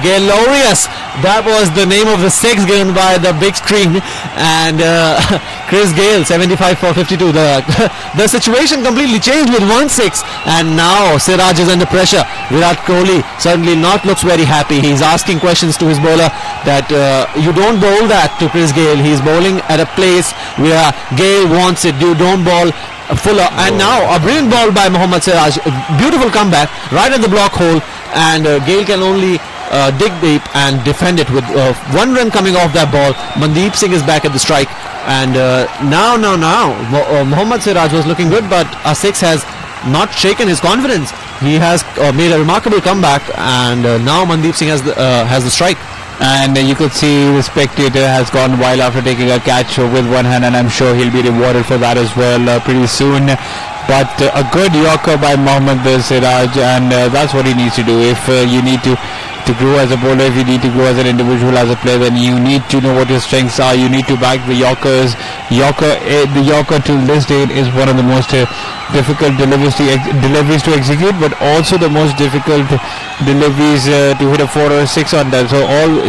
Galorius, that was the name of the 6 given by the big screen. And Chris Gale, 75 for 52. The situation completely changed with 1-6, and now Siraj is under pressure. Virat Kohli certainly not looks very happy. He's asking questions to his bowler that you don't bowl that to Chris Gale. He's bowling at a place where Gale wants it. You don't bowl fuller. And now a brilliant ball by Mohammad Siraj. Beautiful comeback right at the block hole, and Gale can only dig deep and defend it with 1 run coming off that ball. Mandeep Singh is back at the strike, and now Mohammad Siraj was looking good, but a 6 has not shaken his confidence. He has made a remarkable comeback, and now Mandeep Singh has the strike. And you could see the spectator has gone wild after taking a catch with one hand, and I'm sure he'll be rewarded for that as well pretty soon. But a good Yorker by Mohammad Siraj, and that's what he needs to do. If you need to grow as a bowler, if you need to grow as an individual, as a player, then you need to know what your strengths are. You need to back the Yorkers. The Yorker till this date is one of the most difficult deliveries to execute, but also the most difficult deliveries to hit a 4 or a 6 on that.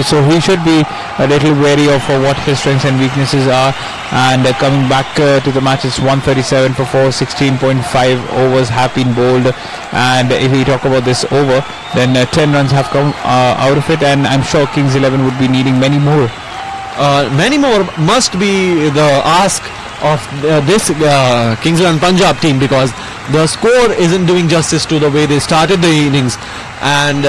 So he should be a little wary of what his strengths and weaknesses are. And coming back to the match, it's 137 for 4, 16.5 overs have been bowled. And if we talk about this over, then 10 runs have come out of it, and I'm sure Kings 11 would be needing many more. Many more must be the ask of this Kings 11 Punjab team, because the score isn't doing justice to the way they started the innings. And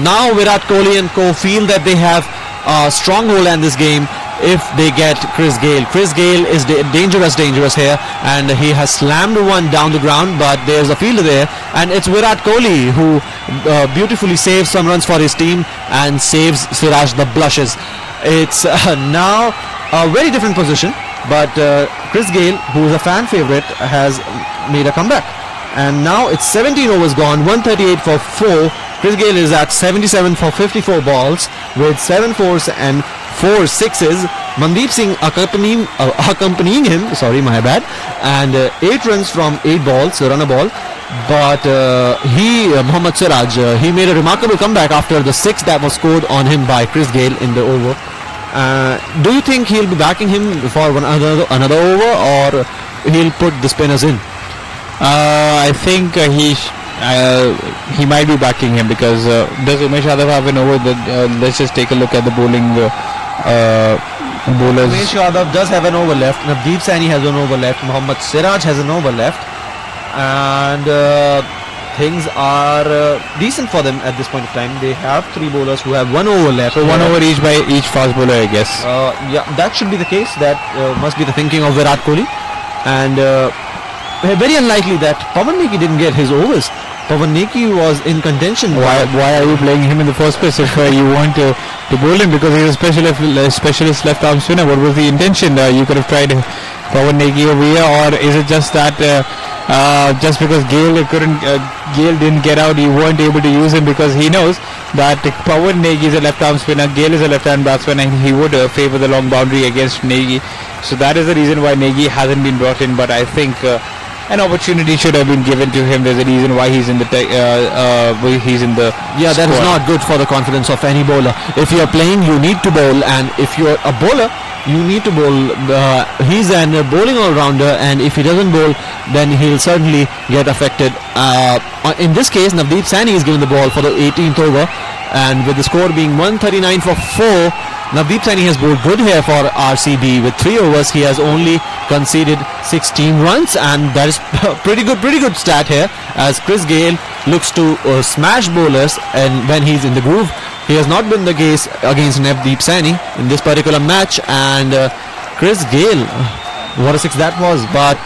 now Virat Kohli and co feel that they have a stronghold in this game if they get Chris Gale. Chris Gale is dangerous here, and he has slammed one down the ground, but there's a fielder there, and it's Virat Kohli who beautifully saves some runs for his team and saves Siraj the blushes. It's now a very different position, but Chris Gale, who is a fan favorite, has made a comeback. And now it's 17 overs gone, 138 for 4. Chris Gale is at 77 for 54 balls with 7 fours and 4 sixes. Mandeep Singh accompanying him, sorry, my bad, and 8 runs from 8 balls, run a ball. But Mohammad Siraj, he made a remarkable comeback after the 6 that was scored on him by Chris Gale in the over. Do you think he'll be backing him for another over, or he'll put the spinners in? I think he might be backing him, because does Umesh Yadav have an over? Let's just take a look at the bowling bowlers. Umesh Yadav does have an over left. Navdeep Saini has an over left. Mohammad Siraj has an over left. And things are decent for them at this point of time. They have 3 bowlers who have 1 over left. So 1 over each by each fast bowler, I guess. Yeah, that should be the case. That must be the thinking of Virat Kohli. And very unlikely that Pawan Neki didn't get his overs. Pawan Neki was in contention. Why are you playing him in the first place if you want to bowl him? Because he's a specialist left arm spinner. What was the intention? You could have tried Pawan Neki over here, or is it just that just because Gale didn't get out, you weren't able to use him because he knows that Pawan Neki is a left arm spinner, Gale is a left hand batsman, and he would favor the long boundary against Neki. So that is the reason why Neki hasn't been brought in. But I think an opportunity should have been given to him. There's a reason why he's in the Yeah, that is squad. not good for the confidence of any bowler. If you're playing, you need to bowl, and if you're a bowler, you need to bowl. He's a bowling all-rounder, and if he doesn't bowl, then he'll certainly get affected. In this case, Navdeep Saini is given the ball for the 18th over, and with the score being 139 for 4, Navdeep Saini has bowled good here for RCB. With 3 overs, he has only conceded 16 runs, and that is pretty good stat here, as Chris Gale looks to smash bowlers, and when he's in the groove. He has not been the case against Navdeep Saini in this particular match, and Chris Gale, what a 6 that was, but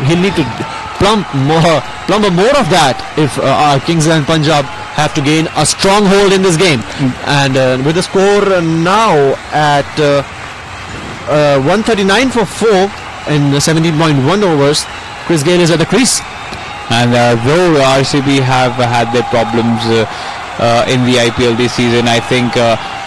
he'll need to plumb more of that if Kings and Punjab have to gain a strong hold in this game. And with the score now at 139 for 4 in 17.1 overs, Chris Gale is at the crease. And though RCB have had their problems in the IPL this season, I think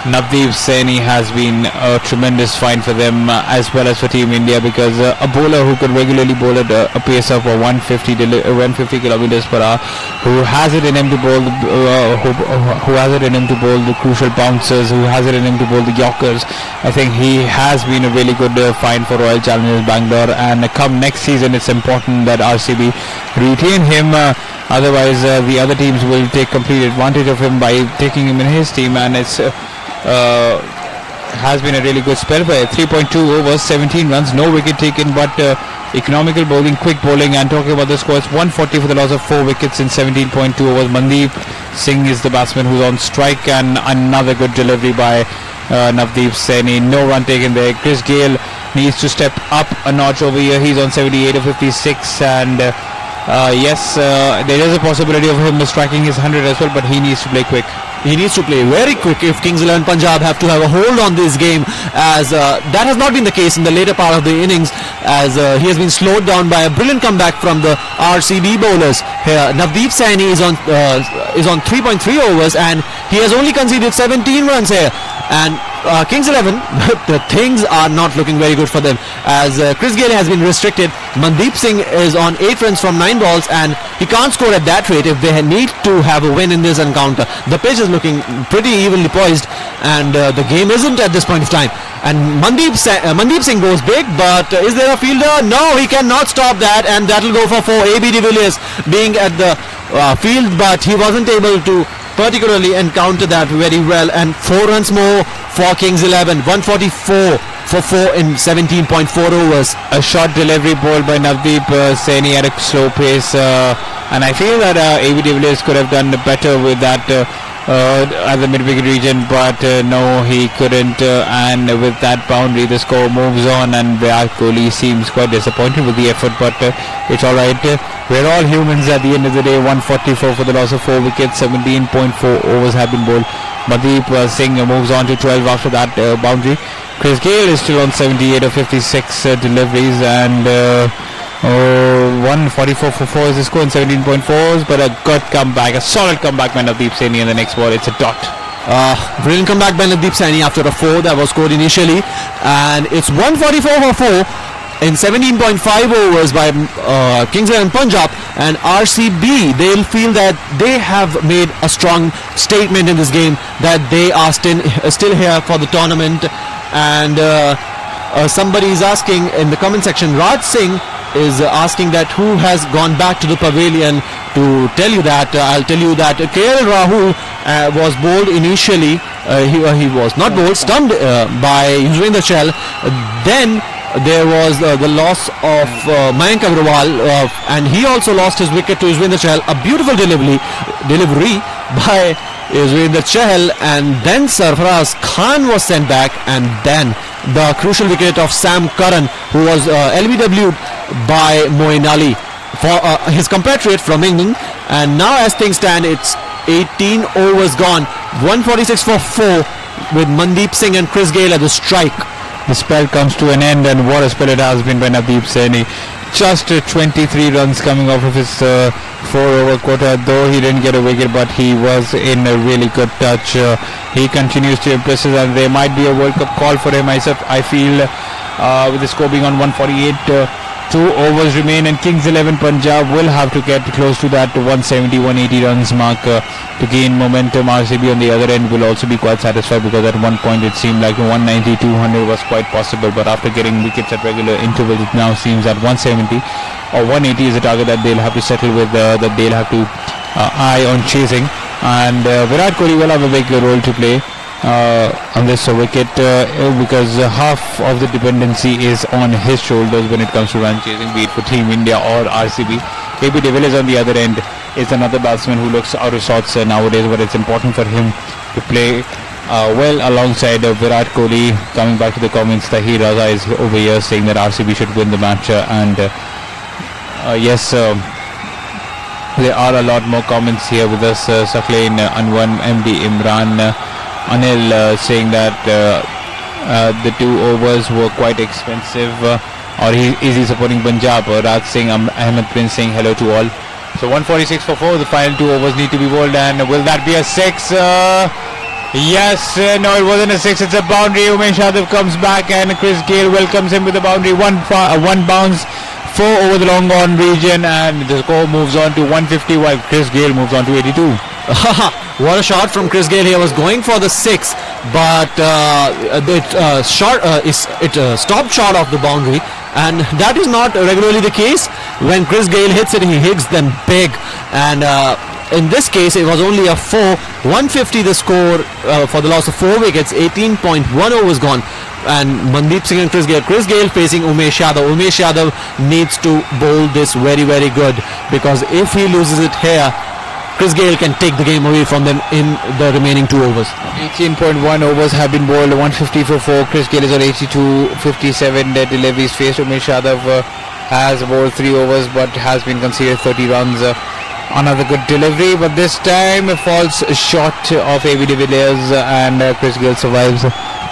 Navdeep Saini has been a tremendous find for them as well as for Team India, because a bowler who could regularly bowl at a pace of 150 kilometers per hour, who has it in him to bowl who has it in him to bowl the crucial bouncers, who has it in him to bowl the Yorkers. I think he has been a really good find for Royal Challengers Bangalore, and come next season it's important that RCB retain him. Otherwise, the other teams will take complete advantage of him by taking him in his team, and it's has been a really good spell for 3.2 overs, 17 runs, no wicket taken, but economical bowling, quick bowling. And talking about the score, it's 140 for the loss of 4 wickets in 17.2 overs. Mandeep Singh is the batsman who's on strike, and another good delivery by Navdeep Saini. No run taken there. Chris Gale needs to step up a notch over here. He's on 78 of 56, and yes, there is a possibility of him striking his 100 as well, but he needs to play quick. He needs to play very quick if Kings XI Punjab have to have a hold on this game, as that has not been the case in the later part of the innings, as he has been slowed down by a brilliant comeback from the RCB bowlers. Here, Navdeep Saini is on 3.3 overs, and he has only conceded 17 runs here. And Kings 11, the things are not looking very good for them, as Chris Gale has been restricted. Mandeep Singh is on 8 runs from 9 balls, and he can't score at that rate if they need to have a win in this encounter. The pitch is looking pretty evenly poised, and the game isn't at this point of time. And Mandeep Singh goes big, but is there a fielder? No, he cannot stop that, and that will go for 4. AB de Villiers being at the field, but he wasn't able to particularly encounter that very well, and 4 runs more for Kings 11, 144 for 4 in 17.4 overs. A short delivery ball by Navdeep Saini at a slow pace, and I feel that AB de Villiers could have done better with that at the mid-wicket region, but no, he couldn't, and with that boundary the score moves on, and Virat Kohli seems quite disappointed with the effort, but it's alright. We're all humans at the end of the day. 144 for the loss of 4 wickets, 17.4 overs have been bowled. Mandeep Singh moves on to 12 after that boundary. Chris Gale is still on 78 of 56 deliveries, and 144 for 4 is the score in 17.4s, but a good comeback, a solid comeback by Navdeep Saini in the next ball. It's a dot. Brilliant comeback by Navdeep Saini after a 4 that was scored initially, and it's 144 for 4 in 17.5 overs by Kings XI Punjab. And RCB, they'll feel that they have made a strong statement in this game, that they are still here for the tournament. And somebody is asking in the comment section, Raj Singh is asking that who has gone back to the pavilion. To tell you that, I'll tell you that KL Rahul was bowled initially he was not bowled, stumped by Yuzvendra Chahal. Then there was the loss of Mayank Agrawal, and he also lost his wicket to Yuzvendra Chahal. A beautiful delivery by Yuzvendra Chahal, and then Sarfaraz Khan was sent back, and then the crucial wicket of Sam Curran, who was LBW'd by Moeen Ali for his compatriot from England. And now as things stand, it's 18 overs gone, 146 for 4, with Mandeep Singh and Chris Gayle at the strike. The spell comes to an end, and what a spell it has been by Navdeep Saini. Just 23 runs coming off of his 4-over quota, though he didn't get a wicket, but he was in a really good touch. He continues to impress us, and there might be a World Cup call for him. I feel with the score being on 148, 2 overs remain, and Kings 11 Punjab will have to get close to that 170-180 runs mark to gain momentum. RCB on the other end will also be quite satisfied, because at one point it seemed like 190-200 was quite possible, but after getting wickets at regular intervals, it now seems that 170 or 180 is a target that they'll have to settle with, that they'll have to eye on chasing. And Virat Kohli will have a big role to play on this wicket, because half of the dependency is on his shoulders when it comes to run chasing, be it for Team India or RCB. AB de Villiers on the other end is another batsman who looks out of sorts nowadays, but it's important for him to play well alongside Virat Kohli. Coming back to the comments, Tahir Raza is over here saying that RCB should win the match, and yes, there are a lot more comments here with us. Saklain, Anwan, MD Imran, Anil saying that the 2 overs were quite expensive, or is he supporting Punjab? Raj Singh, Ahmed Prince saying hello to all. So 146 for 4, the final 2 overs need to be bowled, and will that be a 6? Yes, no, it wasn't a 6, it's a boundary. Umesh Yadav comes back, and Chris Gayle welcomes him with a boundary. One bounce, 4 over the long on region, and the score moves on to 150, while Chris Gayle moves on to 82. What a shot from Chris Gayle. He was going for the 6, but it stopped short of the boundary, and that is not regularly the case. When Chris Gayle hits it, he hits them big, and in this case it was only a 4. 150 the score for the loss of 4 wickets. 18.1 overs gone, and Mandeep Singh and Chris Gayle facing Umesh Yadav. Umesh Yadav needs to bowl this very, very good, because if he loses it here, Chris Gayle can take the game away from them in the remaining 2 overs. 18.1 overs have been bowled, 150 for 4. Chris Gayle is on 82-57 deliveries faced. Umesh Yadav has bowled 3 overs but has been conceded 30 runs. Another good delivery, but this time falls short of AB de Villiers, and Chris Gayle survives.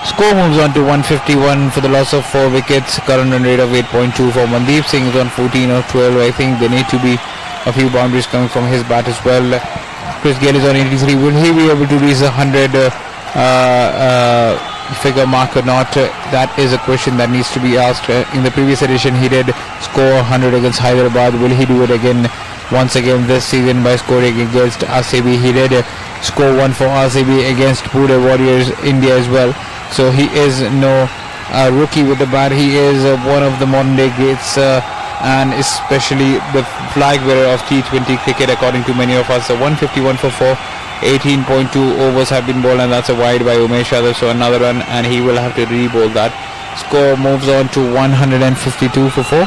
Score moves on to 151 for the loss of 4 wickets. Current run rate of 8.2 for Mandeep Singh is on 14 or 12. I think there need to be a few boundaries coming from his bat as well. Chris Gayle is on 83. Will he be able to reach the 100 figure mark or not? That is a question that needs to be asked. In the previous edition, he did score 100 against Hyderabad. Will he do it again? Once again this season by scoring against RCB. He did score 1 for RCB against Pune Warriors India as well. So he is no rookie with the bat. He is one of the modern day greats, and especially the flag bearer of T20 cricket according to many of us. 151 for 4, 18.2 overs have been bowled, and that's a wide by Umesh Yadav, so another run, and he will have to re-bowl that. Score moves on to 152 for 4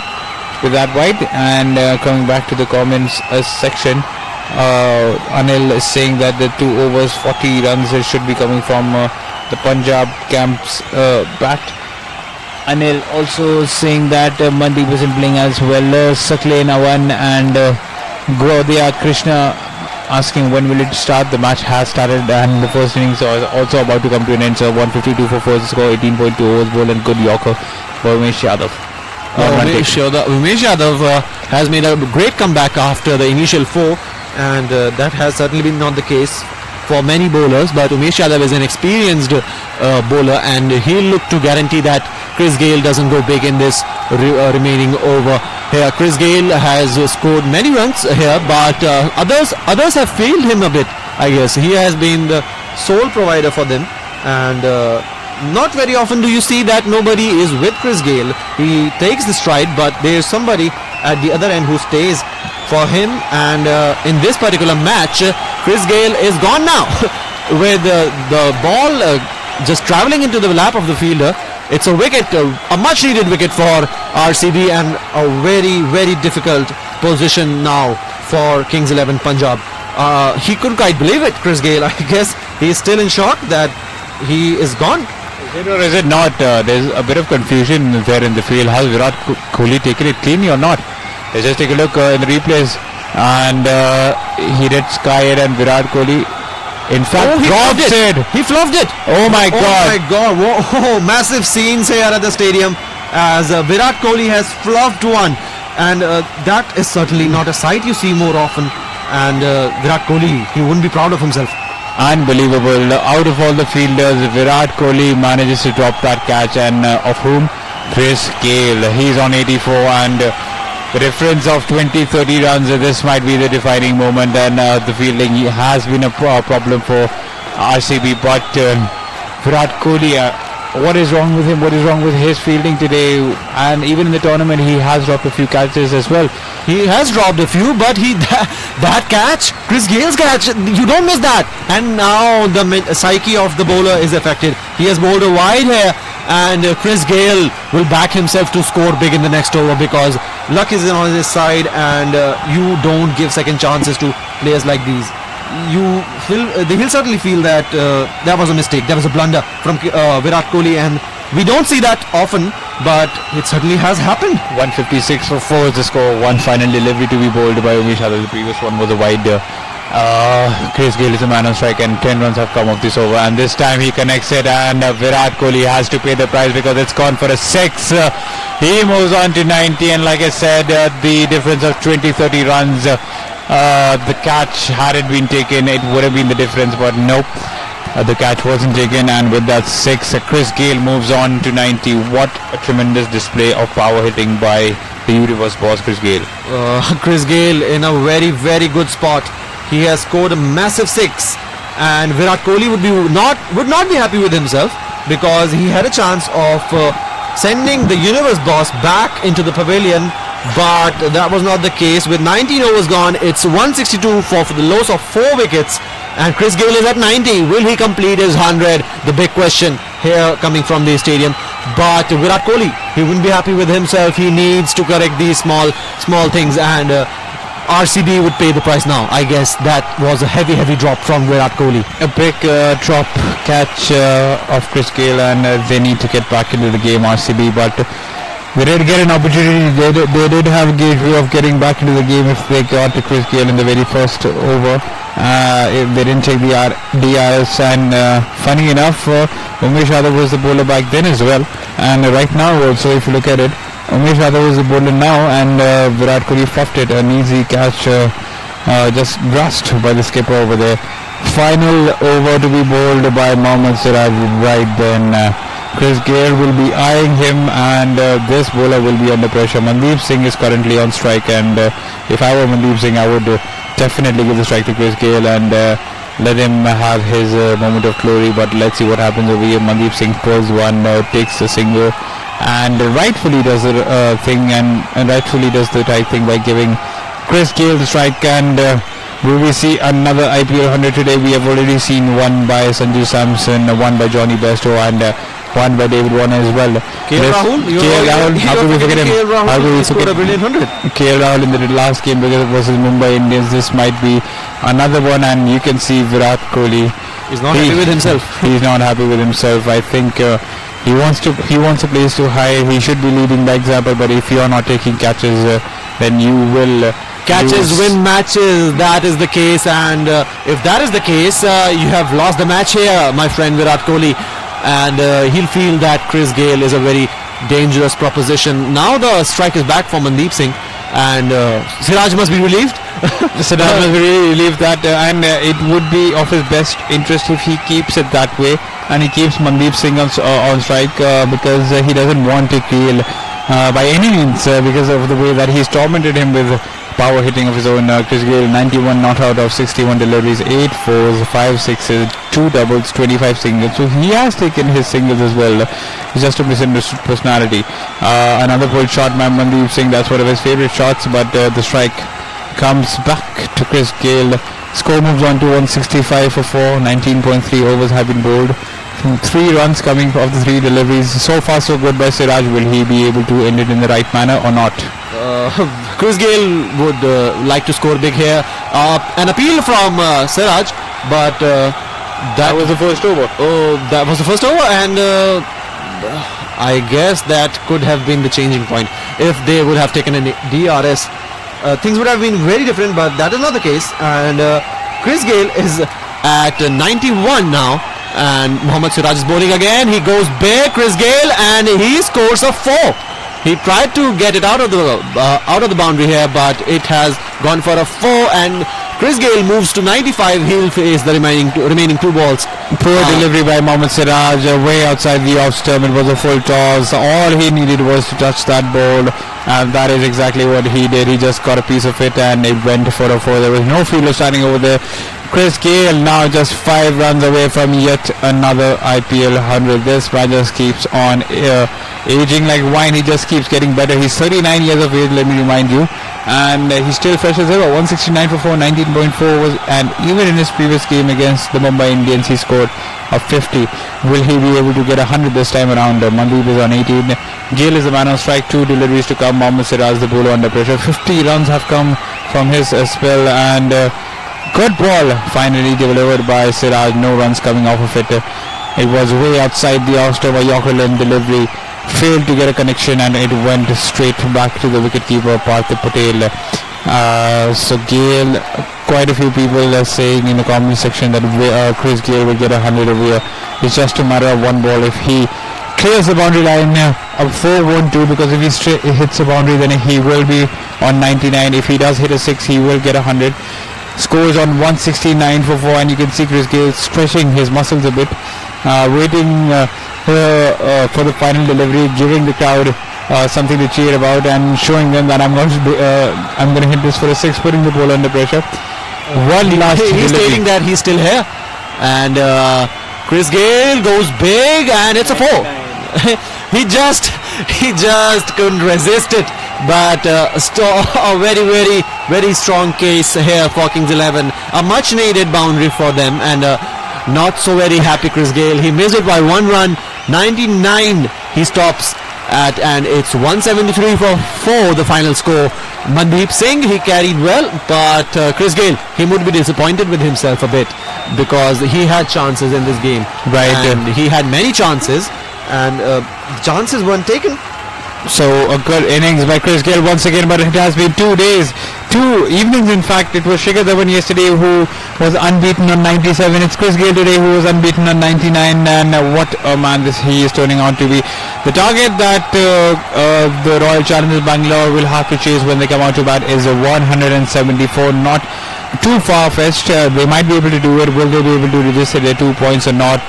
with that wide. And coming back to the comments section, Anil is saying that the 2 overs 40 runs should be coming from the Punjab camp's bat. Anil also saying that Mandeep isn't playing as well. Sakle Nawan and Gaudiya Krishna asking when will it start. The match has started, and the first innings are also about to come to an end. So 152 for 4 score, 18.2 overs bowled, and good Yorker for Umesh Yadav. Umesh Yadav has made a great comeback after the initial 4, and that has certainly been not the case for many bowlers, but Umesh Yadav is an experienced bowler, and he'll look to guarantee that Chris Gayle doesn't go big in this remaining over. Here Chris Gayle has scored many runs here, but others have failed him a bit. I guess he has been the sole provider for them, and not very often do you see that nobody is with Chris Gayle. He takes the stride, but there's somebody at the other end who stays for him, and in this particular match Chris Gayle is gone now. with the ball just travelling into the lap of the fielder. It's a wicket, a much needed wicket for RCB, and a very, very difficult position now for Kings 11 Punjab. He couldn't quite believe it, Chris Gayle. I guess he's still in shock that he is gone. Is it or is it not? There's a bit of confusion there in the field. Has Virat Kohli taken it cleanly or not? Let's just take a look in the replays. And he did sky it, and Virat Kohli in fact dropped it. He fluffed it. Oh my God. Oh my God. Whoa, massive scenes here at the stadium as Virat Kohli has fluffed one. And that is certainly not a sight you see more often. And Virat Kohli, he wouldn't be proud of himself. Unbelievable. Out of all the fielders, Virat Kohli manages to drop that catch, and of whom? Chris Gayle. He's on 84, and the difference of 20-30 runs, this might be the defining moment, and the fielding has been a problem for RCB, but Virat Kohli, what is wrong with him? What is wrong with his fielding today? And even in the tournament, he has dropped a few catches as well. He has dropped a few, but that catch, Chris Gayle's catch, you don't miss that. And now the psyche of the bowler is affected. He has bowled a wide here, and Chris Gayle will back himself to score big in the next over, because luck is on his side, and you don't give second chances to players like these. He'll certainly feel that that was a mistake, that was a blunder from Virat Kohli, and we don't see that often, but it certainly has happened. 156 for 4 is the score. One final delivery to be bowled by Umesh Yadav. The previous one was a wide. Chris Gayle is a man on strike, and 10 runs have come off this over, and this time he connects it, and Virat Kohli has to pay the price because it's gone for a 6. He moves on to 90, and like I said, the difference of 20-30 runs, the catch, had it been taken, it would have been the difference, but nope, the catch wasn't taken, and with that 6, Chris Gayle moves on to 90. What a tremendous display of power hitting by the universe boss Chris Gayle. Chris Gayle in a very, very good spot. He has scored a massive 6, and Virat Kohli would not be happy with himself, because he had a chance of sending the universe boss back into the pavilion, but that was not the case. With 19 overs gone, it's 162 for the loss of 4 wickets, and Chris Gayle is at 90. Will he complete his 100? The big question here coming from the stadium. But Virat Kohli, he wouldn't be happy with himself. He needs to correct these small things, and RCB would pay the price now. I guess that was a heavy drop from Virat Kohli. A big drop catch of Chris Gayle, and they need to get back into the game, RCB, but they did get an opportunity. They did have a gateway of getting back into the game if they got to Chris Gayle in the very first over. They didn't take the DRS, and funny enough, Umesh Yadav was the bowler back then as well, and right now also, if you look at it, Umesh Yadav is the bowler now, and Virat Kohli fluffed it. An easy catch, just brushed by the skipper over there. Final over to be bowled by Mohammad Siraj. Right then, Chris Gayle will be eyeing him, and this bowler will be under pressure. Mandeep Singh is currently on strike, and if I were Mandeep Singh, I would definitely give the strike to Chris Gayle and let him have his moment of glory. But let's see what happens over here. Mandeep Singh pulls one, takes a single, and rightfully does the thing, and rightfully does the right thing by giving Chris Gayle the strike. And will we see another IPL 100 today? We have already seen one by Sanju Samson, one by Johnny Bairstow, and one by David Warner as well. KL Rahul, how could we forget him? How could we scored a brilliant 100. KL Rahul in the last game versus Mumbai Indians. This might be another one, and you can see Virat Kohli. He's not happy with himself. He's not happy with himself. I think he wants a place to hide. He should be leading by example. But if you are not taking catches, then you will. Catches win matches. That is the case, and if that is the case, you have lost the match here, my friend Virat Kohli. And he'll feel that Chris Gayle is a very dangerous proposition. Now the strike is back for Mandeep Singh, and Siraj must be relieved. Siraj must be really relieved that, and it would be of his best interest if he keeps it that way, and he keeps Mandeep Singh on strike, because he doesn't want to kill by any means, because of the way that he's tormented him with power hitting of his own. Chris Gayle, 91 not out of 61 deliveries, 8 fours, 5 sixes, 2 doubles, 25 singles. So he has taken his singles as well. He's just a misunderstood personality. Another pulled shot by Mandeep Singh. That's one of his favorite shots, but the strike comes back to Chris Gayle. Score moves on to 165 for 4. 19.3 overs have been bowled. 3 runs coming off the 3 deliveries. So far so good by Siraj. Will he be able to end it in the right manner or not? Chris Gayle would like to score big here. An appeal from Siraj, but that was the first over. Oh, that was the first over, and I guess that could have been the changing point. If they would have taken a DRS, things would have been very different, but that is not the case. And Chris Gayle is at 91 now, and Mohammad Siraj is bowling again. He goes big, Chris Gayle, and he scores a 4. He tried to get it out of the boundary here, but it has gone for a 4, and Chris Gayle moves to 95. He'll face the remaining 2 balls. Poor delivery by Mohammad Siraj, way outside the off stump. It was a full toss. All he needed was to touch that ball, and that is exactly what he did. He just got a piece of it, and it went for a 4. There was no fielder standing over there. Chris Gayle now just 5 runs away from yet another IPL 100. This man just keeps on aging like wine. He just keeps getting better. He's 39 years of age, let me remind you, and he's still fresh as ever. 169 for 4, 19.4 was, and even in his previous game against the Mumbai Indians, he scored a 50. Will he be able to get 100 this time around? Mandeep is on 18. Gayle is the man on strike. 2 deliveries to come. Mohammad Siraj, the bowler, under pressure. 50 runs have come from his spell, and good ball finally delivered by Siraj. No runs coming off of it. It was way outside the off stump. A Yorker delivery failed to get a connection, and it went straight back to the wicketkeeper Parthiv Patel. So Gayle, quite a few people are saying in the comment section that Chris Gayle will get 100 over here. It's just a matter of 1 ball. If he clears the boundary line, a 4 won't do, because if he hits the boundary, then he will be on 99. If he does hit a 6, he will get 100. Scores on 169 for 4, and you can see Chris Gayle stretching his muscles a bit, waiting for the final delivery, giving the crowd something to cheer about, and showing them that I'm going to hit this for a 6, putting the ball under pressure. One last he's stating that he's still here, and Chris Gayle goes big, and it's a 4. he just couldn't resist it, but a very strong case here for Kings 11. A much needed boundary for them, and not so very happy Chris Gayle. He missed it by 1 run. 99 he stops at, and it's 173 for 4, the final score. Mandeep Singh, he carried well, but Chris Gayle, he would be disappointed with himself a bit, because he had chances in this game, right? And he had many chances, and chances weren't taken. So a good innings by Chris Gayle once again, but it has been 2 days, 2 evenings in fact. It was Shikhar Dhawan yesterday who was unbeaten on 97. It's Chris Gayle today who was unbeaten on 99, and what a man he is turning out to be. The target that the Royal Challengers Bangalore will have to chase when they come out to bat is a 174, not too far-fetched. They might be able to do it. Will they be able to register their 2 points or not?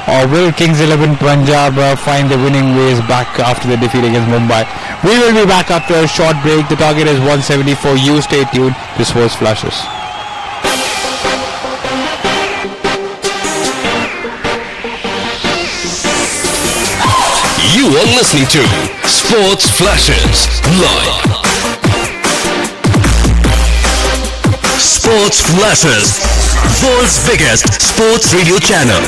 Or will Kings 11 Punjab find the winning ways back after the defeat against Mumbai? We will be back after a short break. The target is 174. You stay tuned to Sports Flashes. You are listening to Sports Flashes Live. Sports Flashes, world's biggest sports radio channel.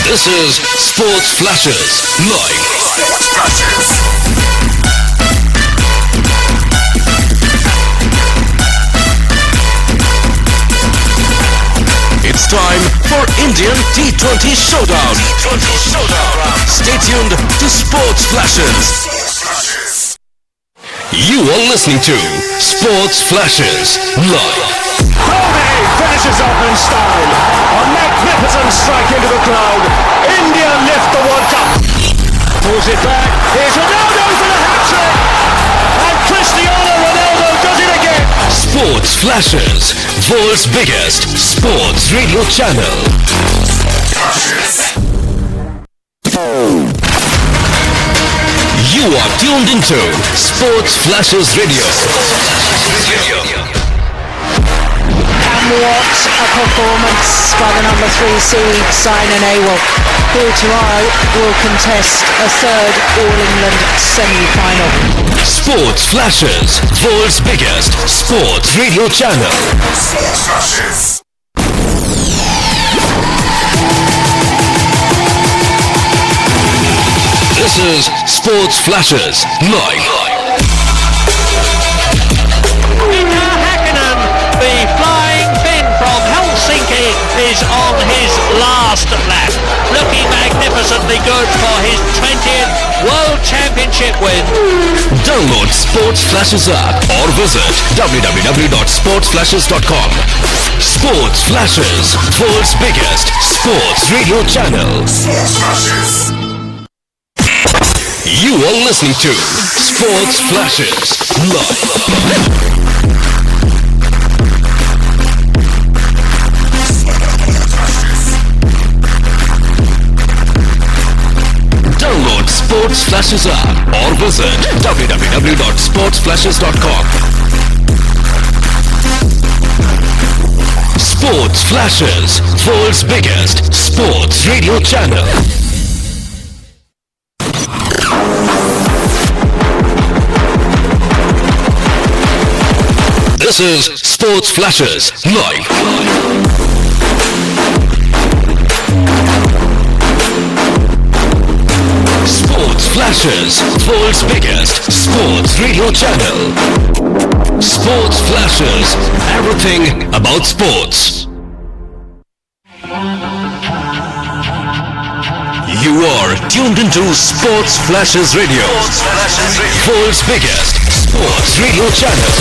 This is Sports Flashes Live. Sports Flashes. It's time for Indian T20 Showdown. Stay tuned to Sports Flashes. You are listening to Sports Flashes Live. Kohli finishes off in style. A magnificent strike into the crowd. India lift the World Cup. Pulls it back. Here's Ronaldo for the hat-trick. And Cristiano Ronaldo does it again. Sports Flashes, world's biggest sports radio channel. You are tuned into Sports Flashes Radio. what a performance by the number 3 seed Simon Awell, who tomorrow will contest a third All-England semi-final. Sports Flashes, world's biggest sports radio channel. Sports Flashes. This is Sports Flashes Live. The flying Finn from Helsinki is on his last lap, looking magnificently good for his 20th World Championship win. Download Sports Flashes app or visit www.sportsflashes.com. Sports Flashes, world's biggest sports radio channel. Sports Flashes. You are listening to Sports Flashes Live. Download Sports Flashes app or visit www.sportsflashes.com. Sports Flashes, world's biggest sports radio channel. This is Sports Flashes Live. Sports Flashes, world's biggest sports radio channel. Sports Flashes, everything about sports. You are tuned into Sports Flashes Radio, world's biggest sports radio channel.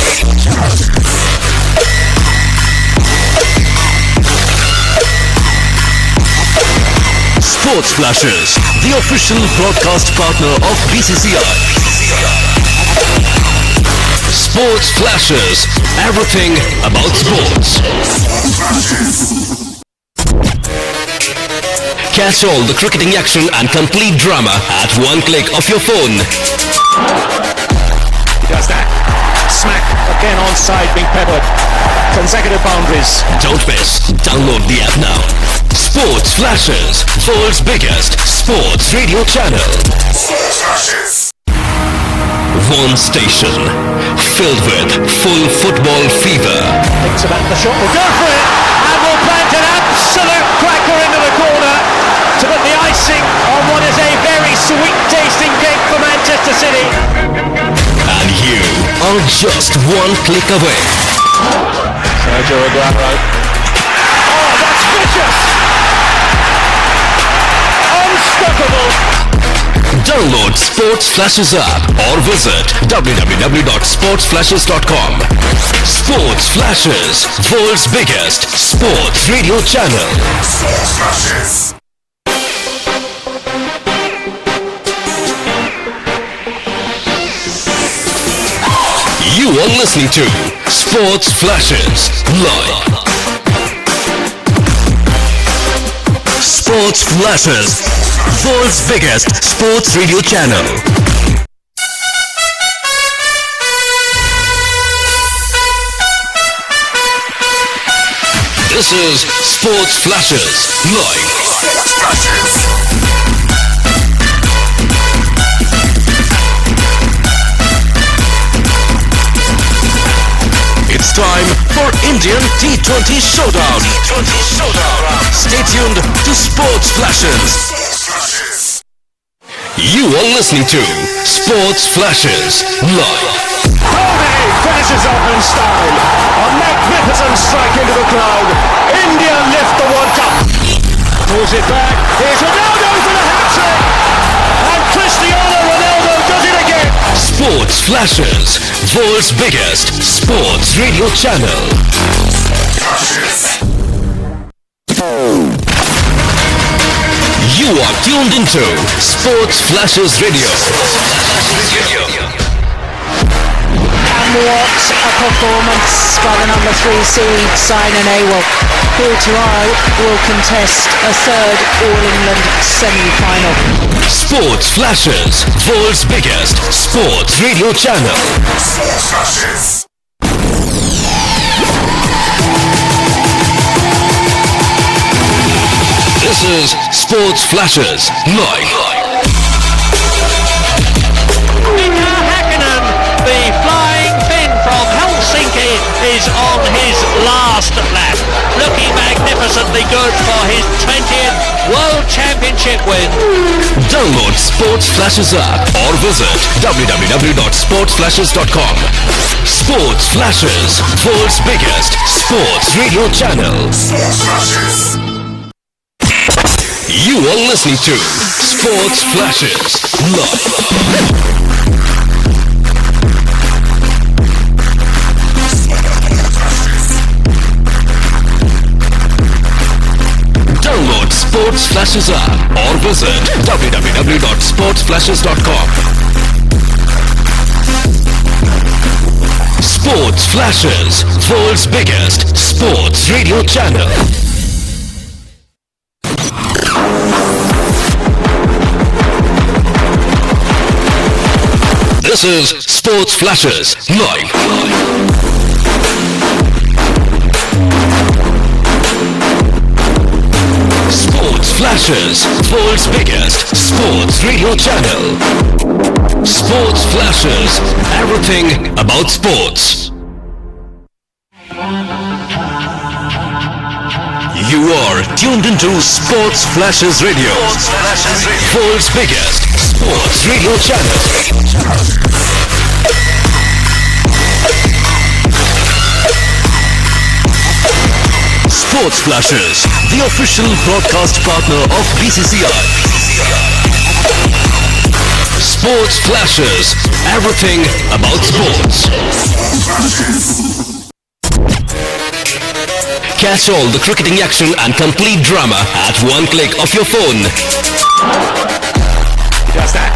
Sports Flashes, the official broadcast partner of BCCI. Sports Flashes, everything about sports. Catch all the cricketing action and complete drama at one click of your phone. He does that. Smack again onside, being peppered. Consecutive boundaries. Don't miss. Download the app now. Sports Flashes, world's biggest sports radio channel. Sports Flashes. One station filled with full football fever. Thinks about the shot. Will go for it and will plant an absolute cracker into the corner to put the icing on what is a very sweet-tasting cake for Manchester City. And you are just one click away. Sergio Aguero. Oh, that's vicious! Unstoppable! Download Sports Flashes app or visit www.sportsflashes.com. Sports Flashes, world's biggest sports radio channel. Sports Flashes. You are listening to Sports Flashes Live. Sports Flashes, world's biggest sports radio channel. This is Sports Flashes Live. Sports Flashes. It's time for Indian T20 Showdown. Stay tuned to Sports Flashes. You are listening to Sports Flashes Live. Kohli finishes off in style. A magnificent strike into the crowd. India lift the World Cup. Pulls it back. Here's Ronaldo for the hat-trick. And Cristiano Ronaldo does it again. Sports Flashes, world's biggest sports radio channel. You are tuned into Sports Flashes Radio. And what a performance by the number 3 seed Simon Awell, who tomorrow will contest a third All-England semi-final. Sports Flashes, world's biggest sports radio channel. Sports Flashes. This is Sports Flashes Live. The flying Finn from Helsinki is on his last lap, looking magnificently good for his 20th World Championship win. Download Sports Flashes app or visit www.sportsflashes.com. Sports Flashes, world's biggest sports radio channel. You are listening to Sports Flashes Live. Download Sports Flashes app or visit www.sportsflashes.com. Sports Flashes, world's biggest sports radio channel. This is Sports Flashes Live. Sports Flashes, world's biggest sports radio channel. Sports Flashes, everything about sports. You are tuned into Sports Flashes Radio, world's biggest sports radio channel. Sports Flashes, the official broadcast partner of BCCI. Sports Flashes, everything about sports. Catch all the cricketing action and complete drama at one click of your phone. He does that.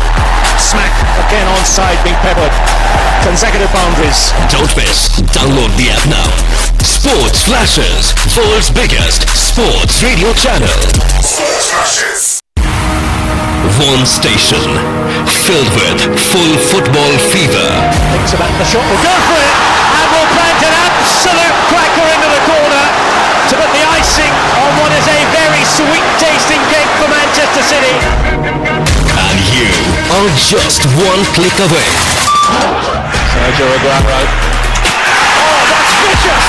Smack again onside, being peppered. Consecutive boundaries. Don't miss. Download the app now. Sports Flashes, world's biggest sports radio channel. One station filled with full football fever. Thinks about the shot, will go for it, and will plant an absolute cracker into the corner to put the icing on what is a very sweet tasting cake for Manchester City. And you are just one click away. Sergio Aguero. Oh, that's vicious!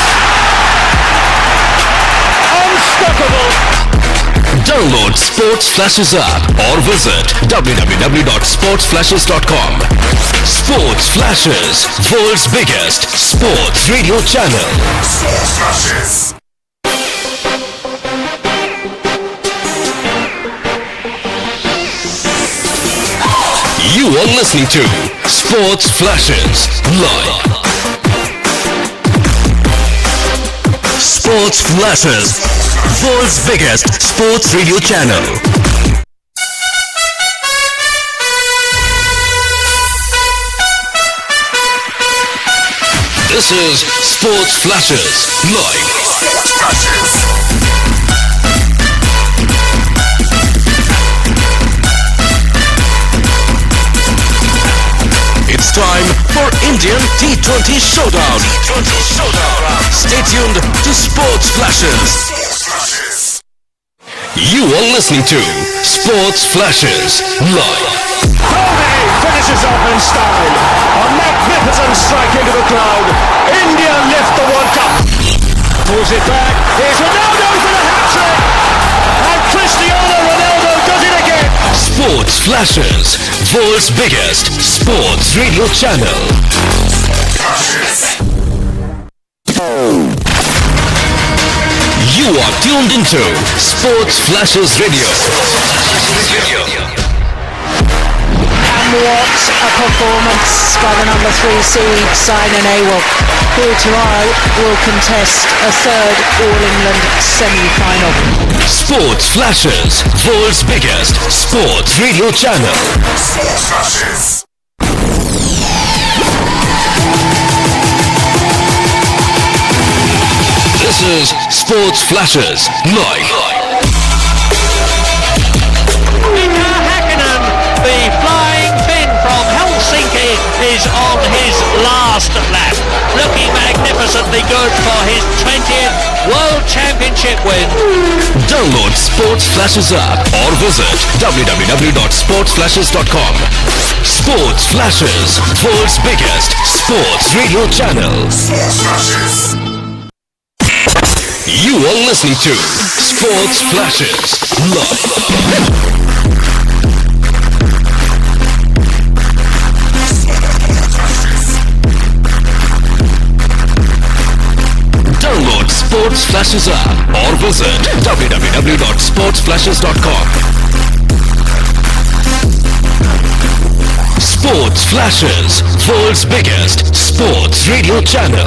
Unstoppable! Download Sports Flashes app or visit www.sportsflashes.com. Sports Flashes, world's biggest sports radio channel. Sports Flashes. You are listening to Sports Flashes Live. Sports Flashes, world's biggest sports radio channel. This is Sports Flashes Live. It's time for Indian T20 Showdown. Stay tuned to Sports Flashes. You are listening to Sports Flashes Live. Dhoni finishes off in style. A magnificent strike into the crowd. India lift the World Cup. Pulls it back. Here's Ronaldo for the hat-trick. And Cristiano Ronaldo does it again. Sports Flashes, world's biggest sports radio channel. You are tuned into Sports Flashes Radio. And what a performance by the number 3 seed Simon Awell, who tomorrow will contest a third All-England semi-final. Sports Flashes, world's biggest sports radio channel. Sports Flashes. This is Sports Flashes Live. The flying Finn from Helsinki is on his last lap, looking magnificent. magnificently good for his 20th World Championship win. Download Sports Flashes app or visit www.sportsflashes.com. Sports Flashes, world's biggest sports radio channel. You are listening to Sports Flashes live. Download Sports Flashes app or visit www.sportsflashes.com. Sports Flashes, world's biggest sports radio channel.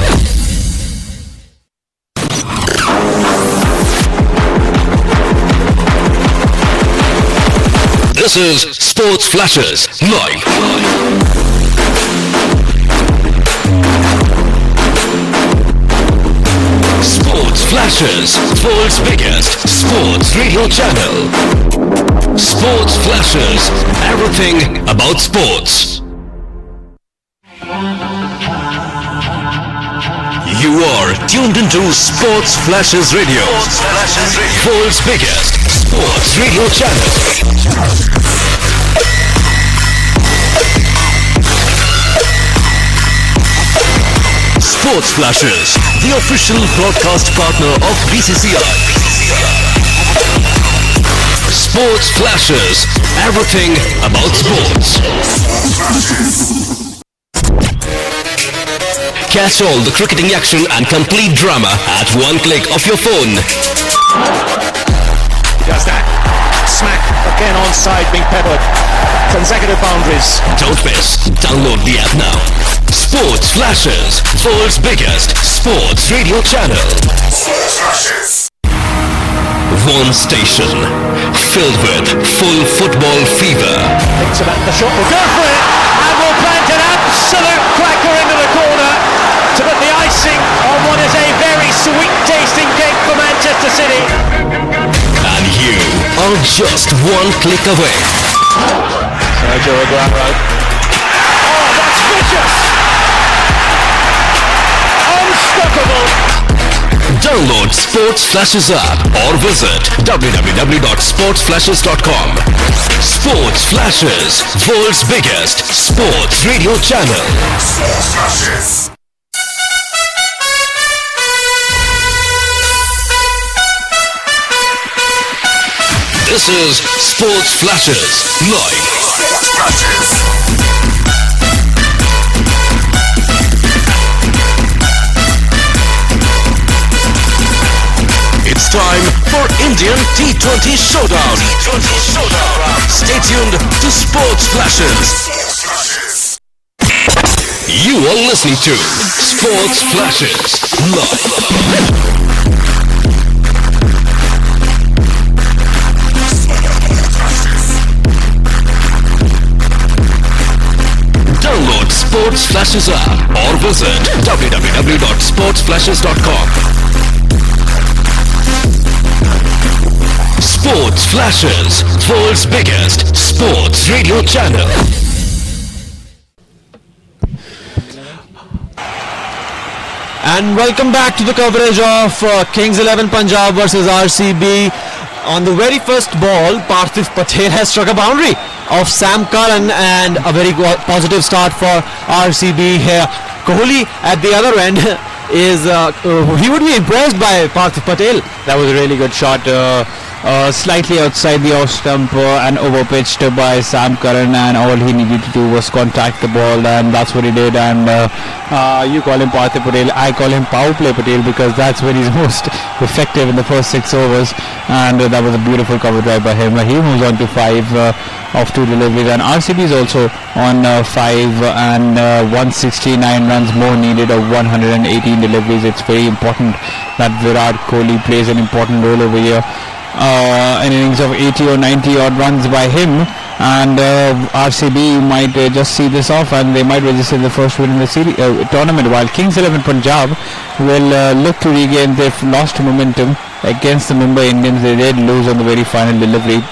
This is Sports Flashes live. Sports Flashes, world's biggest sports radio channel. Sports Flashes, everything about sports. You are tuned into Sports Flashes Radio, world's biggest sports radio channel. Sports Flashes, the official broadcast partner of BCCI. Sports Flashes, everything about sports. Catch all the cricketing action and complete drama at one click of your phone. Does that. Smack again onside being peppered. Consecutive boundaries. Don't miss. Download the app now. Sports Flashes, world's biggest sports radio channel. One station filled with full football fever. Thinks about the shot. Will go for it and will plant an absolute cracker into the corner to put the icing on what is a very sweet tasting cake for Manchester City. And you are just one click away. Sergio Aguero. Oh, that's vicious! Unstoppable! Download Sports Flashes app or visit www.sportsflashes.com. Sports Flashes, world's biggest sports radio channel. Sports Flashes. This is Sports Flashes live. Sports Flashes. It's time for Indian T20 Showdown. Stay tuned to Sports Flashes. You are listening to Sports Flashes live. Download Sports Flashes app or visit www.sportsflashes.com. Sports Flashes, world's biggest sports radio channel. And welcome back to the coverage of Kings 11 Punjab versus RCB. On the very first ball, Parthiv Patel has struck a boundary of Sam Curran and a very positive start for RCB here. Kohli at the other end is he would be impressed by Parthiv Patel. That was a really good shot. Slightly outside the off stump and overpitched by Sam Curran, and all he needed to do was contact the ball, and that's what he did. And you call him Parthiv Patel, I call him Power Play Patel, because that's when he's most effective in the first 6 overs. And that was a beautiful cover drive by him. He moves on to 5 of 2 deliveries, and RCB is also on 5 and 169 runs more needed of 118 deliveries. It's very important that Virat Kohli plays an important role over here. An innings of 80 or 90 odd runs by him, and RCB might just see this off, and they might register the first win in the tournament, while Kings 11 Punjab will look to regain their lost momentum against the Mumbai Indians. They did lose on the very final delivery,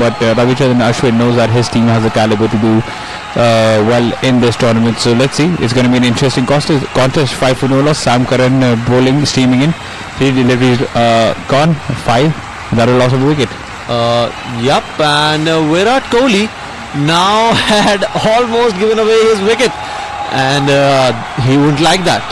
but Ravichandran Ashwin knows that his team has the caliber to do well in this tournament. So let's see. It's going to be an interesting contest. 5 for no loss. Sam Curran bowling, steaming in. 3 deliveries gone. 5 without a loss of a wicket. Yup, and Virat Kohli now had almost given away his wicket, and he wouldn't like that.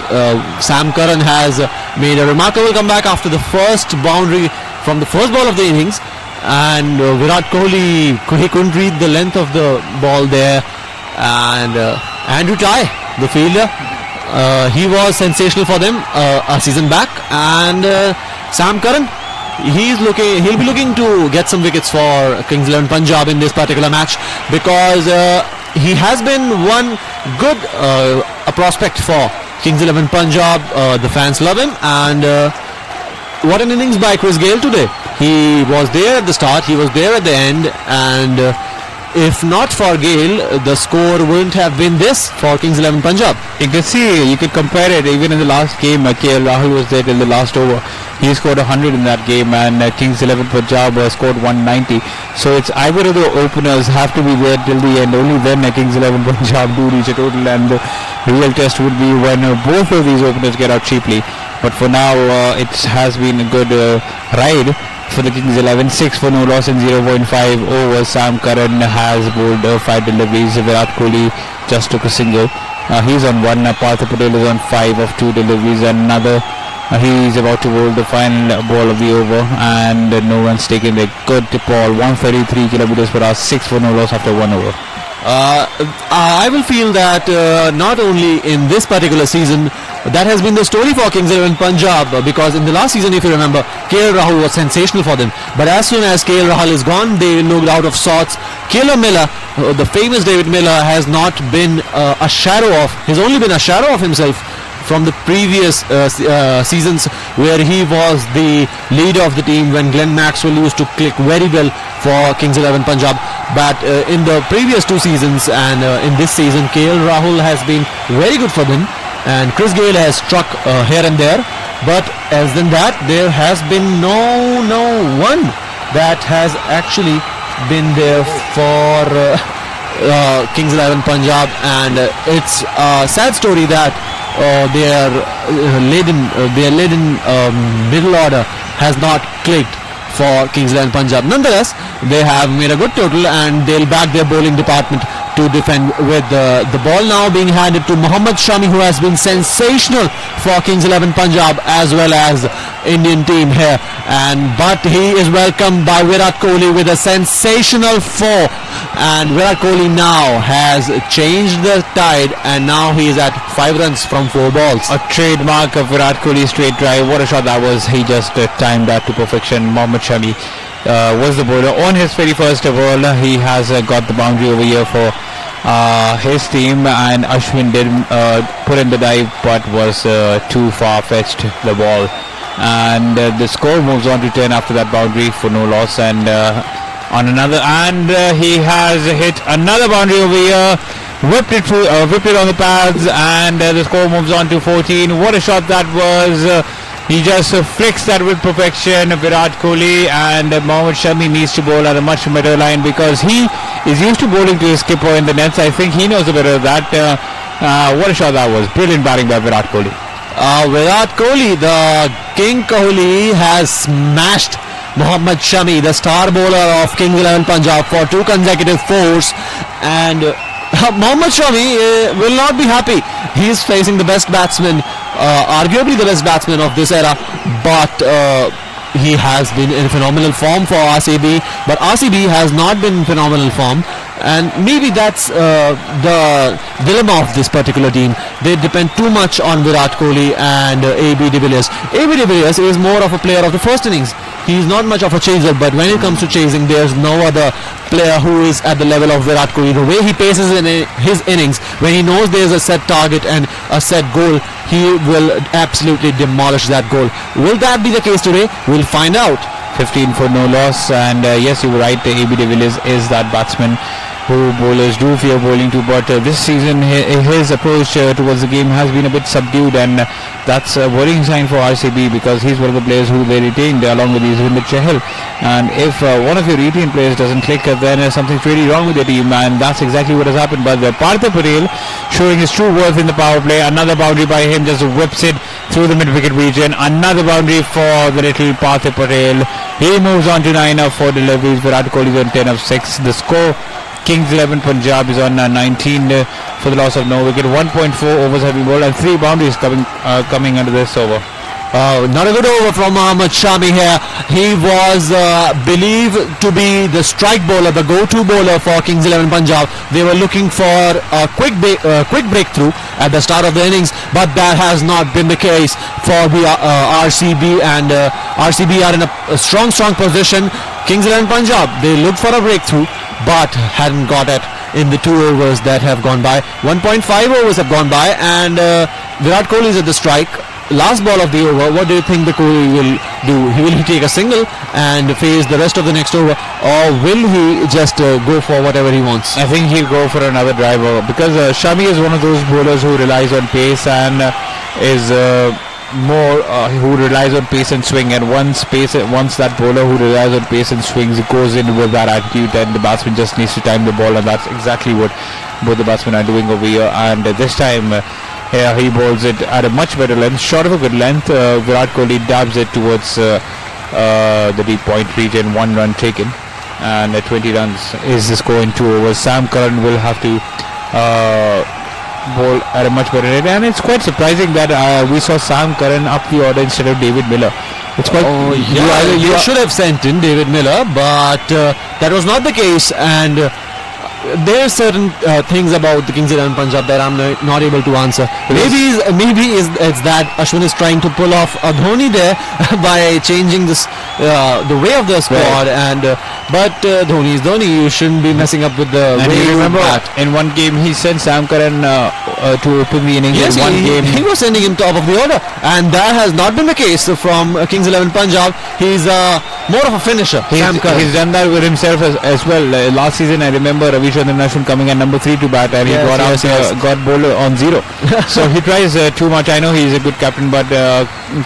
Sam Curran has made a remarkable comeback after the first boundary from the first ball of the innings, and Virat Kohli, he couldn't read the length of the ball there, and Andrew Tye, the fielder, he was sensational for them a season back, and Sam Curran, he'll be looking to get some wickets for Kings 11 Punjab in this particular match, because he has been one good a prospect for Kings 11 Punjab. The fans love him, and what an innings by Chris Gayle today. He was there at the start, he was there at the end, and if not for Gayle, the score wouldn't have been this for Kings 11 Punjab. You could compare it. Even in the last game, KL Rahul was there till the last over. He scored 100 in that game, and Kings 11 Punjab scored 190. So it's either of the openers have to be there till the end. Only then Kings 11 Punjab do reach a total, and the real test would be when both of these openers get out cheaply. But for now, it has been a good ride for the Kings 11. 6 for no loss in 0.5 overs. Sam Curran has bowled 5 deliveries. Virat Kohli just took a single. He's on 1. Partha Patel is on 5 of 2 deliveries, and another. He's about to bowl the final ball of the over, and no one's taken a good ball. 133 kilometers per hour. 6 for no loss after 1 over. I will feel that not only in this particular season, that has been the story for Kings 11 Punjab, because in the last season, if you remember, KL Rahul was sensational for them, but as soon as KL Rahul is gone, they looked out of sorts. Killer Miller, the famous David Miller, has not been a shadow of, he's only been a shadow of himself from the previous seasons, where he was the leader of the team when Glenn Maxwell used to click very well for Kings 11 Punjab. But in the previous 2 seasons and in this season, KL Rahul has been very good for them, and Chris Gayle has struck here and there. But as than that, there has been no one that has actually been there for Kings 11 Punjab, and it's a sad story that their laden middle order has not clicked for Kings 11 Punjab. Nonetheless, they have made a good total, and they'll back their bowling department to defend, with the ball now being handed to Mohammad Shami, who has been sensational for Kings 11 Punjab as well as Indian team here, but he is welcomed by Virat Kohli with a sensational 4, and Virat Kohli now has changed the tide, and now he is at 5 runs from 4 balls. A trademark of Virat Kohli straight drive. What a shot that was. He just timed that to perfection. Mohammad Shami was the bowler on his very first ball. He has got the boundary over here for his team, and Ashwin did put in the dive, but was too far-fetched, the ball, and the score moves on to 10 after that boundary for no loss, and on another, and he has hit another boundary over here, whipped it on the pads, and the score moves on to 14. What a shot that was. He just flicks that with perfection, Virat Kohli, and Mohammad Shami needs to bowl at a much better line, because he is used to bowling to his skipper in the nets. I think he knows a bit of that. What a shot that was. Brilliant batting by Virat Kohli. Virat Kohli, the King Kohli, has smashed Mohammad Shami, the star bowler of Kings 11 Punjab, for 2 consecutive 4s, and Mohammad Shami will not be happy. He is facing the best batsman, arguably the best batsman of this era, but he has been in phenomenal form for RCB, but RCB has not been in phenomenal form, and maybe that's the dilemma of this particular team. They depend too much on Virat Kohli and AB de Villiers. AB de Villiers is more of a player of the first innings. He's not much of a chaser, but when it comes to chasing, there's no other player who is at the level of Virat Kohli. The way he paces in his innings, when he knows there's a set target and a set goal, he will absolutely demolish that goal. Will that be the case today? We'll find out. 15 for no loss, and yes, you were right, AB de Villiers is that batsman who bowlers do fear bowling to, but this season his approach towards the game has been a bit subdued, and that's a worrying sign for RCB, because he's one of the players who they retained along with Yuzvendra Chahal. And if one of your retained players doesn't click, then something's really wrong with your team, and that's exactly what has happened. But Partha Patel showing his true worth in the power play. Another boundary by him, just whips it through the mid-wicket region. Another boundary for the little Partha Patel. He moves on to 9 of 4 deliveries. Virat Kohli is on 10 of 6. The score: Kings 11, Punjab is on 19 for the loss of no wicket. 1.4 overs have been bowled and 3 boundaries coming under this over. Not a good over from Mohammad Shami here. He was believed to be the strike bowler, the go-to bowler for Kings 11 Punjab. They were looking for a quick breakthrough at the start of the innings, but that has not been the case for the RCB, and RCB are in a strong position. Kings 11 Punjab, they looked for a breakthrough but hadn't got it in the 2 overs that have gone by. 1.5 overs have gone by, and Virat Kohli is at the strike. Last ball of the over, what do you think the Kohli will do? Will he take a single and face the rest of the next over, or will he just go for whatever he wants? I think he'll go for another driver, because Shami is one of those bowlers who relies on pace and is who relies on pace and swing. And once that bowler who relies on pace and swings goes in with that attitude, then the batsman just needs to time the ball, and that's exactly what both the batsmen are doing over here. And this time here he bowls it at a much better length, short of a good length. Virat Kohli dabs it towards the deep point region. 1 run taken, and 20 runs is the score in 2 overs. Sam Curran will have to bowl at a much better rate, and it's quite surprising that we saw Sam Curran up the order instead of David Miller. It's quite. You should have sent in David Miller, but that was not the case, and there are certain things about the Kings 11 Punjab that I'm not able to answer. Maybe it's that Ashwin is trying to pull off a Dhoni there by changing this the way of the squad, and but Dhoni is Dhoni. You shouldn't be messing up with the and way you remember bat. in one game he sent Sam Curran to open the innings. Yes, in one game he was sending him top of the order, and that has not been the case from Kings 11 Punjab. He's more of a finisher. Sam Curran. He's done that with himself as well. Last season I remember Ravichandran Ashwin coming at number 3 to bat, and he got bowler on 0. So he tries too much. I know he's a good captain, but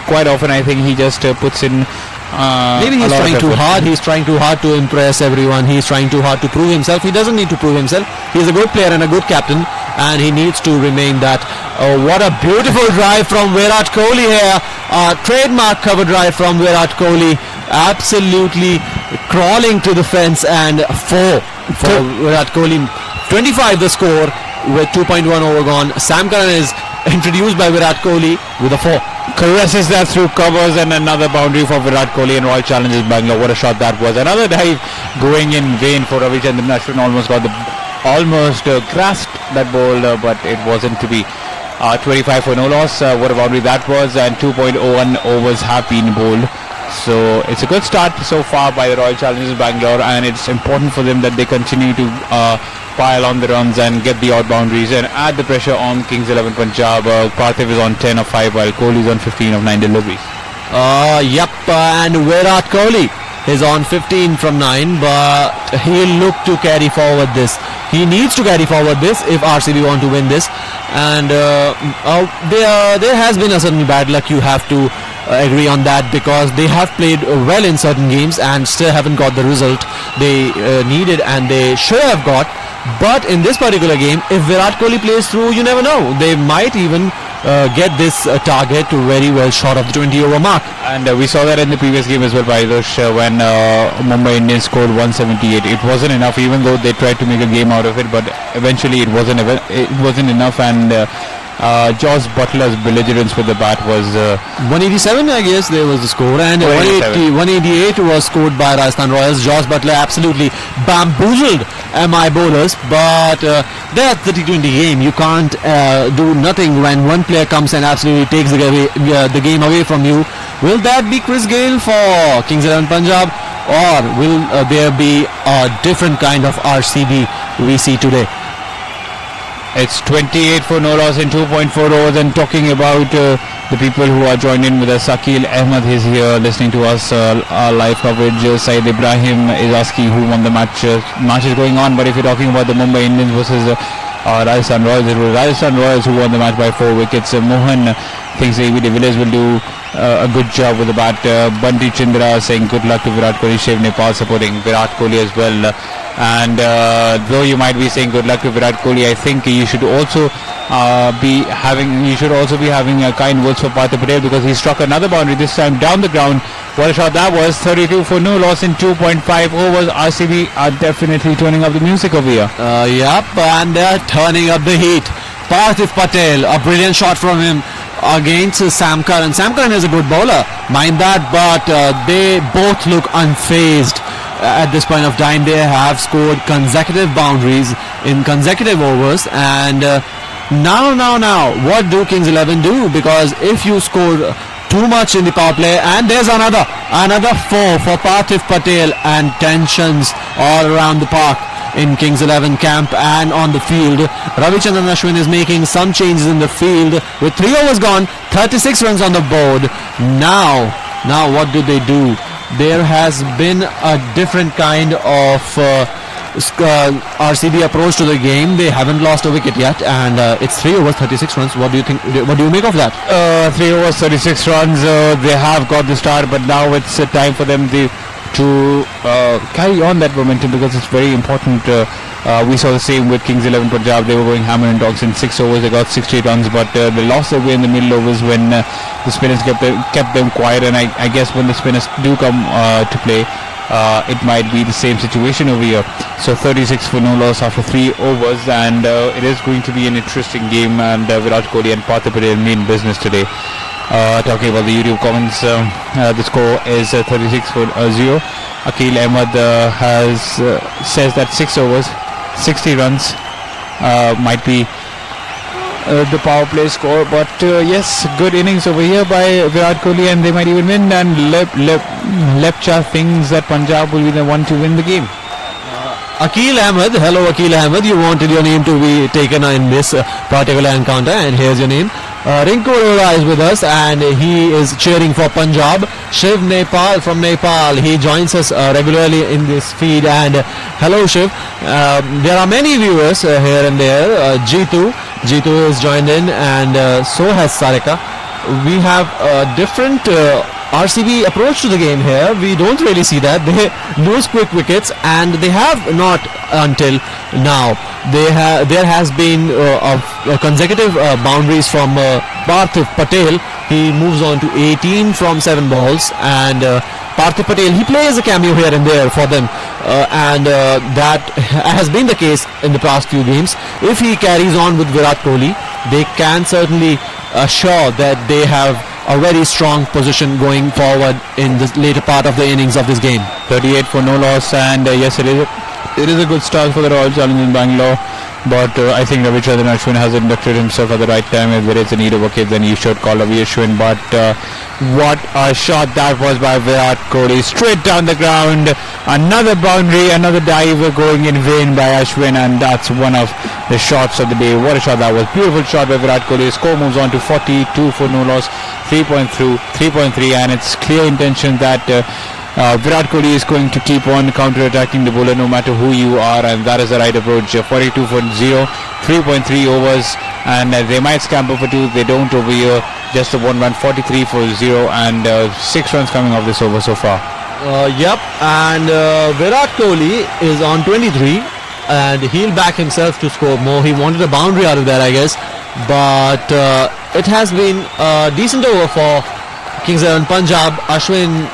quite often I think he just puts in maybe he's trying too hard. He's trying too hard to impress everyone. He's trying too hard to prove himself. He doesn't need to prove himself. He's a good player and a good captain, and he needs to remain that. What a beautiful drive from Virat Kohli here. Trademark cover drive from Virat Kohli. Absolutely crawling to the fence, and 4 for Virat Kohli. 25 the score with 2.1 over gone. Sam Curran is introduced by Virat Kohli with a 4. Caresses that through covers, and another boundary for Virat Kohli and Royal Challengers Bangalore. What a shot that was. Another dive going in vain for Ravichandran Ashwin. Almost grasped that ball, but it wasn't to be. 25 for no loss. What a boundary that was, and 2.01 overs have been bowled. So it's a good start so far by the Royal Challengers Bangalore, and it's important for them that they continue to pile on the runs and get the odd boundaries and add the pressure on Kings 11 Punjab. Parthiv is on 10 of 5, while Kohli is on 15 of 9 deliveries. And Virat Kohli is on 15 from 9, but he'll look to carry forward this. He needs to carry forward this if RCB want to win this, and there has been a certain bad luck. You have to agree on that, because they have played well in certain games and still haven't got the result they needed and they should have got. But in this particular game, if Virat Kohli plays through, you never know. They might even get this target to very well short of the 20 over mark. And we saw that in the previous game as well, Paidosh, when Mumbai Indians scored 178. It wasn't enough, even though they tried to make a game out of it, but eventually it wasn't enough, and Josh Butler's belligerence with the bat was 187, I guess there was the score, and 188 was scored by Rajasthan Royals. Josh Butler absolutely bamboozled MI bowlers, but that's the T20 game. You can't do nothing when one player comes and absolutely takes the game away from you. Will that be Chris Gayle for Kings 11 Punjab, or will there be a different kind of RCB we see today? It's 28 for no loss in 2.4 overs. And talking about the people who are joined in with us, Akil Ahmed is here listening to us, our live coverage. Saeed Ibrahim is asking who won the match. Match is going on, but if you're talking about the Mumbai Indians versus Rajasthan Royals, it was Rajasthan Royals who won the match by 4 wickets. Mohan thinks AB de Villiers will do a good job with the bat. Bunty Chindra saying good luck to Virat Kohli. Shiv Nepal supporting Virat Kohli as well. And though you might be saying good luck to Virat Kohli, I think you should also be having a kind words for Partha Patel, because he struck another boundary, this time down the ground. What a shot that was. 32 for no loss in 2.5 overs. RCB are definitely turning up the music over here. Yep, and they're turning up the heat. Parthiv Patel, a brilliant shot from him against Sam Curran. Sam Curran is a good bowler, mind that, but they both look unfazed at this point of time. They have scored consecutive boundaries in consecutive overs, and now, what do Kings 11 do? Because if you score too much in the power play, and there's another 4 for Parthiv Patel, and tensions all around the park in Kings 11 camp and on the field. Ravichandran Ashwin is making some changes in the field with 3 overs gone, 36 runs on the board. Now what do they do? There has been a different kind of RCB approach to the game. They haven't lost a wicket yet, and it's 3 overs 36 runs. What do you think? What do you make of that? 3 overs 36 runs. They have got the start, but now it's time for them to carry on that momentum, because it's very important. We saw the same with Kings 11 Punjab. They were going hammer and dogs in 6 overs. They got 68 runs, but they lost their way in the middle overs when the spinners kept them quiet. And I guess when the spinners do come to play, it might be the same situation over here. So 36 for no loss after 3 overs, and it is going to be an interesting game. And Virat Kohli and Partha Patel mean business today. Talking about the YouTube comments, the score is 36 for 0. Akil Ahmed says that 6 overs, 60 runs might be the power play score, but yes, good innings over here by Virat Kohli, and they might even win. And Lepcha thinks that Punjab will be the one to win the game. Akil Ahmed, hello Akil Ahmed, you wanted your name to be taken in this particular encounter, and here's your name. Rinku Arora is with us, and he is cheering for Punjab. Shiv Nepal from Nepal, he joins us regularly in this feed, and hello Shiv. There are many viewers here and there. Jitu is joined in, and so has Sarika. We have a different RCB approach to the game here. We don't really see that. They lose quick wickets, and they have not until now. There has been consecutive boundaries from Parthiv Patel. He moves on to 18 from 7 balls, and Parthiv Patel, he plays a cameo here and there for them, and that has been the case in the past few games. If he carries on with Virat Kohli, they can certainly assure that they have a very strong position going forward in the later part of the innings of this game. 38 for no loss, and yes, it is a good start for the Royal Challengers Bangalore. But I think Ravichandran Ashwin has inducted himself at the right time. If there is a need of a kid, then you should call Ravi Ashwin. But what a shot that was by Virat Kohli, straight down the ground. Another boundary, another dive going in vain by Ashwin, and that's one of the shots of the day. What a shot that was. Beautiful shot by Virat Kohli. Score moves on to 42 for no loss, 3.3, and it's clear intention that Virat Kohli is going to keep on counter-attacking the bowler no matter who you are, and that is the right approach. 42 for 0, 3.3 overs, and they might scamper for 2. They don't over here. Just a 1 run, 43 for 0, and 6 runs coming off this over so far. Yep, and Virat Kohli is on 23, and he'll back himself to score more. He wanted a boundary out of that, I guess, but it has been a decent over for Kings 11 Punjab. Ashwin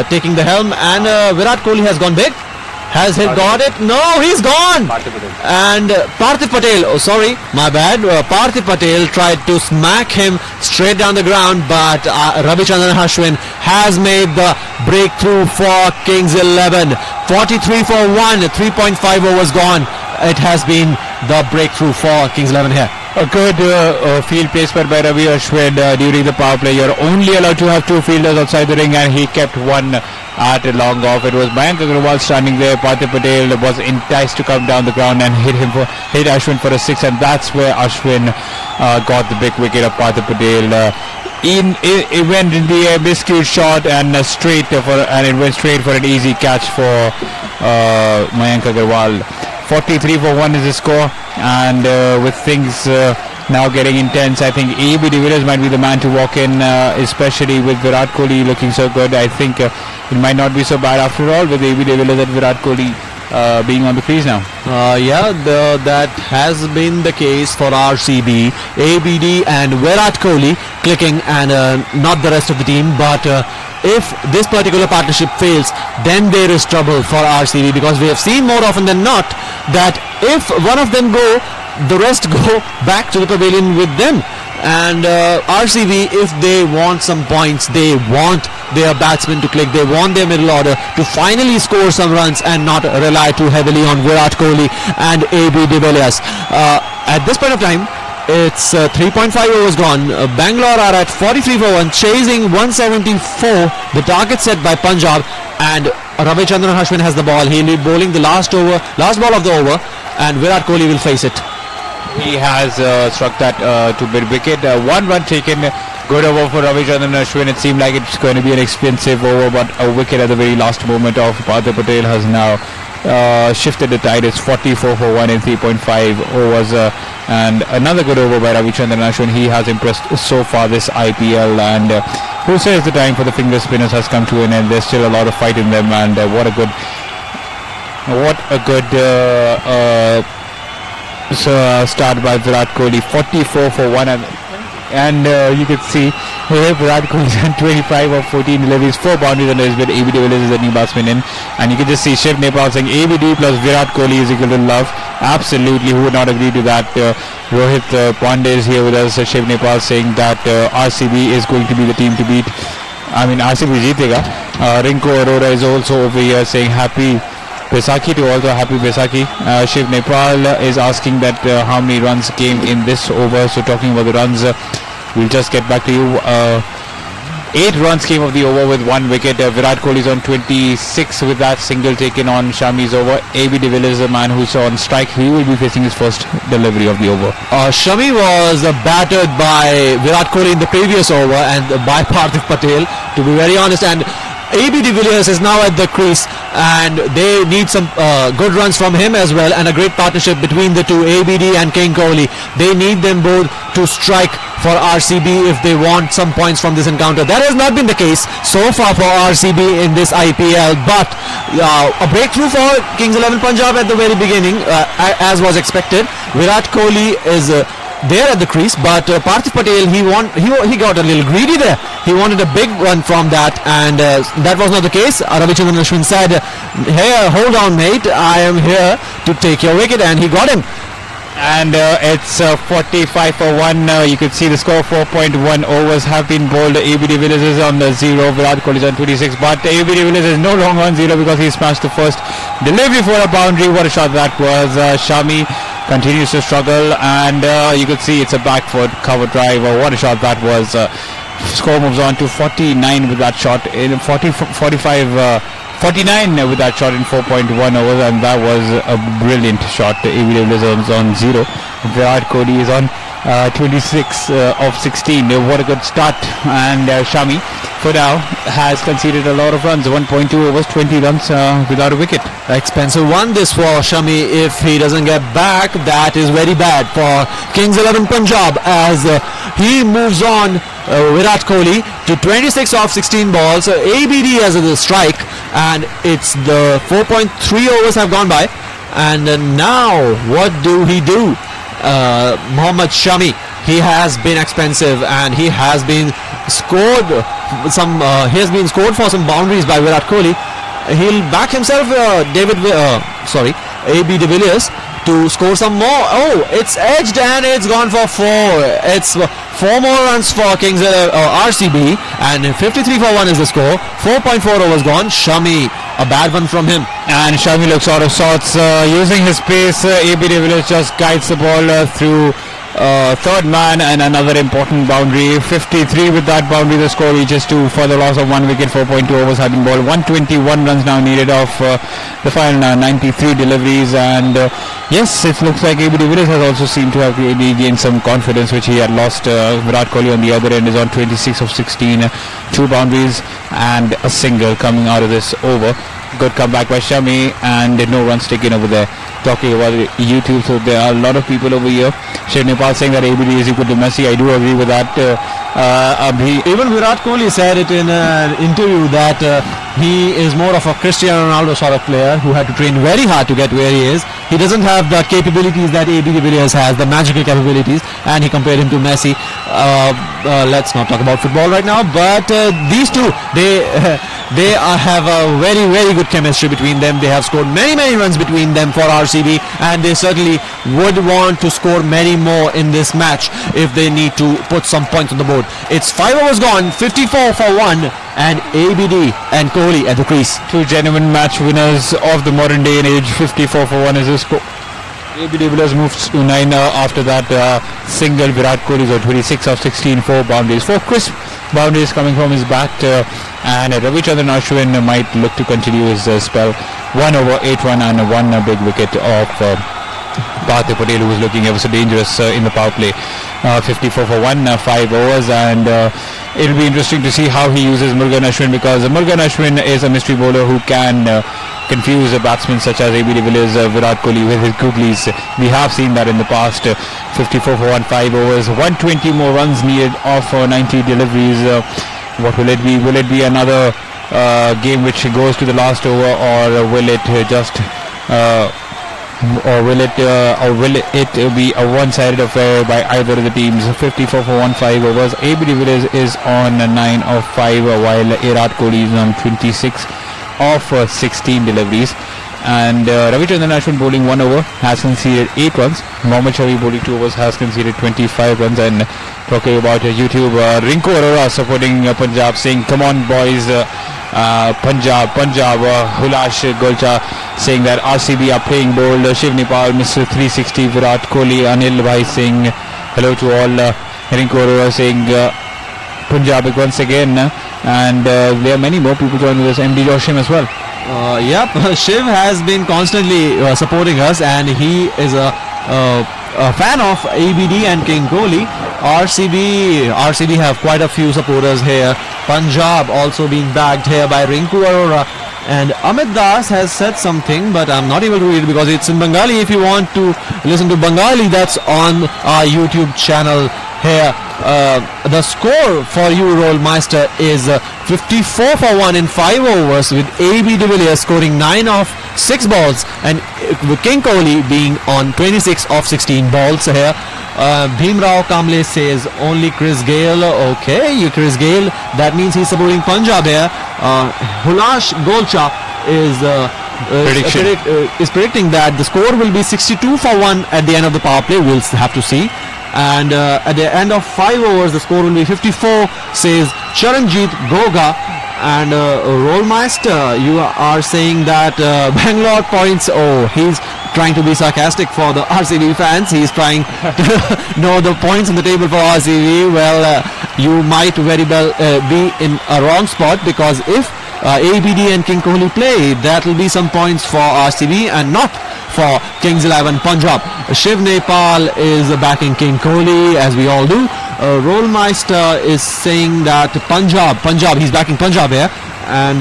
taking the helm, and Virat Kohli has gone big. Has he got it? No, he's gone. And Parthiv Patel, oh sorry, my bad. Parthiv Patel tried to smack him straight down the ground, but Ravichandran Ashwin has made the breakthrough for Kings 11. 43 for 1, 3.5 overs gone. It has been the breakthrough for Kings 11 here. A good field placement by Ravi Ashwin during the power play. You're only allowed to have 2 fielders outside the ring, and he kept one at a long off. It was Mayank Agarwal standing there. Parthiv Patel was enticed to come down the ground and hit Ashwin for a 6, and that's where Ashwin got the big wicket of Parthiv Patel. It went in the air, miscued shot, and it went straight for an easy catch for Mayank Agarwal. 43 for 1 is the score, and with things now getting intense. I think AB de Villiers might be the man to walk in, especially with Virat Kohli looking so good. I think it might not be so bad after all with AB de Villiers and Virat Kohli being on the crease now. That has been the case for RCB. ABD and Virat Kohli clicking, and not the rest of the team. But if this particular partnership fails, then there is trouble for RCB, because we have seen more often than not that if one of them go, the rest go back to the pavilion with them. And RCB, if they want some points, they want their batsmen to click, they want their middle order to finally score some runs and not rely too heavily on Virat Kohli and AB de Villiers. At this point of time, it's 3.5 overs gone. Bangalore are at 43 for 1, chasing 174, the target set by Punjab, and Ravichandran Ashwin has the ball. He'll be bowling the last ball of the over, and Virat Kohli will face it. He has struck that to mid-wicket. 1 run taken. Good over for Ravichandran Ashwin. It seemed like it's going to be an expensive over, but a wicket at the very last moment of Partha Patel has now shifted the tide. It's 44 for 1 in 3.5 overs. And another good over by Ravichandran Ashwin. He has impressed so far this IPL. And who says the time for the finger spinners has come to an end? There's still a lot of fight in them. And what a good start by Virat Kohli. 44 for 1, and you can see here Virat Kohli on 25 of 14 deliveries, 4 boundaries under his belt. AB de Villiers is the new batsman in, and you can just see Shiv Nepal saying ABD plus Virat Kohli is equal to love. Absolutely, who would not agree to that? Rohit Pandey is here with us. Shiv Nepal saying that RCB is going to be the team to beat. I mean, RCB jeetega. Rinko Arora is also over here saying happy Baisakhi to also happy Baisakhi. Shiv Nepal is asking that how many runs came in this over. So talking about the runs, we'll just get back to you. 8 runs came of the over with 1 wicket. Virat Kohli is on 26 with that single taken on Shami's over. AB de Villiers is the man who's on strike. He will be facing his first delivery of the over. Shami was battered by Virat Kohli in the previous over and by Partha Patel, to be very honest. And AB de Villiers is now at the crease, and they need some good runs from him as well, and a great partnership between the two, ABD and King Kohli. They need them both to strike for RCB if they want some points from this encounter. That has not been the case so far for RCB in this IPL, but a breakthrough for Kings 11 Punjab at the very beginning, as was expected. Virat Kohli is there at the crease, but Partha Patel, he got a little greedy there. He wanted a big one from that, and that was not the case. Ravichandran Ashwin said, "Hey, hold on, mate, I am here to take your wicket," and he got him. And it's 45 for 1. You could see the score. 4.1 overs have been bowled. AB de Villiers is on the 0. Virat Kohli is on 26. But AB de Villiers is no longer on 0 because he smashed the first delivery for a boundary. What a shot that was. Shami continues to struggle, and you could see it's a back foot cover drive. What a shot that was. Score moves on to 49 with that shot in 49 with that shot in 4.1 overs, and that was a brilliant shot. AB de Villiers is on 0. Virat Kohli is on 26 of 16. What a good start. And Shami for now has conceded a lot of runs. 1.2 overs, 20 runs without a wicket. Expensive one this for Shami. If he doesn't get back, that is very bad for Kings 11 Punjab, as he moves on, Virat Kohli, to 26 off 16 balls. ABD has a strike, and it's the 4.3 overs have gone by. And now what do he do? Mohammad Shami, he has been expensive, and he has been scored for some boundaries by Virat Kohli. He'll back himself, AB de Villiers, to score some more. Oh, it's edged and it's gone for 4. It's 4 more runs for Kings RCB, and 53 for 1 is the score. 4.4 overs gone. Shami, a bad one from him. And Shami looks out of sorts. Using his pace, AB de Villiers just guides the ball through third man, and another important boundary. 53 with that boundary. The score reaches to, for the loss of 1 wicket. 4.2 overs have been bowled. 121 runs now needed off the final 93 deliveries. And yes, it looks like AB de Villiers has also seemed to have gained some confidence, which he had lost. Virat Kohli on the other end is on 26 of 16. 2 boundaries and a single coming out of this over. Good comeback by Shami, and no runs taken over there. Talking about YouTube, so there are a lot of people over here Shiv Nepal saying that ABD is equal to Messi. I do agree with that. Even Virat Kohli said it in an interview that he is more of a Cristiano Ronaldo sort of player who had to train very hard to get where he is. He doesn't have the capabilities that AB de Villiers has, the magical capabilities, and he compared him to Messi. Let's not talk about football right now, but these two, they have a very, very good chemistry between them. They have scored many, many runs between them for RCB, and they certainly would want to score many more in this match if they need to put some points on the board. It's 5 overs gone, 54 for 1, and ABD and Kohli at the crease. Two genuine match winners of the modern day and age. 54 for 1 is the score. AB de Villiers moves to 9 after that single. Virat Kohli is 26 of 16, 4 boundaries. 4 crisp boundaries coming from his bat, and Ravichandran Ashwin might look to continue his spell. 1 over 8-1 and 1 big wicket of Parthiv Patel, who was looking ever so dangerous in the power play. 54 for 1, 5 overs, and it'll be interesting to see how he uses Murugan Ashwin, because Murugan Ashwin is a mystery bowler who can confuse batsmen such as AB de Villiers, Virat Kohli with his googlies. We have seen that in the past. 54 for 1, 5 overs, 120 more runs needed off 90 deliveries. What will it be? Will it be another game which goes to the last over, or will it just or will it be a one-sided affair by either of the teams? 54 for 1, 5 overs. AB de Villiers is on 9 of 5, while Virat Kohli is on 26 of 16 deliveries. And Ravichandran Ashwin bowling 1 over has conceded 8 runs. Mohammad Shami bowling 2 overs has conceded 25 runs. And talking about YouTube, Rinku Arora supporting Punjab, saying, "Come on, boys, Punjab." Hulash Golcha saying that RCB are playing bold. Shiv Nepal, Mr. 360, Virat Kohli, Anil Bhai saying hello to all. Rinku Arora saying Punjab once again, and there are many more people joining us. MD Joshim as well. Yep, Shiv has been constantly supporting us, and he is a fan of ABD and King Kohli. RCB have quite a few supporters here. Punjab also being bagged here by Rinku Arora. And Amit Das has said something, but I'm not able to read it because it's in Bengali. If you want to listen to Bengali, that's on our YouTube channel here. The score for you, Rollmeister, is 54 for 1 in 5 overs, with AB de Villiers scoring 9 of 6 balls, and with King Kohli being on 26 of 16 balls here. Bhimrao Kamble says only Chris Gale. Okay, you Chris Gale. That means he's supporting Punjab here. Hulash Golcha is predicting that the score will be 62 for 1 at the end of the power play. We'll have to see. And at the end of 5 overs, the score will be 54, says Charanjit Goga. And Rollmeister, you are saying that Bangalore points. Oh, he's trying to be sarcastic for the RCB fans. He's trying to know the points on the table for RCB. Well, you might very well be in a wrong spot, because if ABD and King Kohli play, that will be some points for RCB and not for Kings 11 Punjab. Shiv Nepal is backing King Kohli, as we all do. Rollmeister is saying that Punjab, he's backing Punjab here. And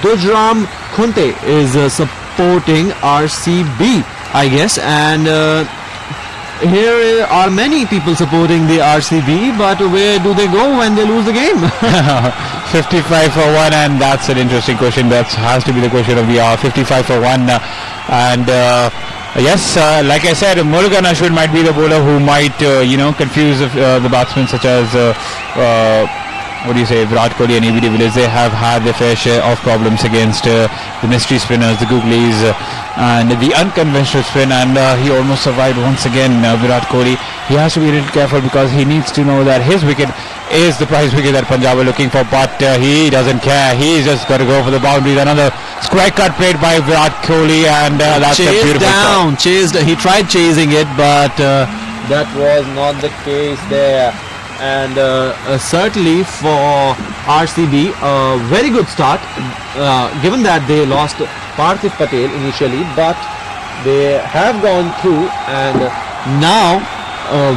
Dujram Khunte is supporting RCB, I guess. And here are many people supporting the RCB, but where do they go when they lose the game? 55 for 1, and that's an interesting question. That has to be the question of the hour. 55 for 1, and yes, like I said, Murugan Ashwin might be the bowler who might confuse the batsmen, such as Virat Kohli and AB de Villiers. They have had their fair share of problems against the mystery spinners, the googlies, and the unconventional spin, and he almost survived once again. Virat Kohli, he has to be a little careful, because he needs to know that his wicket is the prize wicket that Punjab are looking for, but he doesn't care. He's just got to go for the boundaries. Another square cut played by Virat Kohli, and that's a beautiful shot. He tried chasing it, but that was not the case there. And certainly for RCB, a very good start, given that they lost Parthiv Patel initially, but they have gone through, and now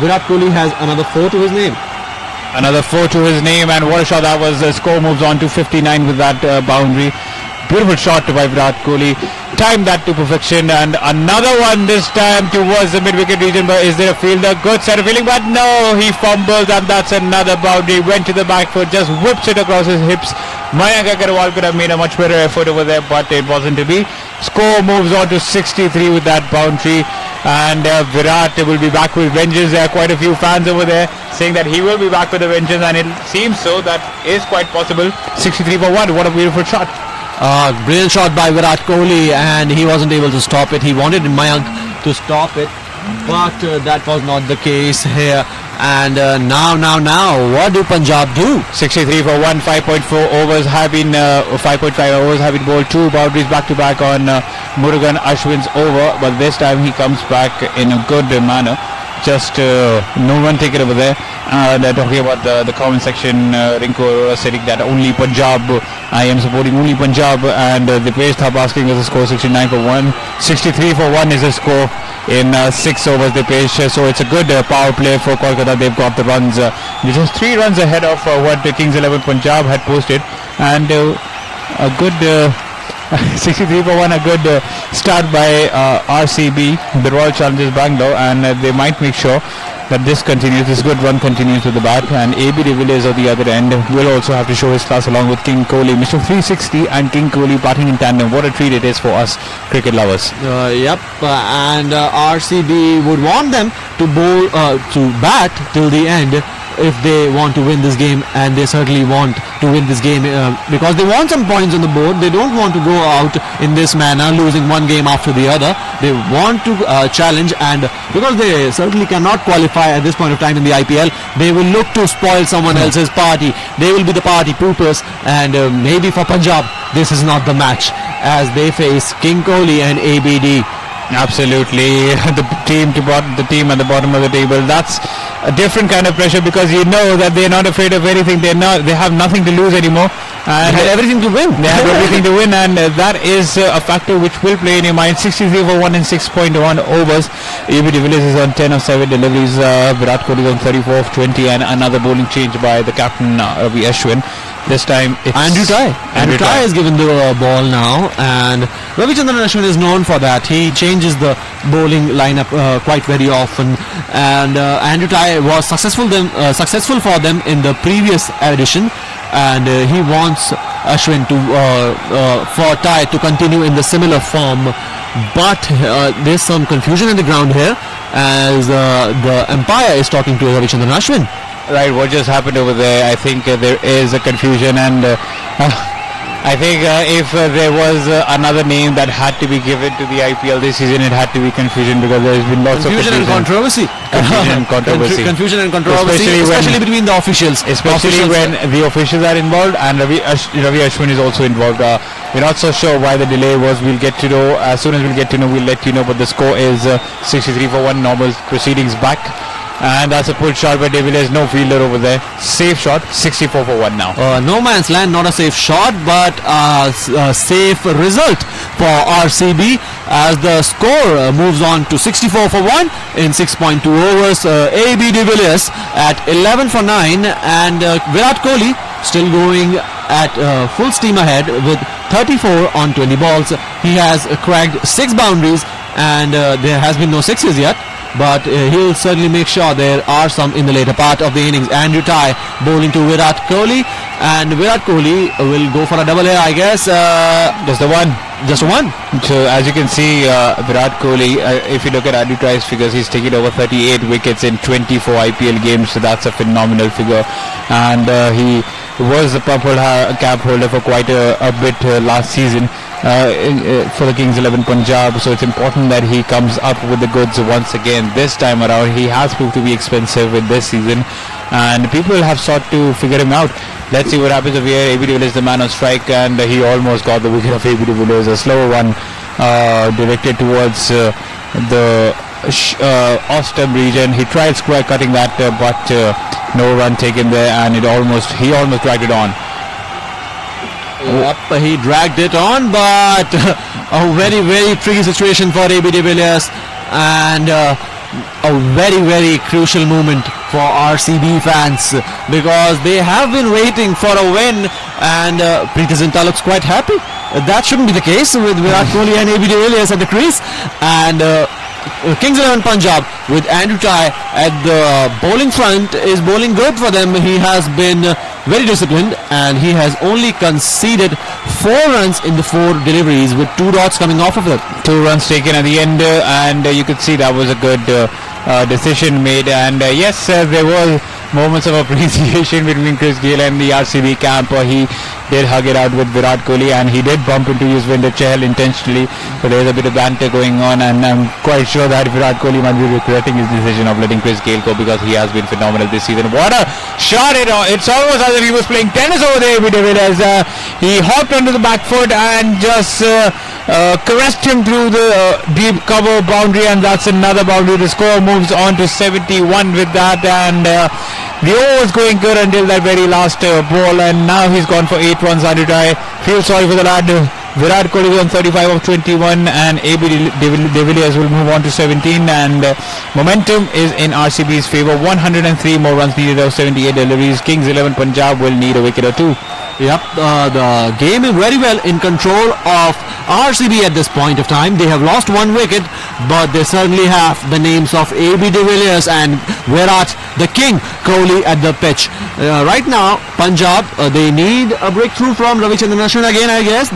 Virat Kohli has another 4 to his name. Another 4 to his name, and what a shot that was. The score moves on to 59 with that boundary. Beautiful shot by Virat Kohli. Timed that to perfection, and another one this time towards the mid-wicket region. But is there a fielder? Good set of fielding, but no, he fumbles, and that's another boundary. Went to the back foot, just whips it across his hips. Mayank Agarwal could have made a much better effort over there, but it wasn't to be. Score moves on to 63 with that boundary, and Virat will be back with vengeance. There are quite a few fans over there saying that he will be back with a vengeance, and it seems so. That is quite possible. 63 for 1. What a beautiful shot. Brilliant shot by Virat Kohli, and he wasn't able to stop it. He wanted Mayank to stop it, but that was not the case here. And now, what do Punjab do? 63 for 1. 5.4 overs have been 5.5 overs have been bowled. 2 boundaries back to back on Murugan Ashwin's over, but this time he comes back in a good manner. Just no one taken over there. They're talking about the comment section. Rinku Arora saying that only Punjab, I am supporting only Punjab, and Dipesh Thap asking us the score 69 for 1. 63 for 1 is the score in 6 overs, Dipesh. So it's a good power play for Kolkata. They've got the runs. They're just 3 runs ahead of what the Kings 11 Punjab had posted, and a good 63 for 1, a good start by RCB, the Royal Challengers Bangalore, and they might make sure that this continues, this good run continues to the bat, and AB de Villiers at the other end will also have to show his class along with King Kohli. Mr. 360 and King Kohli batting in tandem. What a treat it is for us cricket lovers. And RCB would want them to bowl, to bat till the end if they want to win this game, and they certainly want to win this game because they want some points on the board. They don't want to go out in this manner, losing one game after the other. They want to challenge, and because they certainly cannot qualify at this point of time in the IPL, they will look to spoil someone else's party. They will be the party poopers, and maybe for Punjab this is not the match as they face King Kohli and ABD. Absolutely, the team at the bottom of the table. That's a different kind of pressure because you know that they're not afraid of anything. They have nothing to lose anymore, and they have everything to win. They have everything to win, and that is a factor which will play in your mind. 63 for 1 in 6.1 overs. AB de Villiers is on 10 of 7 deliveries. Virat Kohli on 34 of 20, and another bowling change by the captain Ravi Ashwin. This time it's Andrew Tye. Andrew Tye is given the ball now, and Ravichandran Ashwin is known for that. He changes the bowling lineup quite very often, and Andrew Tye was successful for them in the previous edition, and he wants Ashwin to for Tye to continue in the similar form. But there's some confusion in the ground here as the umpire is talking to Ravichandran Ashwin. Right, what just happened over there? I think there is a confusion, and I think if there was another name that had to be given to the IPL this season, it had to be confusion, because there has been lots of confusion and controversy. Confusion and controversy, especially between the officials. Especially when the officials are involved and Ravi Ashwin is also involved. We're not so sure why the delay was. We'll get to know. As soon as we'll get to know, we'll let you know. But the score is 63 for 1. Normal proceedings back. And that's a pull shot by de Villiers. No fielder over there. Safe shot. 64 for 1 now. No man's land. Not a safe shot, but a safe result for RCB as the score moves on to 64 for 1 in 6.2 overs. AB de Villiers at 11 for 9, and Virat Kohli still going at full steam ahead with 34 on 20 balls. He has cracked 6 boundaries, and there has been no sixes yet. But he'll certainly make sure there are some in the later part of the innings. Andrew Tye bowling to Virat Kohli, and Virat Kohli will go for a double here, I guess. Just a one. So as you can see, Virat Kohli, if you look at Andrew Tye's figures, he's taken over 38 wickets in 24 IPL games, so that's a phenomenal figure. And he was the purple cap holder for quite a bit last season for the Kings 11 Punjab, so it's important that he comes up with the goods once again. This time around, he has proved to be expensive in this season, and people have sought to figure him out. Let's see what happens over here. AB de Villiers is the man on strike, and he almost got the wicket of AB de Villiers. A slower one directed towards the off-stump region. He tried square cutting that, but no run taken there, and he almost dragged it on. Yep, he dragged it on, but a very, very tricky situation for AB de Villiers, and a very, very crucial moment for RCB fans, because they have been waiting for a win, and Preeti Zinta looks quite happy. that shouldn't be the case with Virat Kohli and AB de Villiers at the crease. And Kings 11 Punjab with Andrew Tye at the bowling front is bowling good for them. He has been very disciplined and he has only conceded 4 runs in the 4 deliveries with 2 dots coming off of it. 2 runs taken at the end, and you could see that was a good decision made. And yes, there were moments of appreciation between Chris Gayle and the RCB camp. He did hug it out with Virat Kohli, and he did bump into Yuzvendra Chahal intentionally. So there's a bit of banter going on, and I'm quite sure that Virat Kohli might be regretting his decision of letting Chris Gayle go, because he has been phenomenal this season. What a shot! It's almost as if he was playing tennis over there with David, as he hopped onto the back foot and just caressed him through the deep cover boundary, and that's another boundary. The score moves on to 71 with that, and the over was going good until that very last ball, and now he's gone for 8 runs. Andrew Tye, feel sorry for the lad. Virat Kohli is on 35 of 21, and AB de Villiers will move on to 17, and momentum is in RCB's favour. 103 more runs needed of 78 deliveries. Kings 11 Punjab will need a wicket or 2. Yep, the game is very well in control of RCB at this point of time. They have lost 1 wicket, but they certainly have the names of AB de Villiers and Virat, the King Kohli at the pitch. Right now, Punjab, they need a breakthrough from Ravichandran Ashwin again, I guess.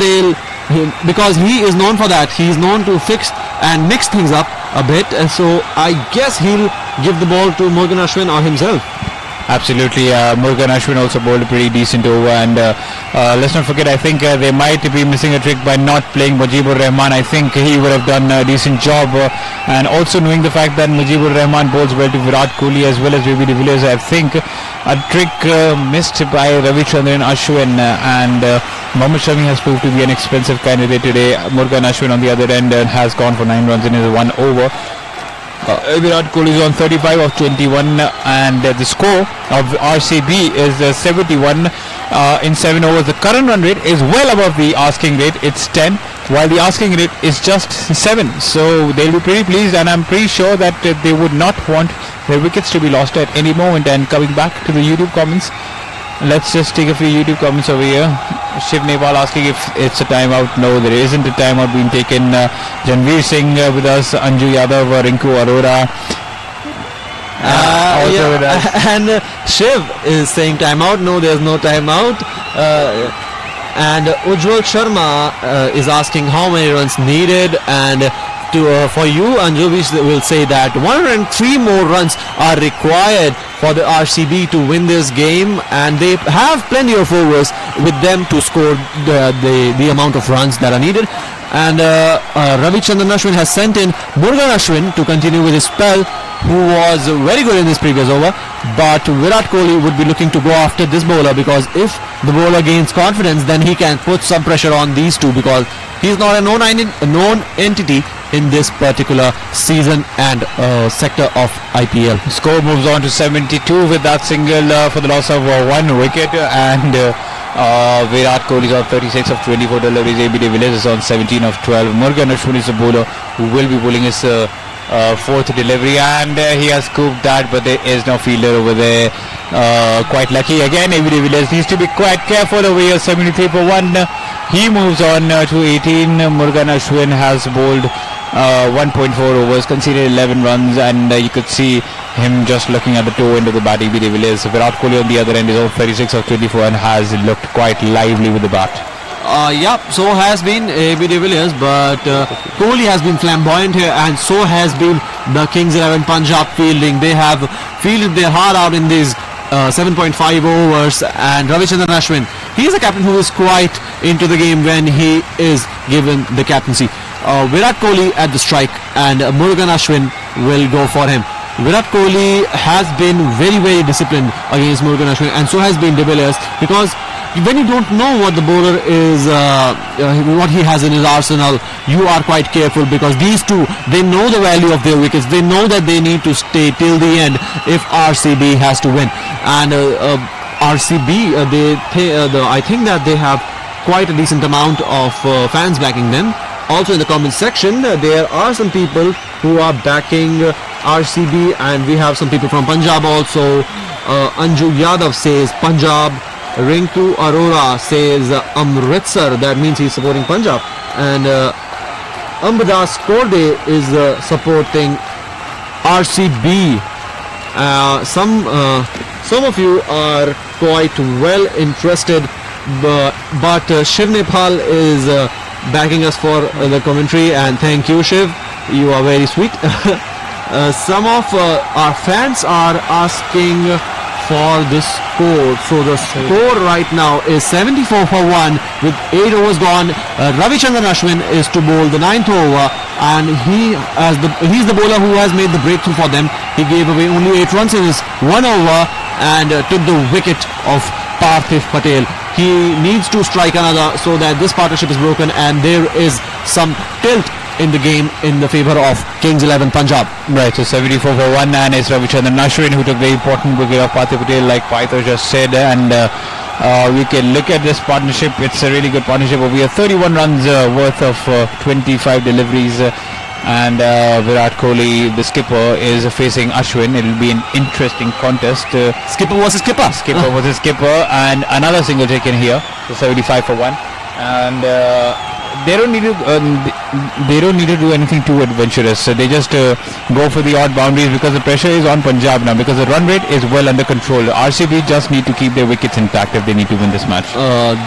Because he is known for that. He is known to fix and mix things up a bit. And so I guess he'll give the ball to Morgan Ashwin or himself. Absolutely, Morgan Ashwin also bowled a pretty decent over, and let's not forget, I think they might be missing a trick by not playing Mujibur Rahman. I think he would have done a decent job, and also knowing the fact that Mujibur Rahman bowls well to Virat Kohli as well as AB de Villiers, I think a trick missed by Ravichandran Ashwin, and Mohammad Shami has proved to be an expensive candidate today. Morgan Ashwin on the other end has gone for 9 runs in his 1 over. Virat Kohli is on 35 of 21, and the score of RCB is 71 in 7 overs. The current run rate is well above the asking rate. It's 10, while the asking rate is just 7. So they'll be pretty pleased, and I'm pretty sure that they would not want their wickets to be lost at any moment. And coming back to the YouTube comments, let's just take a few YouTube comments over here. Shiv Nepal asking if it's a timeout. No, there isn't a timeout being taken. Janveer Singh with us, Anju Yadav, Rinku Arora. Also with us. And Shiv is saying timeout. No, there's no timeout. And Ujjwal Sharma is asking how many runs needed, and for you, Anju, will say that 103 more runs are required for the RCB to win this game, and they have plenty of overs with them to score the amount of runs that are needed. And Ravichandran Ashwin has sent in Morgan Ashwin to continue with his spell, who was very good in this previous over. But Virat Kohli would be looking to go after this bowler, because if the bowler gains confidence, then he can put some pressure on these two, because he's not a known entity in this particular season and sector of IPL. Score moves on to 72 with that single for the loss of 1 wicket, and Virat Kohli is on 36 of 24 deliveries. AB de Villiers is on 17 of 12. Morgan Ashwin is the bowler who will be bowling his 4th delivery, and he has scooped that, but there is no fielder over there. Quite lucky again. AB de Villiers needs to be quite careful over here. 73 for 1. He moves on to 18. Morgan Ashwin has bowled 1.4 overs, conceded 11 runs, and you could see him just looking at the toe end of the bat. AB de Villiers. Virat Kohli on the other end is on 36 of 24 and has looked quite lively with the bat. So has been AB de Villiers, but Kohli has been flamboyant here, and so has been the Kings 11 Punjab fielding. They have fielded their heart out in these 7.5 overs, and Ravichandran Ashwin, he is a captain who is quite into the game when he is given the captaincy. Virat Kohli at the strike, and Morgan Ashwin will go for him. Virat Kohli has been very, very disciplined against Morgan Ashwin, and so has been de Villiers, because when you don't know what the bowler is, what he has in his arsenal, you are quite careful, because these two, they know the value of their wickets. They know that they need to stay till the end if RCB has to win. And RCB, I think that they have quite a decent amount of fans backing them. Also in the comment section, there are some people who are backing RCB, and we have some people from Punjab also. Anju Yadav says Punjab Rinku Arora says Amritsar. That means he's supporting Punjab. And Ambadas Korde is supporting RCB. Some of you are quite well interested, but Shiv Nepal is backing us for the commentary, and thank you, Shiv. You are very sweet. Some of our fans are asking for the score. So the score right now is 74 for 1 with 8 overs gone. Ravichandran Ashwin is to bowl the 9th over, and he's the bowler who has made the breakthrough for them. He gave away only 8 runs in his 1 over and took the wicket of Parthiv Patel. He needs to strike another so that this partnership is broken, and there is some tilt in the game in the favour of Kings 11 Punjab. Right, so 74 for 1, and it's Ravichandran Ashwin who took the important wicket of Parthiv Patel, like Paito just said, and we can look at this partnership. It's a really good partnership. We have 31 runs worth of 25 deliveries, and Virat Kohli, the skipper, is facing Ashwin. It will be an interesting contest. Skipper versus skipper. Skipper versus skipper, and another single taken here, so 75 for 1, and they don't need to do anything too adventurous. So they just go for the odd boundaries because the pressure is on Punjab now, because the run rate is well under control. RCB just need to keep their wickets intact if they need to win this match.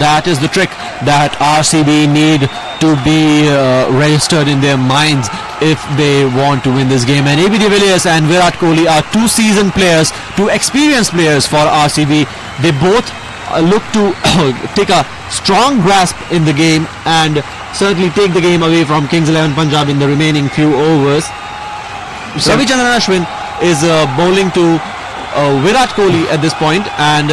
That is the trick that RCB need to be registered in their minds if they want to win this game. And AB de Villiers and Virat Kohli are two seasoned players, two experienced players for RCB. They both look to take a strong grasp in the game and certainly take the game away from Kings 11 Punjab in the remaining few overs. Ravichandran Ashwin is bowling to Virat Kohli at this point, and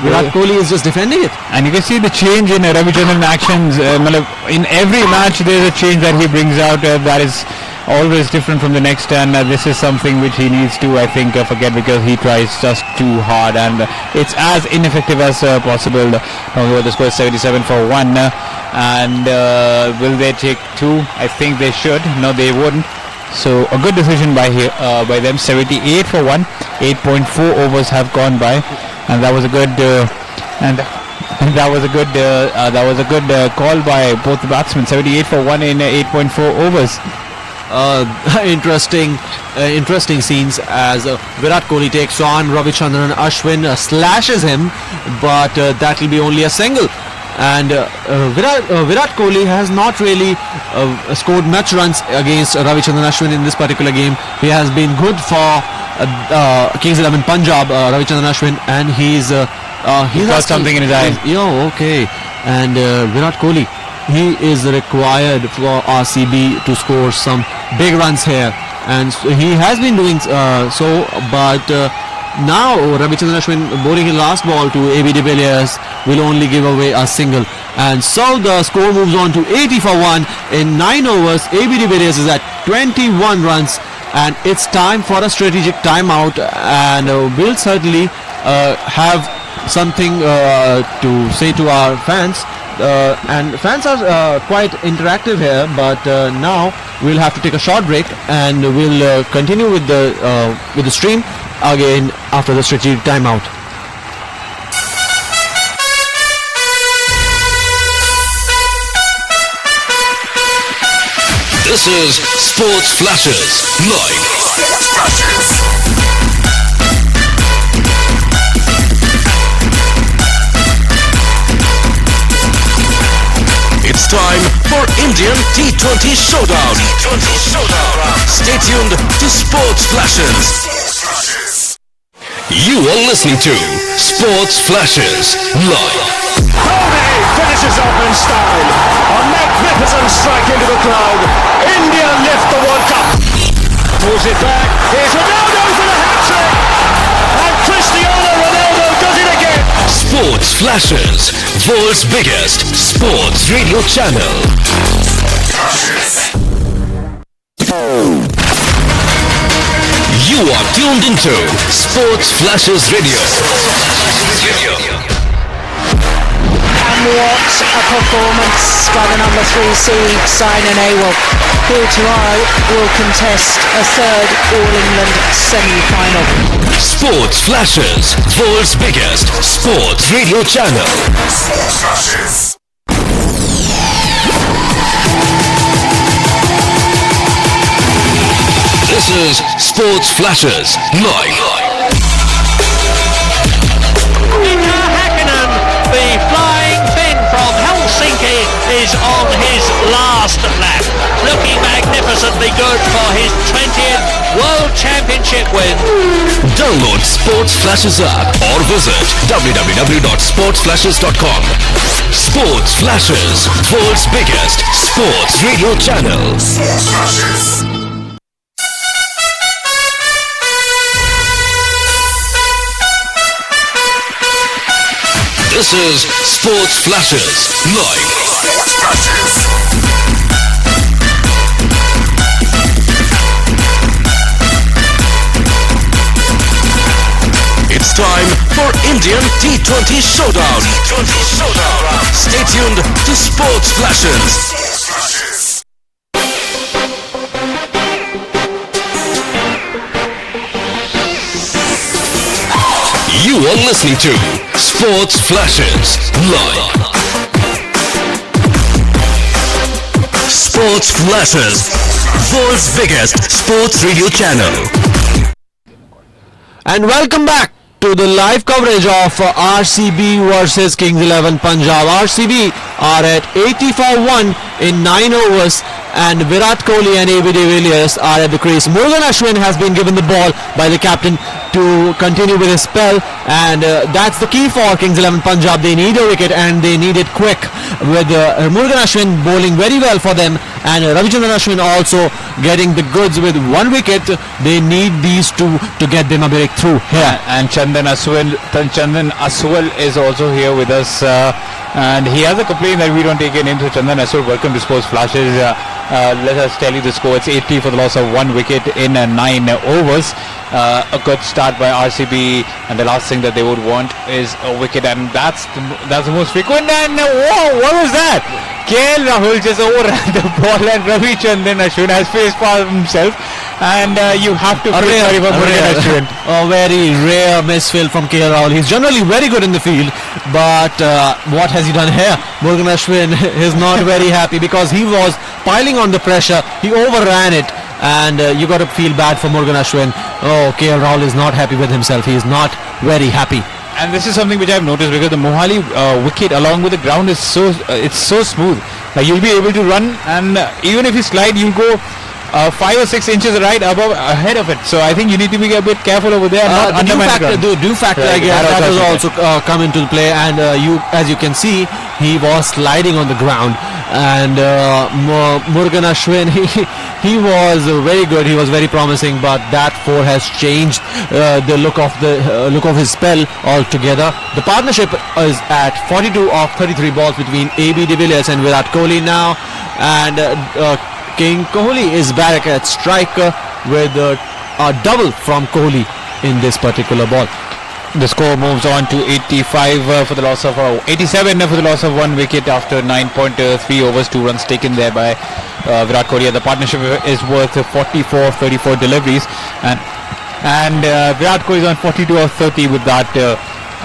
Virat Kohli is just defending it. And you can see the change in Ravichandran actions. In every match there is a change that he brings out that is always different from the next, and this is something which he needs to, I think, forget, because he tries just too hard and it's as ineffective as possible. Now the score is 77 for 1, and will they take 2? I think they should. No, they wouldn't. So a good decision by them. 78 for 1. 8.4 overs have gone by, and that was a good that was a good call by both the batsmen. 78 for 1 in 8.4 overs. Interesting scenes as Virat Kohli takes on Ravichandran Ashwin, slashes him, but that will be only a single. And Virat Kohli has not really scored much runs against Ravichandran Ashwin in this particular game. He has been good for Kings 11 Punjab, Ravichandran Ashwin, and he's got something in his eye. Okay. And Virat Kohli, he is required for RCB to score some big runs here, and he has been doing so, but now Ravichandran Ashwin bowling his last ball to AB de Villiers will only give away a single, and so the score moves on to 80 for 1 in 9 overs. AB de Villiers is at 21 runs, and it's time for a strategic timeout, and we'll certainly have something to say to our fans. And fans are quite interactive here, but now we'll have to take a short break, and we'll continue with the stream again after the strategic timeout. This is Sports Flashes Live. It's time for Indian T20 Showdown. Stay tuned to Sports Flashes. You are listening to Sports Flashes Live. Kohli finishes off in style. A magnificent strike into the crowd. India lift the World Cup. Pulls it back. Here's Ronaldo for the hat-trick. And Cristiano Ronaldo does it again. Sports Flashes, world's biggest sports radio channel. You are tuned into Sports Flashes Radio. what a performance by the number 3 seed Simon Awell, who tomorrow will contest a third All-England semi-final. Sports Flashes, world's biggest sports radio channel. Sports Flashes. This is Sports Flashes Live. The flying Finn from Helsinki is on his last lap, looking magnificently good for his 20th World Championship win. Download Sports Flashes app or visit www.sportsflashes.com. Sports Flashes, world's biggest sports radio channel. Sports Flashes. This is Sports Flashes Live. Sports Flashes. It's time for Indian T20 Showdown. Stay tuned to Sports Flashes. You are listening to Sports Flashes Live. Sports Flashes, world's biggest sports radio channel. And welcome back to the live coverage of RCB versus Kings 11 Punjab. RCB are at 80-1 in 9 overs, and Virat Kohli and AB de Villiers are at the crease. Morgan Ashwin has been given the ball by the captain to continue with his spell, and that's the key for Kings 11 Punjab. They need a wicket and they need it quick, with Morgan Ashwin bowling very well for them, and Ravichandran Ashwin also getting the goods with 1 wicket. They need these two to get them a breakthrough here. And Chandan Aswal is also here with us, and he has a complaint that we don't take a name. So Chandan Aswal, welcome to Sports Flashes. Let us tell you the score. It's 80 for the loss of 1 wicket in 9 overs. A good start by RCB, and the last thing that they would want is a wicket, and that's the most frequent. And whoa, what was that? KL Rahul just overran the ball, and Ravichandran Ashwin has face palmed himself, and you have to feel sorry for Morgan Ashwin. A very rare misfield from KL Rahul. He's generally very good in the field, but what has he done here? Morgan Ashwin is not very happy because he was piling on the pressure. He overran it, and you got to feel bad for Morgan Ashwin. Oh, KL Rahul is not happy with himself. He is not very happy. And this is something which I've noticed, because the Mohali wicket along with the ground is it's so smooth. Like, you'll be able to run, and even if you slide, you'll go 5 or 6 inches right ahead of it. So I think you need to be a bit careful over there. Not the dew factor, right, that has also come into play, and as you can see, he was sliding on the ground, and Morgan Ashwin, he was very good. He was very promising, but that 4 has changed the look of his spell altogether. The partnership is at 42 of 33 balls between AB de Villiers and Virat Kohli now, and King Kohli is back at striker with a double from Kohli in this particular ball. The score moves on to 85 for the loss of 87 for the loss of 1 wicket after 9.3 overs, 2 runs taken there by Virat Kohli. The partnership is worth 44 of 34 deliveries, and Virat Kohli is on 42 of 30 with that.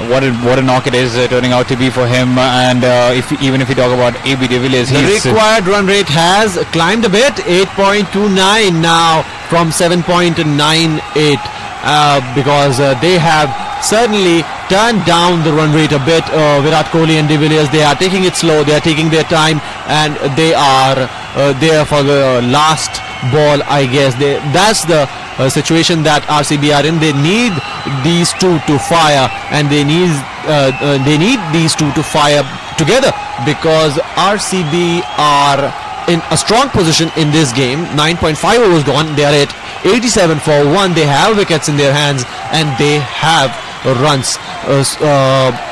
What a knock it is turning out to be for him. And even if you talk about AB de Villiers, the required run rate has climbed a bit, 8.29 now from 7.98, because they have certainly turned down the run rate a bit. Virat Kohli and de Villiers, they are taking it slow, they are taking their time, and they are there for the last ball, I guess. That's the situation that RCB are in. They need these two to fire, and they need these two to fire together, because RCB are in a strong position in this game. 9.5 overs gone, they are at 87 for 1. They have wickets in their hands, and they have runs.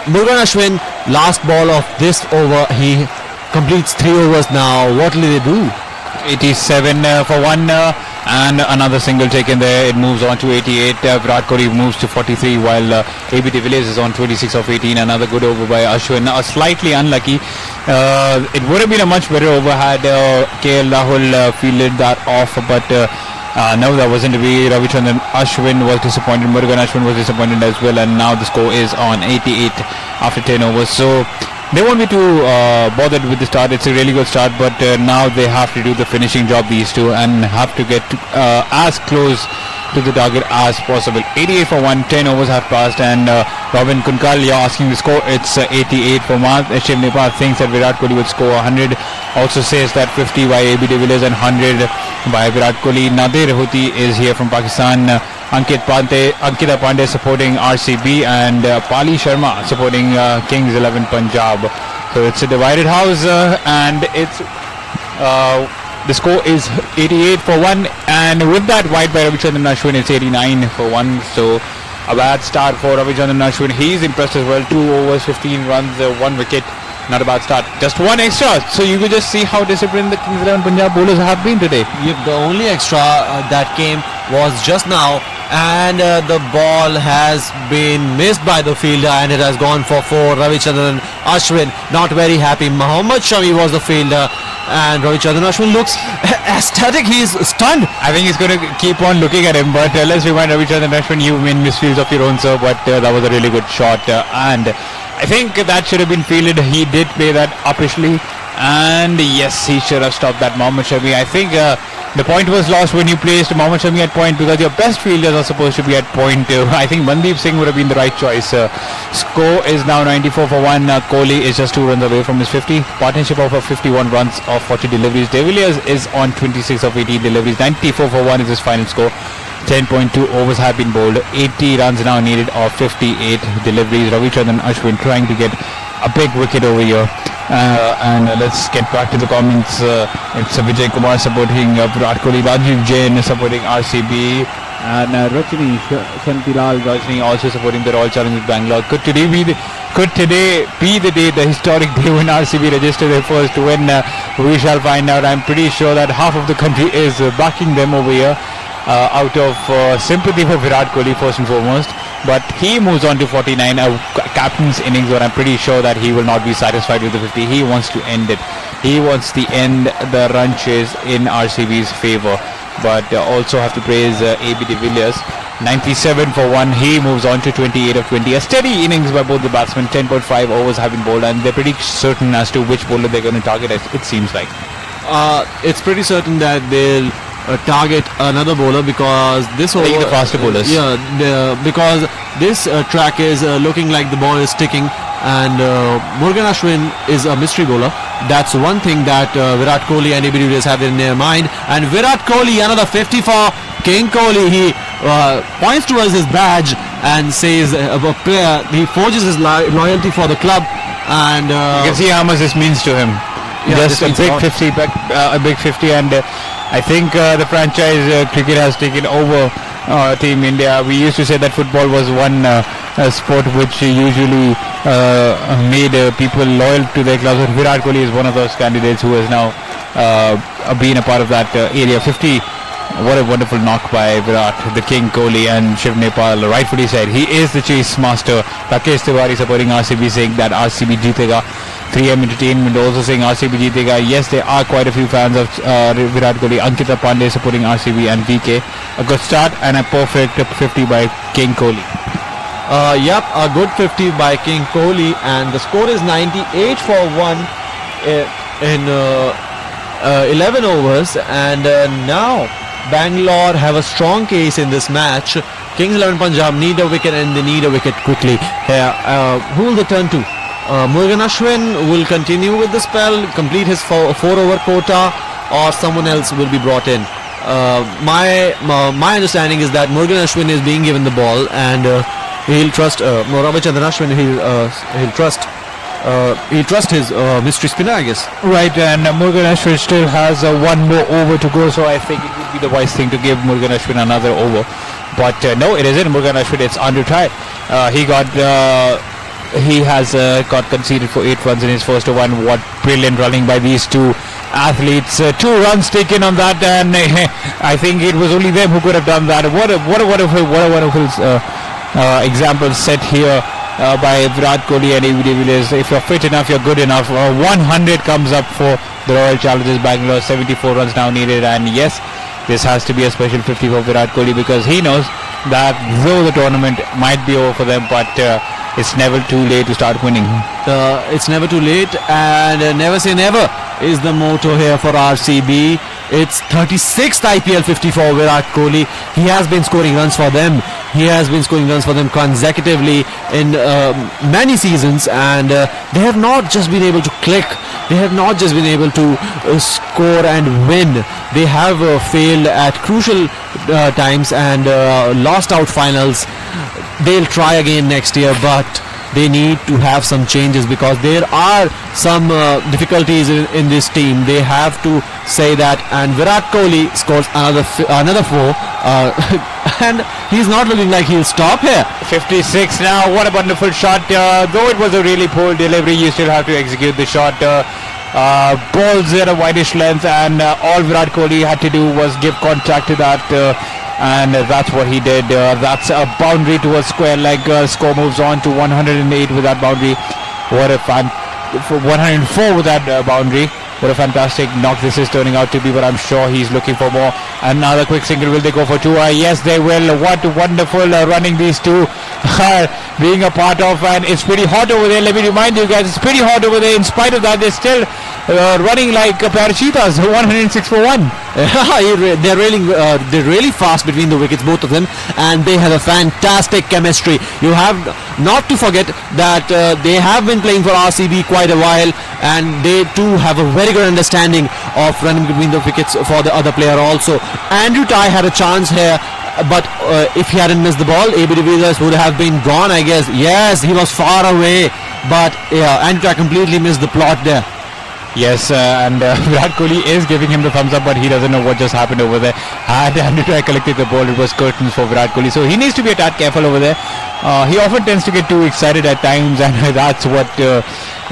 Morgan Ashwin, last ball of this over, he completes 3 overs now. What will they do? 87 for 1, and another single taken there. It moves on to 88. Virat Kohli moves to 43 while AB de Villiers is on 26 of 18. Another good over by Ashwin. Slightly unlucky. It would have been a much better over had KL Rahul fielded that off, but no, that wasn't to be. Ravichandran Ashwin was disappointed. Murugan Ashwin was disappointed as well, and now the score is on 88 after 10 overs. So they won't be too bothered with the start. It's a really good start, but now they have to do the finishing job, these two, and have to get as close to the target as possible. 88 for 1, 10 overs have passed, and Robin Kunkal, you're asking the score. It's 88 for Mark. Shiv Nepal thinks that Virat Kohli would score 100. Also says that 50 by AB de Villiers and 100 by Virat Kohli. Nadir Huti is here from Pakistan. Ankita Pandey supporting RCB, and Pali Sharma supporting Kings 11 Punjab. So it's a divided house, and it's the score is 88 for 1, and with that white by Ravichandran Ashwin, it's 89 for 1. So a bad start for Ravichandran Ashwin. He's impressed as well. 2 overs, 15 runs, 1 wicket. Not a bad start. Just 1 extra. So you could just see how disciplined the Kings 11 Punjab bowlers have been today. Yep, the only extra that came was just now, and the ball has been missed by the fielder, and it has gone for 4. Ravichandran Ashwin not very happy. Mohammad Shami was the fielder, and Ravichandran Ashwin looks ecstatic. He's stunned. I think he's going to keep on looking at him, but let's remind Ravichandran Ashwin, you made misfields of your own, sir, but that was a really good shot, and I think that should have been fielded. He did play that uppishly, and yes, he should have stopped that Mohammad Shami. I think the point was lost when you placed Mohammad Shami at point, because your best fielders are supposed to be at point. I think Mandeep Singh would have been the right choice. Score is now 94 for 1. Kohli is just 2 runs away from his 50. Partnership of 51 runs of 40 deliveries. De Villiers is on 26 of 18 deliveries. 94 for 1 is his final score. 10.2 overs have been bowled. 80 runs now needed of 58 deliveries. Ravichandran Ashwin trying to get a big wicket over here. And let's get back to the comments. It's Vijay Kumar supporting Virat Kohli, Rajiv Jain supporting RCB, and Rajni Shantilal Rajni also supporting the Royal Challengers Bangalore. Could today be the day, the historic day when RCB registered their first win? We shall find out. I'm pretty sure that half of the country is backing them over here, out of sympathy for Virat Kohli first and foremost. But he moves on to 49, a captain's innings, but I'm pretty sure that he will not be satisfied with the 50. He wants to end it. He wants to end the run chase in RCB's favour. But also have to praise AB de Villiers. 97 for 1. He moves on to 28 of 20. A steady innings by both the batsmen. 10.5 overs have been bowled, and they're pretty certain as to which bowler they're going to target, it seems like. It's pretty certain that they'll target another bowler, because this over, the faster bowlers. Because this track is looking like the ball is sticking, and Murugan Ashwin is a mystery bowler. That's one thing that Virat Kohli and AB de Villiers have in their mind. And Virat Kohli, another 50 for King Kohli. He points towards his badge and says a player, he forges his loyalty for the club, and you can see how much this means to him. Just a big 50, a big 50, and I think the franchise cricket has taken over Team India. We used to say that football was one sport which usually made people loyal to their clubs. And Virat Kohli is one of those candidates who has now been a part of that area. 50. What a wonderful knock by Virat, the King Kohli, and Shiv Nepal rightfully said he is the chase master. Rakesh Tiwari supporting RCB saying that RCB jeetega. 3M Entertainment also saying RCB jeetega. Yes, there are quite a few fans of Virat Kohli. Ankita Pandey supporting RCB and VK. A good start and a perfect 50 by King Kohli. Yep, a good 50 by King Kohli, and the score is 98 for 1 in 11 overs, and now Bangalore have a strong case in this match. Kings 11 Punjab need a wicket, and they need a wicket quickly. Who will they turn to? Murugan Ashwin will continue with the spell, complete his 4-over quota, or someone else will be brought in. My understanding is that Murugan Ashwin is being given the ball, and he'll trust Ravichandran Ashwin. He'll trust his mystery spinner, I guess. Right, and Murugan Ashwin still has one more over to go, so I think it would be the wise thing to give Murugan Ashwin another over. But no, it isn't Murugan Ashwin. It's under try. He has got conceded for 8 runs in his first over. What brilliant running by these two athletes. 2 runs taken on that, and I think it was only them who could have done that. What a wonderful example set here by Virat Kohli and AB de Villiers. If you're fit enough, you're good enough. 100 comes up for the Royal Challengers Bangalore. 74 runs now needed, and yes, this has to be a special 50 for Virat Kohli, because he knows that though the tournament might be over for them, but it's never too late to start winning. It's never too late, and never say never is the motto here for RCB. It's 36th IPL 50 for Virat Kohli. He has been scoring runs for them. He has been scoring runs for them consecutively in many seasons, and they have not just been able to click. They have not just been able to score and win. They have failed at crucial times and lost out finals. They'll try again next year, but they need to have some changes, because there are some difficulties in this team. They have to say that, and Virat Kohli scores another 4 and he's not looking like he'll stop here. 56 now. What a wonderful shot. Though it was a really poor delivery, you still have to execute the shot. Balls at a wideish length, and all Virat Kohli had to do was give contact to that, and that's what he did. That's a boundary towards square leg. Score moves on to 108 with that boundary. What a 104 with that boundary. What a fantastic knock this is turning out to be, but I'm sure he's looking for more. Another quick single. Will they go for 2? Yes, they will. What wonderful running these two are being a part of, and it's pretty hot over there. Let me remind you guys, it's pretty hot over there. In spite of that, they're still running like parachutas. 106 for 1. They're really fast between the wickets, both of them, and they have a fantastic chemistry. You have not to forget that they have been playing for RCB quite a while, and they too have a very good understanding of running between the wickets for the other player also. Andrew Tye had a chance here, but if he hadn't missed the ball, AB de Villiers would have been gone, I guess. Yes, he was far away, but yeah, Andrew Tye completely missed the plot there. Yes, and Virat Kohli is giving him the thumbs up, but he doesn't know what just happened over there. Had Andrew Tye collected the ball, it was curtains for Virat Kohli, so he needs to be a tad careful over there. He often tends to get too excited at times, and that's what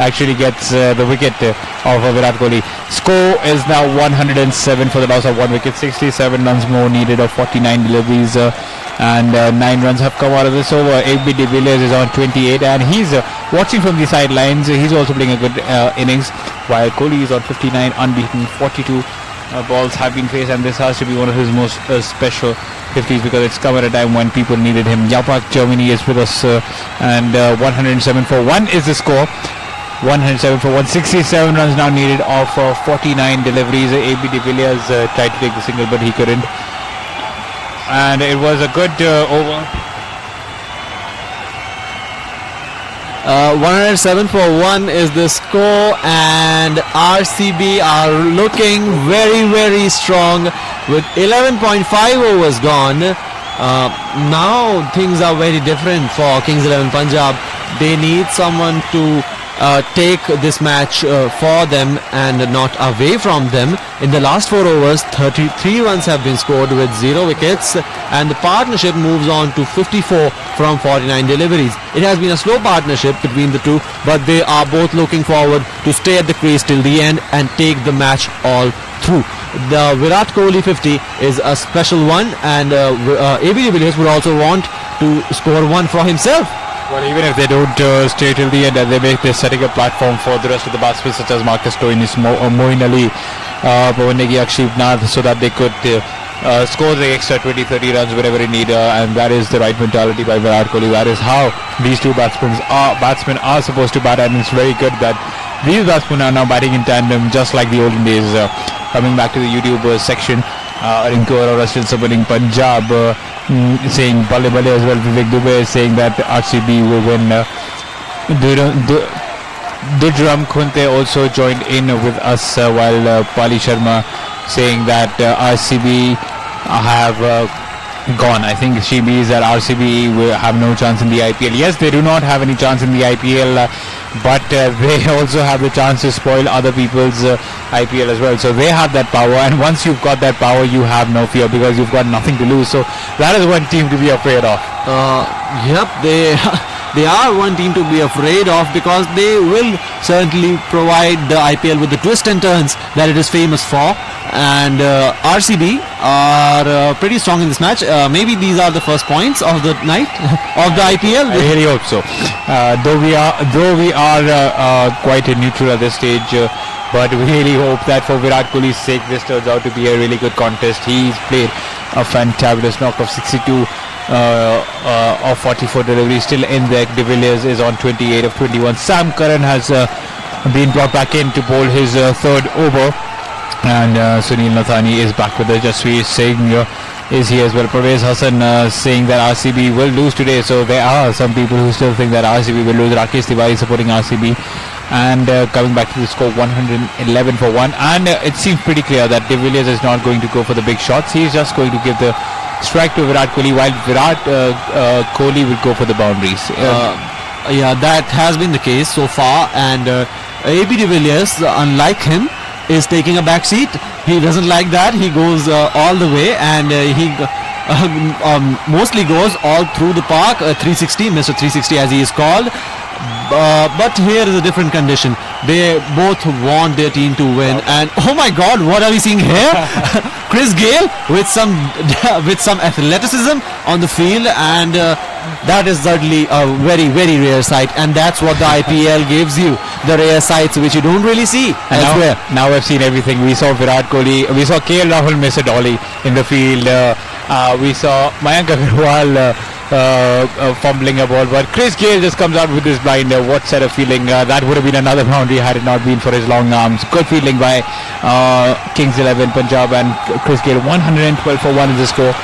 actually gets the wicket of Virat Kohli. Score is now 107 for the loss of 1 wicket. 67 runs more needed of 49 deliveries, and 9 runs have come out of this over. AB de Villiers is on 28, and he's watching from the sidelines. He's also playing a good innings, while Kohli is on 59, unbeaten. 42 balls have been faced, and this has to be one of his most special 50s, because it's come at a time when people needed him. Japan, Germany is with us, and 107 for 1 is the score. 107 for 1. 67 runs now needed of 49 deliveries. AB de Villiers tried to take the single, but he couldn't. And it was a good over. 107 for 1 is the score, and RCB are looking very, very strong with 11.5 overs gone. Now things are very different for Kings 11 Punjab. They need someone to take this match for them and not away from them. In the last 4 overs, 33 runs have been scored with 0 wickets, and the partnership moves on to 54 from 49 deliveries. It has been a slow partnership between the two, but they are both looking forward to stay at the crease till the end and take the match all through. The Virat Kohli 50 is a special one, and AB de Villiers would also want to score one for himself. Well, even if they don't stay till the end, and they're setting a platform for the rest of the batsmen, such as Marcus Stoinis, Moeen Ali, Bhuvanegi Akshibnath, so that they could score the extra 20-30 runs whenever they need, and that is the right mentality by Virat Kohli. That is how these two batsmen are supposed to bat, and it's very good that these batsmen are now batting in tandem, just like the olden days. Coming back to the YouTube section, Rinku Arora still supporting Punjab, saying Balle Balle as well. Vivek Dubey is saying that RCB will win. Dudram Khunte also joined in with us, while Pali Sharma saying that RCB have gone. I think she means that RCB will have no chance in the IPL. Yes, they do not have any chance in the IPL, but they also have the chance to spoil other people's IPL as well. So they have that power, and once you've got that power, you have no fear, because you've got nothing to lose. So that is one team to be afraid of. Yep, they are one team to be afraid of, because they will certainly provide the IPL with the twists and turns that it is famous for. And RCB are pretty strong in this match. Maybe these are the first points of the night of the IPL. I really hope so. Though we are quite neutral at this stage, but we really hope that for Virat Kohli's sake, this turns out to be a really good contest. He's played a fantabulous knock of 62 of 44 deliveries, still in there. De Villiers is on 28 of 21. Sam Curran has been brought back in to bowl his third over. And Sunil Nathani is back with the Jasveer Singh is here as well. Pervez Hassan saying that RCB will lose today. So there are some people who still think that RCB will lose. Rakesh Tiwari supporting RCB. And coming back to the score, 111 for 1. And it seems pretty clear that De Villiers is not going to go for the big shots. He's just going to give the strike to Virat Kohli, while Virat Kohli will go for the boundaries. Yeah, that has been the case so far. And AB de Villiers, unlike him, is taking a back seat. He doesn't like that. He goes all the way, and he mostly goes all through the park. 360, Mr. 360 as he is called. But here is a different condition. They both want their team to win, and oh my God, what are we seeing here? Chris Gayle with some athleticism on the field, and that is certainly a very, very rare sight, and that's what the IPL gives you, the rare sights which you don't really see elsewhere. Now we've seen everything. We saw Virat Kohli, we saw KL Rahul miss a dolly in the field, we saw Mayank Agarwal fumbling a ball, but Chris Gayle just comes out with this blinder. What set of feeling, that would have been another boundary had it not been for his long arms. Good fielding by Kings 11 Punjab, and Chris Gayle 112 for 1 is the score.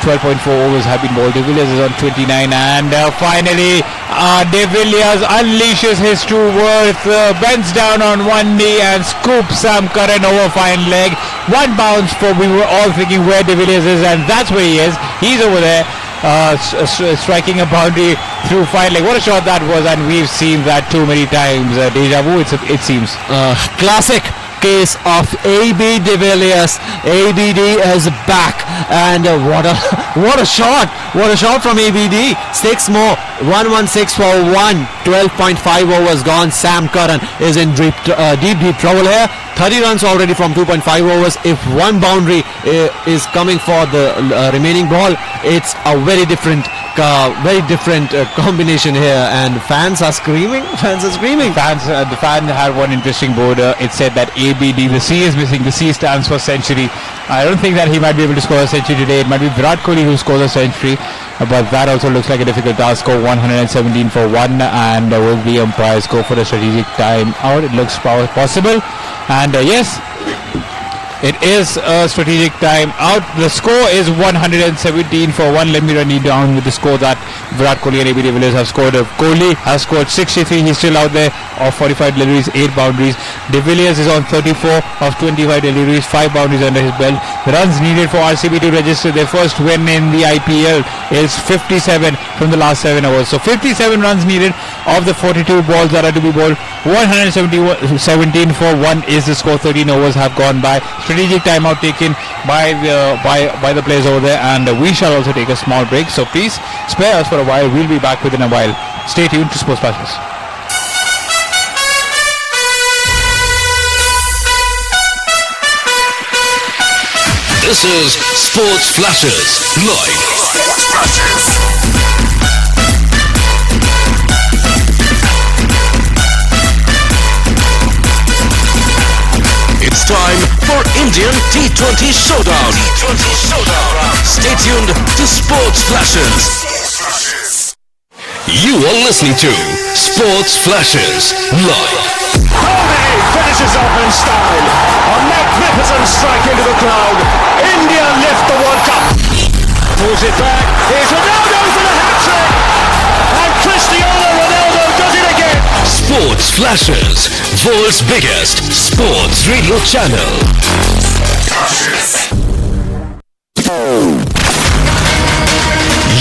12.4 overs have been bowled. De Villiers is on 29, and finally De Villiers unleashes his true worth, bends down on one knee and scoops Sam Curran over fine leg. One bounce for, we were all thinking where De Villiers is, and that's where he is. He's over there. Striking a boundary through fine leg. What a shot that was, and we've seen that too many times. Deja vu, it seems. Classic case of AB de Villiers. ABD is back, and what a shot! What a shot from ABD. 6 more. 116 for 1. 12.5 overs gone. Sam Curran is in deep trouble here. 30 runs already from 2.5 overs. If one boundary is coming for the remaining ball, it's a very different combination here, and fans are screaming. The fan had one interesting board. It said that ABD, the C is missing. The C stands for century. I don't think that he might be able to score a century today. It might be Virat Kohli who scores a century, but that also looks like a difficult task. Score 117 for 1, and will the umpires go for a strategic time out? It looks possible, and yes, it is a strategic time out. The score is 117 for 1. Let me run you down with the score that Virat Kohli and AB de Villiers have scored. Kohli has scored 63. He's still out there of 45 deliveries, 8 boundaries. De Villiers is on 34 of 25 deliveries, 5 boundaries under his belt. The runs needed for RCB to register their first win in the IPL is 57 from the last 7 overs. So 57 runs needed of the 42 balls that are to be bowled. 117 for 1 is the score. 13 overs have gone by. Strategic timeout taken by the players over there, and we shall also take a small break. So please spare us for a while. We'll be back within a while. Stay tuned to Sports Flashes. This is Sports Flashes live. Sports Flashes. It's time for Indian T20 Showdown. Stay tuned to Sports Flashes. You are listening to Sports Flashes live. Kohli finishes off in style. A magnificent strike into the crowd. India lift the World Cup. Pulls it back. Here's Ronaldo for the hat-trick. And Cristiano Ronaldo does it again. Sports Flashes, world's biggest sports radio channel.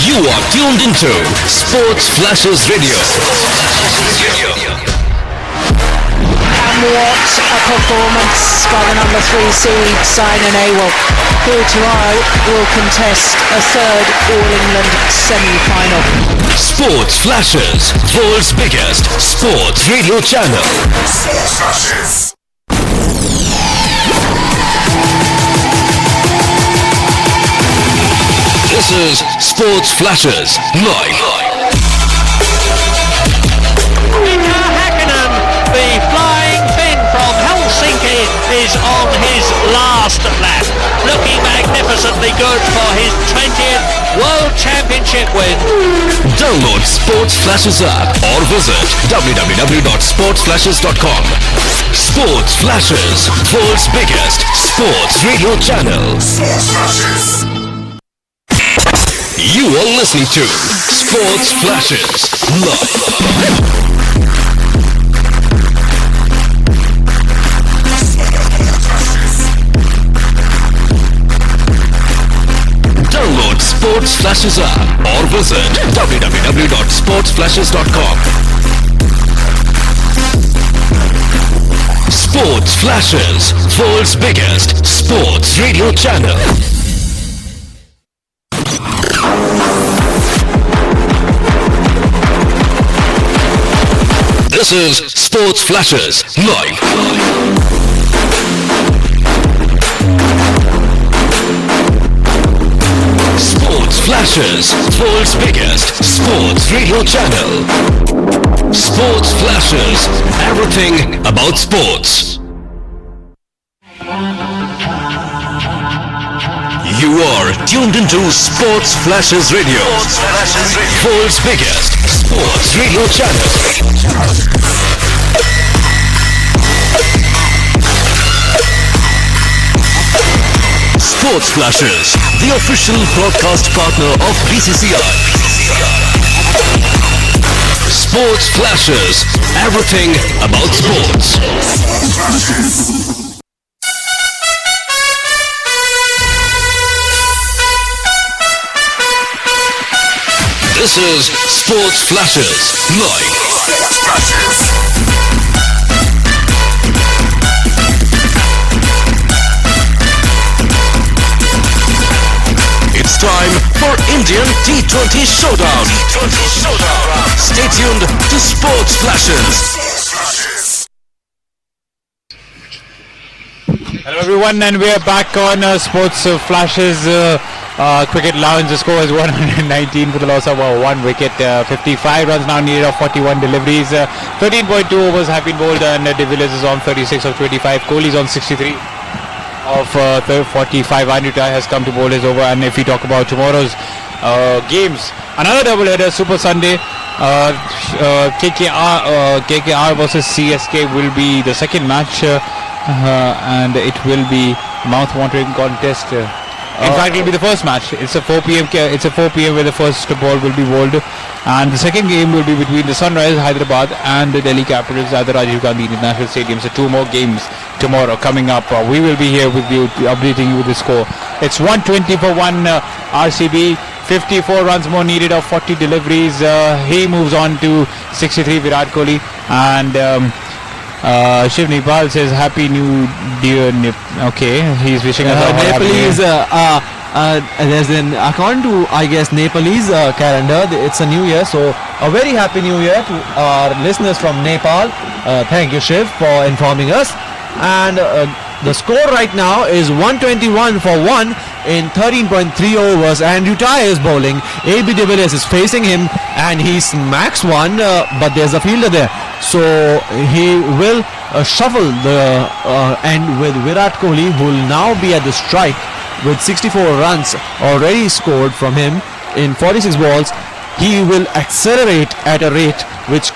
You are tuned into Sports Flashes Radio. And what a performance by the number 3 seed Saina Nehwal, who tomorrow will contest a third All-England semi-final. Sports Flashes, world's biggest sports radio channel. Sports Flashes. This is Sports Flashes live. The flying Finn from Helsinki is on his last lap, looking magnificently good for his 20th World Championship win. Download Sports Flashes app or visit www.sportsflashes.com. Sports Flashes, world's biggest sports radio channel. Sports Flashes. You are listening to Sports Flashes live. Download Sports Flashes app or visit www.sportsflashes.com. Sports Flashes, world's biggest sports radio channel. This is Sports Flashes live. Sports Flashes, world's biggest sports radio channel. Sports Flashes, everything about sports. You are tuned into Sports Flashes Radio, world's biggest sports radio channel. Sports Flashes, the official broadcast partner of BCCI. Sports Flashes, everything about sports. This is Sports Flashes live. Sports Flashes. It's time for Indian T20 Showdown. Stay tuned to Sports Flashes. Hello everyone, and we are back on Sports Flashes Cricket Lounge. The score is 119 for the loss of 1 wicket. 55 runs now needed of 41 deliveries. 13.2 overs have been bowled, and De Villiers is on 36 of 25. Kohli is on 63 of 45. Anita has come to bowl his over. And if we talk about tomorrow's games, another double-header, Super Sunday. KKR versus CSK will be the second match, and it will be mouth-watering contest. In fact, it will be the first match. It's a 4 p.m. It's a 4 p.m. where the first ball will be bowled, and the second game will be between the Sunrisers Hyderabad and the Delhi Capitals at the Rajiv Gandhi International Stadium. So 2 more games tomorrow coming up. We will be here with you, updating you with the score. It's 120 for 1 RCB. 54 runs more needed of 40 deliveries. He moves on to 63. Virat Kohli and. Shiv Nepal says Happy New Year. Okay, he's wishing us a Nepalese. There's an according to Nepalese calendar. It's a new year, so a very happy new year to our listeners from Nepal. Thank you, Shiv, for informing us. And the score right now is 121 for 1 in 13.3 overs. Andrew Tye is bowling. AB de Villiers is facing him, and he smacks one, but there's a fielder there. So he will shuffle the end with Virat Kohli, who will now be at the strike with 64 runs already scored from him in 46 balls. He will accelerate at a rate which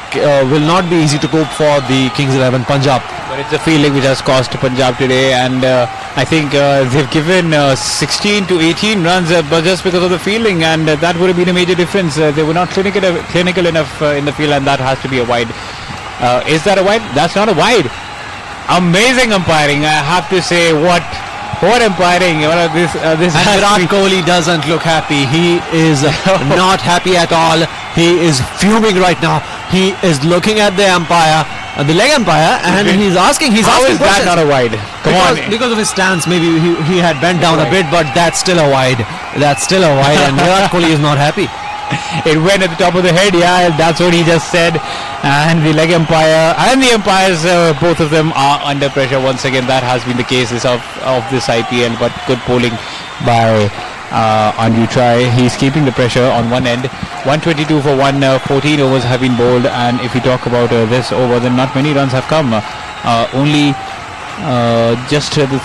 will not be easy to cope for the Kings 11 Punjab. But it's a fielding which has cost Punjab today, and I think they've given 16 to 18 runs but just because of the fielding, and that would have been a major difference. They were not clinical enough in the field, and that has to be a wide. Is that a wide? That's not a wide. Amazing umpiring, I have to say. What umpiring. This and Virat Kohli doesn't look happy. He is not happy at all. He is fuming right now. He is looking at the umpire, the leg umpire, and he's asking. How is that not a wide? Because of his stance, maybe he had bent down a bit, but that's still a wide. That's still a wide, and Virat Kohli is not happy. It went at the top of the head. Yeah, that's what he just said. And the leg umpire and the umpires, both of them are under pressure once again. That has been the case of this IPL. But good bowling by Andrew Try. He's keeping the pressure on one end. 122 for 14 overs have been bowled. And if you talk about this over, then not many runs have come. Only just the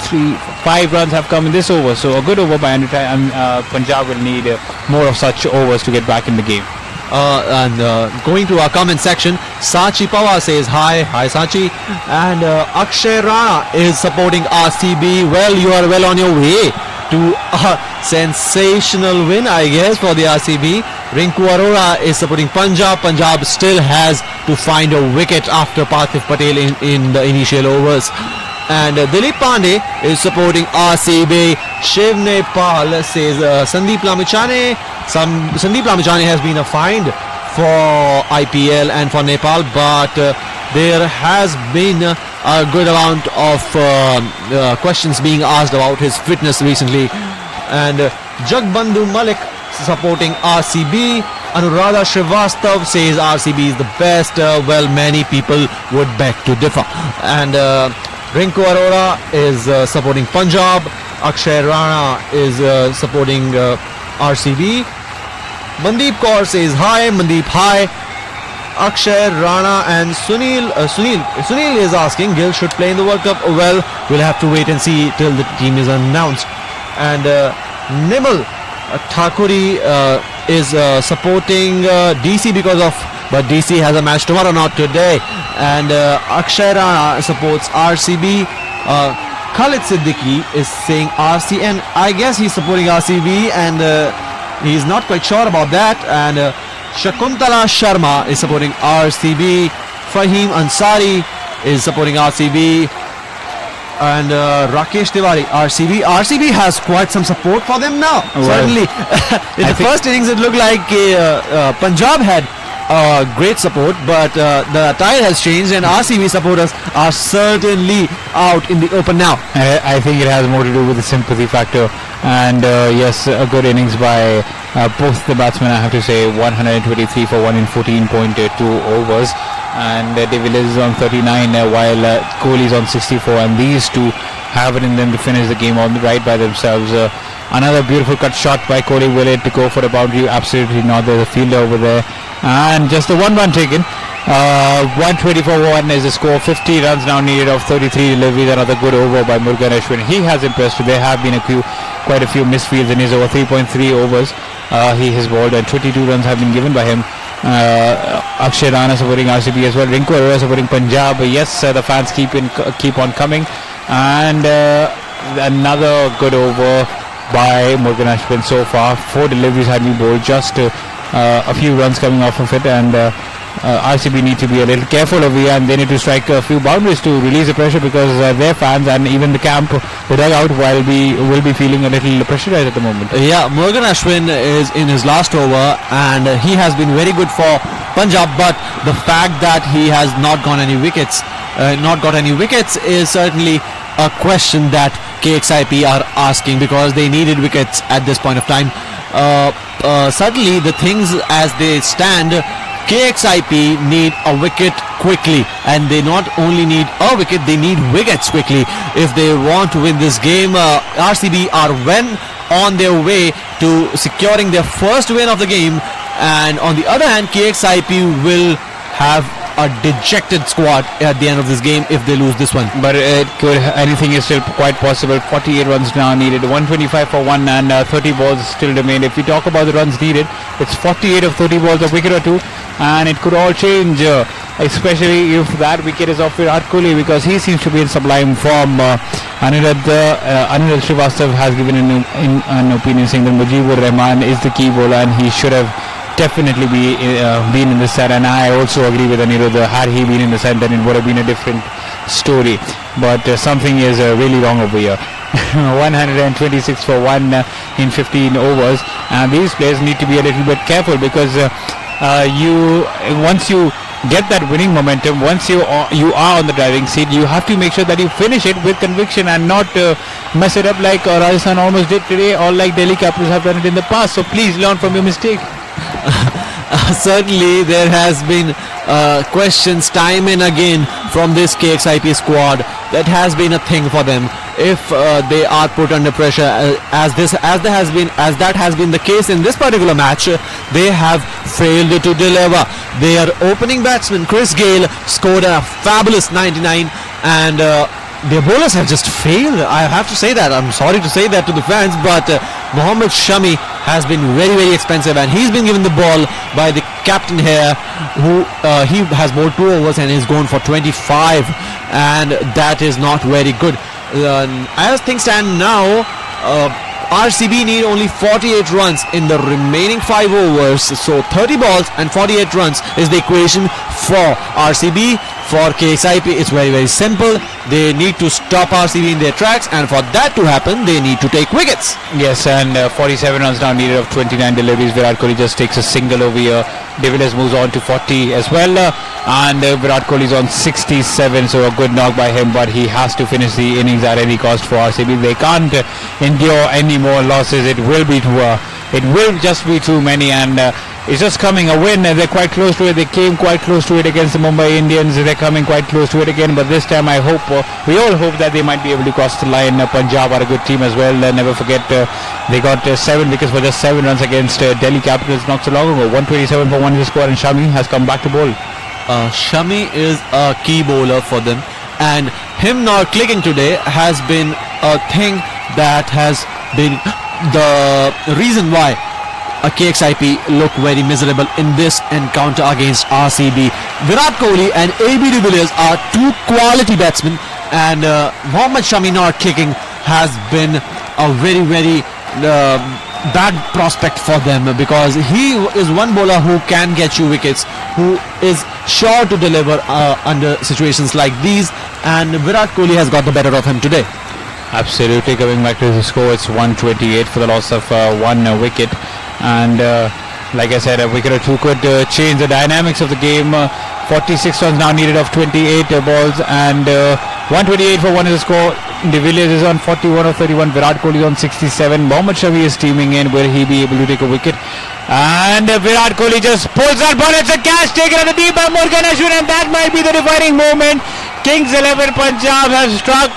5 runs have come in this over. So a good over by Andrew Try, and Punjab will need more of such overs to get back in the game. Going to our comment section, Sachi Pawar says hi Sachi, and Akshay Rana is supporting RCB. Well, you are well on your way to a sensational win, I guess, for the RCB. Rinku Arora is supporting Punjab. Punjab still has to find a wicket after Parthiv Patel in the initial overs. And Dilip Pandey is supporting RCB. Shiv Nepal says Sandeep Lamichhane. Sandeep Lamichhane has been a find for IPL and for Nepal, but there has been a good amount of questions being asked about his fitness recently. And Jagbandhu Malik supporting RCB. Anuradha Srivastav says RCB is the best. Well, many people would beg to differ. And Rinku Arora is supporting Punjab. Akshay Rana is supporting RCB. Mandeep Kaur says hi. Mandeep, hi. Akshay Rana and Sunil is asking Gill should play in the World Cup. Well, we'll have to wait and see till the team is announced. And Nimal Thakuri is supporting DC but DC has a match tomorrow, not today. And Akshay Rana supports RCB. Khalid Siddiqui is saying RC, and I guess he's supporting RCB, and he's not quite sure about that. And Shakuntala Sharma is supporting RCB. Fahim Ansari is supporting RCB. And Rakesh Tiwari, RCB has quite some support for them now. Well, certainly. In the first innings, it looked like Punjab had great support, but the tide has changed, and RCB supporters are certainly out in the open now. I think it has more to do with the sympathy factor. And yes, a good innings by both the batsmen, I have to say. 123 for 1 in 14.2 overs. And De Villiers is on 39 while Kohli is on 64, and these two have it in them to finish the game on the right by themselves. Another beautiful cut shot by Kohli. Will it go for a boundary? Absolutely not. There's a fielder over there, and just the 1 run taken. 124 for 1 is the score. 50 runs now needed of 33 deliveries. Another good over by Murugan Ashwin. He has impressed. There have been quite a few misfields in his over 3.3 overs. He has bowled, and 22 runs have been given by him. Akshay Rana supporting RCB as well. Rinku Arora supporting Punjab. Yes, the fans keep on coming. And another good over by Murugan Ashwin so far. 4 deliveries had been bowled, just a few runs coming off of it, and RCB need to be a little careful over here, and they need to strike a few boundaries to release the pressure, because their fans and even the camp, the dugout, will be feeling a little pressurized at the moment. Yeah, Murugan Ashwin is in his last over, and he has been very good for Punjab, but the fact that he has not got any wickets is certainly a question that KXIP are asking, because they needed wickets at this point of time. Certainly the things as they stand, KXIP need a wicket quickly, and they not only need a wicket, they need wickets quickly if they want to win this game. RCB are on their way to securing their first win of the game, and on the other hand, KXIP will have a dejected squad at the end of this game if they lose this one. But anything is still quite possible. 48 runs now needed, 125 for 1, and 30 balls still remain. If we talk about the runs needed, it's 48 of 30 balls, a wicket or two, and it could all change, especially if that wicket is off Virat Kohli, because he seems to be in sublime form. Anuradha Srivastav has given an opinion saying that Mujibur Rahman is the key bowler, and he should have definitely been in the side, and I also agree with Aniruddha. Had he been in the side, then it would have been a different story, but something is really wrong over here. 126 for 1 in 15 overs, and these players need to be a little bit careful, because once you get that winning momentum, once you are on the driving seat, you have to make sure that you finish it with conviction and not mess it up like Rajasthan almost did today, or like Delhi Capitals have done it in the past. So please learn from your mistake. Certainly there has been questions time and again from this KXIP squad. That has been a thing for them. If they are put under pressure, as that has been the case in this particular match, they have failed to deliver. Their opening batsman Chris Gayle scored a fabulous 99, and their bowlers have just failed. I have to say that. I'm sorry to say that to the fans, but Mohammad Shami has been very, very expensive, and he's been given the ball by the captain here, who he has bowled 2 overs and is gone for 25, and that is not very good. As things stand now, RCB need only 48 runs in the remaining 5 overs, so 30 balls and 48 runs is the equation for RCB. For KXIP, it's very, very simple. They need to stop RCB in their tracks, and for that to happen, they need to take wickets. Yes, and 47 runs now needed of 29 deliveries. Virat Kohli just takes a single over here. De Villiers moves on to 40 as well, and Virat Kohli is on 67, so a good knock by him, but he has to finish the innings at any cost for RCB. They can't endure any more losses. It will just be too many, and it's just coming a win. They're quite close to it. They came quite close to it against the Mumbai Indians. They're coming quite close to it again, but this time I hope, we all hope that they might be able to cross the line. Punjab are a good team as well. Never forget, they got 7 wickets for just 7 runs against Delhi Capitals not so long ago. 127 for 1 is the score, and Shami has come back to bowl. Shami is a key bowler for them, and him not clicking today has been a thing that has been the reason why KXIP look very miserable in this encounter against RCB. Virat Kohli and AB de Villiers are 2 quality batsmen, and Mohammad Shami not clicking has been a very, very bad prospect for them, because he is one bowler who can get you wickets, who is sure to deliver under situations like these, and Virat Kohli has got the better of him today. Absolutely. Coming back to the score, it's 128 for the loss of 1 wicket, and like I said, a wicket or 2 could change the dynamics of the game. 46 runs now needed of 28 balls, and 128 for 1 is the score. De Villiers is on 41 of 31. Virat Kohli is on 67. Mohammad Shami is steaming in. Will he be able to take a wicket? And Virat Kohli just pulls that ball. It's a catch taken at the deep by Morgan Ashwin, and that might be the defining moment. Kings 11 Punjab have struck.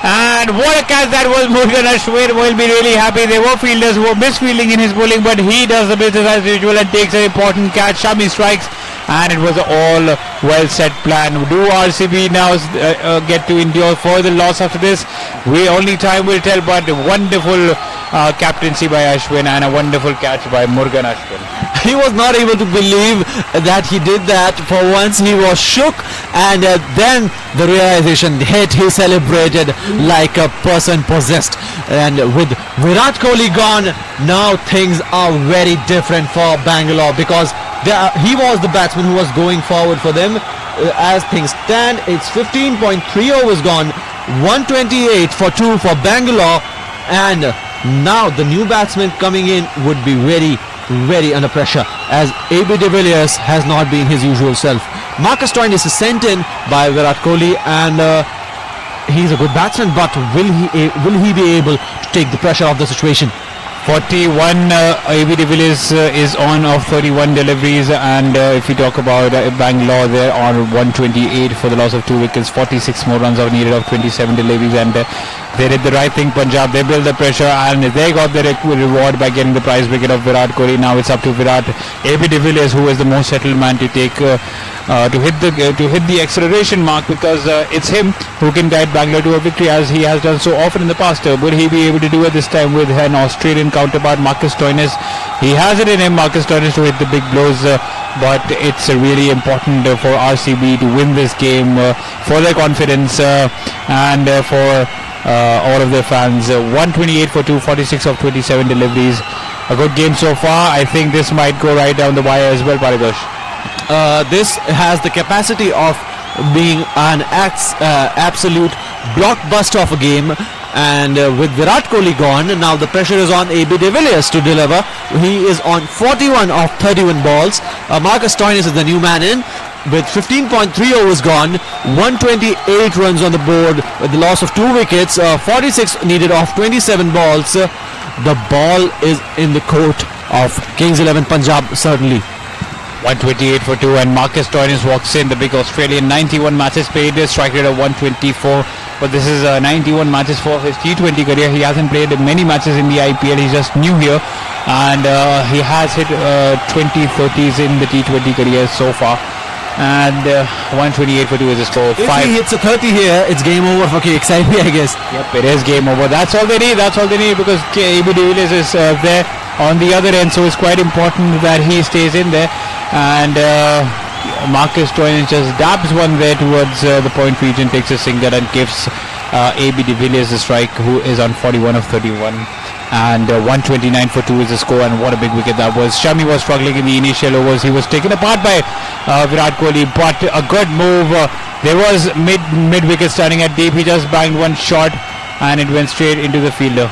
And what a catch that was. Morgan Ashwin will be really happy. There were fielders who were misfielding in his bowling, but he does the business as usual and takes an important catch. Shami strikes, and it was all well set plan. Do RCB now get to endure further loss after this? Only time will tell, but wonderful captaincy by Ashwin and a wonderful catch by Morgan Ashwin. He was not able to believe that he did that. For once he was shook, and then the realization hit. He celebrated like a person possessed, and with Virat Kohli gone, now things are very different for Bangalore, because he was the batsman who was going forward for them. As things stand, it's 15.3 overs gone, 128 for 2 for Bangalore, and now the new batsman coming in would be very, very under pressure, as AB de Villiers has not been his usual self. Marcus Stoinis is sent in by Virat Kohli, and he's a good batsman, but will he be able to take the pressure of the situation? 41 AB de Villiers is on of 31 deliveries, and if we talk about Bangalore, they're on 128 for the loss of 2 wickets. 46 more runs are needed of 27 deliveries, and they did the right thing. Punjab, they built the pressure, and they got the reward by getting the prize wicket of Virat Kohli. Now it's up to Virat. AB de Villiers, who is the most settled man to take to hit the acceleration mark, because it's him who can guide Bangalore to a victory, as he has done so often in the past. Will he be able to do it this time with an Australian counterpart, Marcus Stoinis? He has it in him, Marcus Stoinis, to hit the big blows, but it's really important for RCB to win this game for their confidence and for all of their fans. 128 for 2, 46 of 27 deliveries. A good game so far. I think this might go right down the wire as well, Paridosh. This has the capacity of being an absolute blockbuster of a game, and with Virat Kohli gone, now the pressure is on AB de Villiers to deliver. He is on 41 of 31 balls. Marcus Stoinis is the new man in, with 15.3 overs gone, 128 runs on the board with the loss of 2 wickets, 46 needed off 27 balls. The ball is in the court of Kings 11 Punjab, certainly. 128 for 2, and Marcus Stoinis walks in, the big Australian. 91 matches played, strike rate of 124, but this is 91 matches for his T20 career. He hasn't played many matches in the IPL, he's just new here, and he has hit 20 30s in the T20 career so far. And 128 for 2 is the score. If he hits a 30 here, it's game over for KXIP, I guess. Yep, it is game over. That's all they need. That's all they need, because AB de Villiers is there on the other end, so it's quite important that he stays in there. And Marcus Stoinis just dabs one there towards the point region, takes a single and gives AB de Villiers a strike, who is on 41 of 31. And 129 for 2 is the score, and what a big wicket that was. Shami was struggling in the initial overs. He was taken apart by Virat Kohli, but a good move. There was mid wicket standing at deep. He just banged one shot and it went straight into the fielder.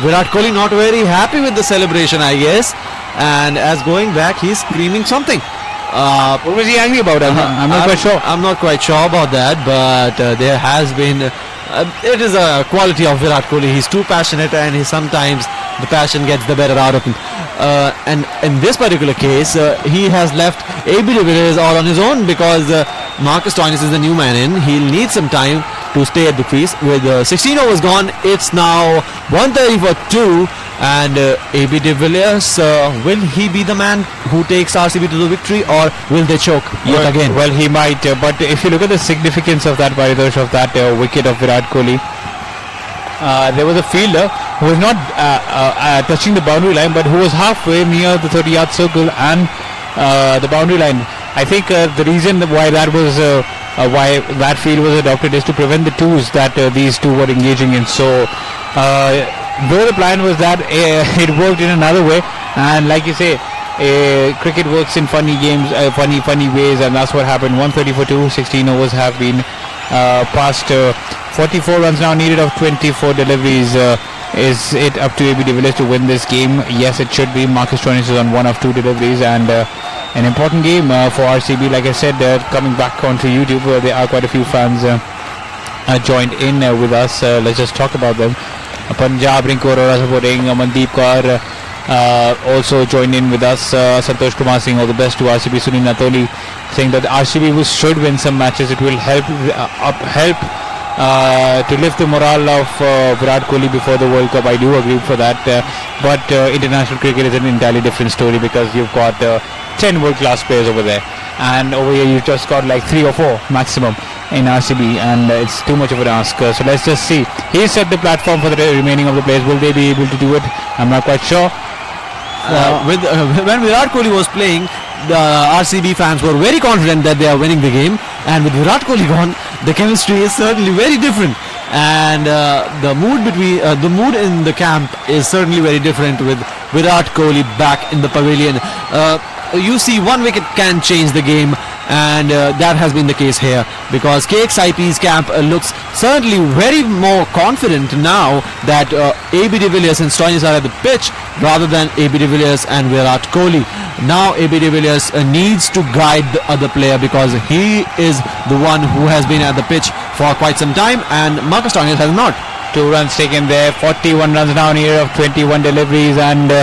Virat Kohli not very happy with the celebration, I guess, and as going back, he's screaming something. What was he angry about? I'm not quite sure. I'm not quite sure about that, but there has been. It is a quality of Virat Kohli. He's too passionate, and sometimes the passion gets the better out of him. And in this particular case, he has left AB de Villiers all on his own, because Marcus Stoinis is the new man in. He'll need some time to stay at the crease. With 16 overs gone, it's now 130 for 2. And AB de Villiers, will he be the man who takes RCB to the victory, or will they choke yet again? Well, he might, but if you look at the significance of that, Paritosh, of that wicket of Virat Kohli, there was a fielder who was not touching the boundary line, but who was halfway near the 30-yard circle and the boundary line. I think the reason why that was why that field was adopted is to prevent the twos that these two were engaging in. So though the plan was that, it worked in another way, and like you say, cricket works in funny games, funny ways, and that's what happened. 130 for 2, 16 overs have been passed. 44 runs now needed of 24 deliveries. Is it up to AB de Villiers to win this game? Yes, it should be. Marcus Stoinis is on 1 of 2 deliveries, and an important game for RCB. Like I said, coming back onto YouTube, there are quite a few fans joined in with us. Let's just talk about them. Punjab, Rinku Arora supporting, Mandeep Kaur also joined in with us. Santosh Kumar Singh, all the best to RCB. Sunil Natoli saying that RCB should win some matches. It will help to lift the morale of Virat Kohli before the World Cup. I do agree for that, but international cricket is an entirely different story, because you've got 10 world-class players over there, and over here you've just got like 3 or 4 maximum in RCB, and it's too much of an ask. So let's just see. He set the platform for the remaining of the players. Will they be able to do it? I'm not quite sure. When Virat Kohli was playing, the RCB fans were very confident that they are winning the game, and with Virat Kohli gone, the chemistry is certainly very different, and the mood in the camp is certainly very different with Virat Kohli back in the pavilion. You see, one wicket can change the game, and that has been the case here, because KXIP's camp looks certainly very more confident now that AB de Villiers and Stoinis are at the pitch rather than AB de Villiers and Virat Kohli. Now AB de Villiers needs to guide the other player, because he is the one who has been at the pitch for quite some time, and Marcus Stoinis has not. 2 runs taken there, 41 runs now needed of 21 deliveries, and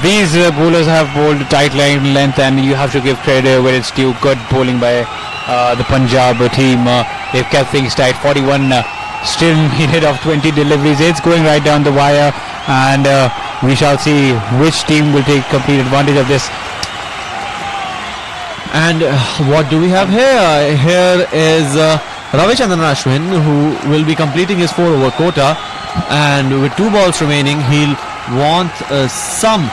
these bowlers have bowled tight line length, and you have to give credit where it's due. Good bowling by the Punjab team. They've kept things tight. 41 still needed of 20 deliveries. It's going right down the wire, and we shall see which team will take complete advantage of this. And what do we have here? Here is Ravichandran Ashwin, who will be completing his 4-over quota, and with 2 balls remaining, he'll want some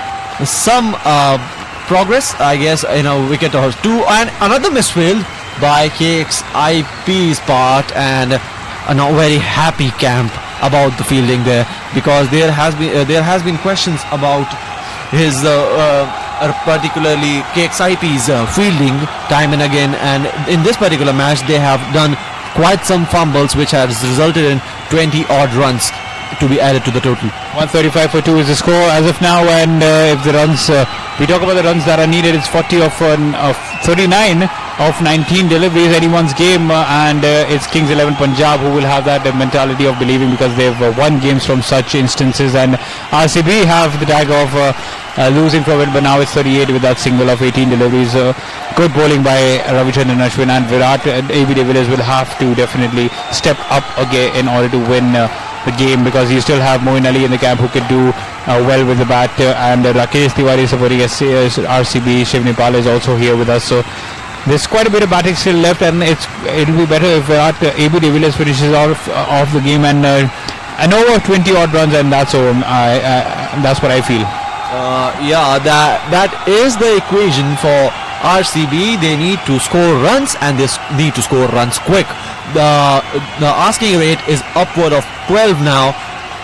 progress, I guess, in a wicket or 2, and another misfield by KXIP's part, and a not very happy camp about the fielding there, because there has been questions about his particularly KXIP's fielding time and again, and in this particular match they have done quite some fumbles, which has resulted in 20 odd runs to be added to the total. 135 for 2 is the score as of now, and if the runs we talk about the runs that are needed. It's 40 of 39 of 19 deliveries anyone's game, and it's Kings 11 Punjab who will have that mentality of believing, because they've won games from such instances, and RCB have the tag of losing from it, but now it's 38 with that single of 18 deliveries. Good bowling by Ravichandran Ashwin and Virat. AB de Villiers will have to definitely step up again in order to win the game, because you still have Moeen Ali in the camp who could do well with the bat, and Rakesh Tiwari supporting RCB. Shiv Nepal is also here with us, so there's quite a bit of batting still left, and it'll be better if AB de Villiers finishes off the game and an over 20 odd runs, and that's all. That's what I feel. That is the equation for RCB. They need to score runs, and they need to score runs quick. The asking rate is upward of 12 now,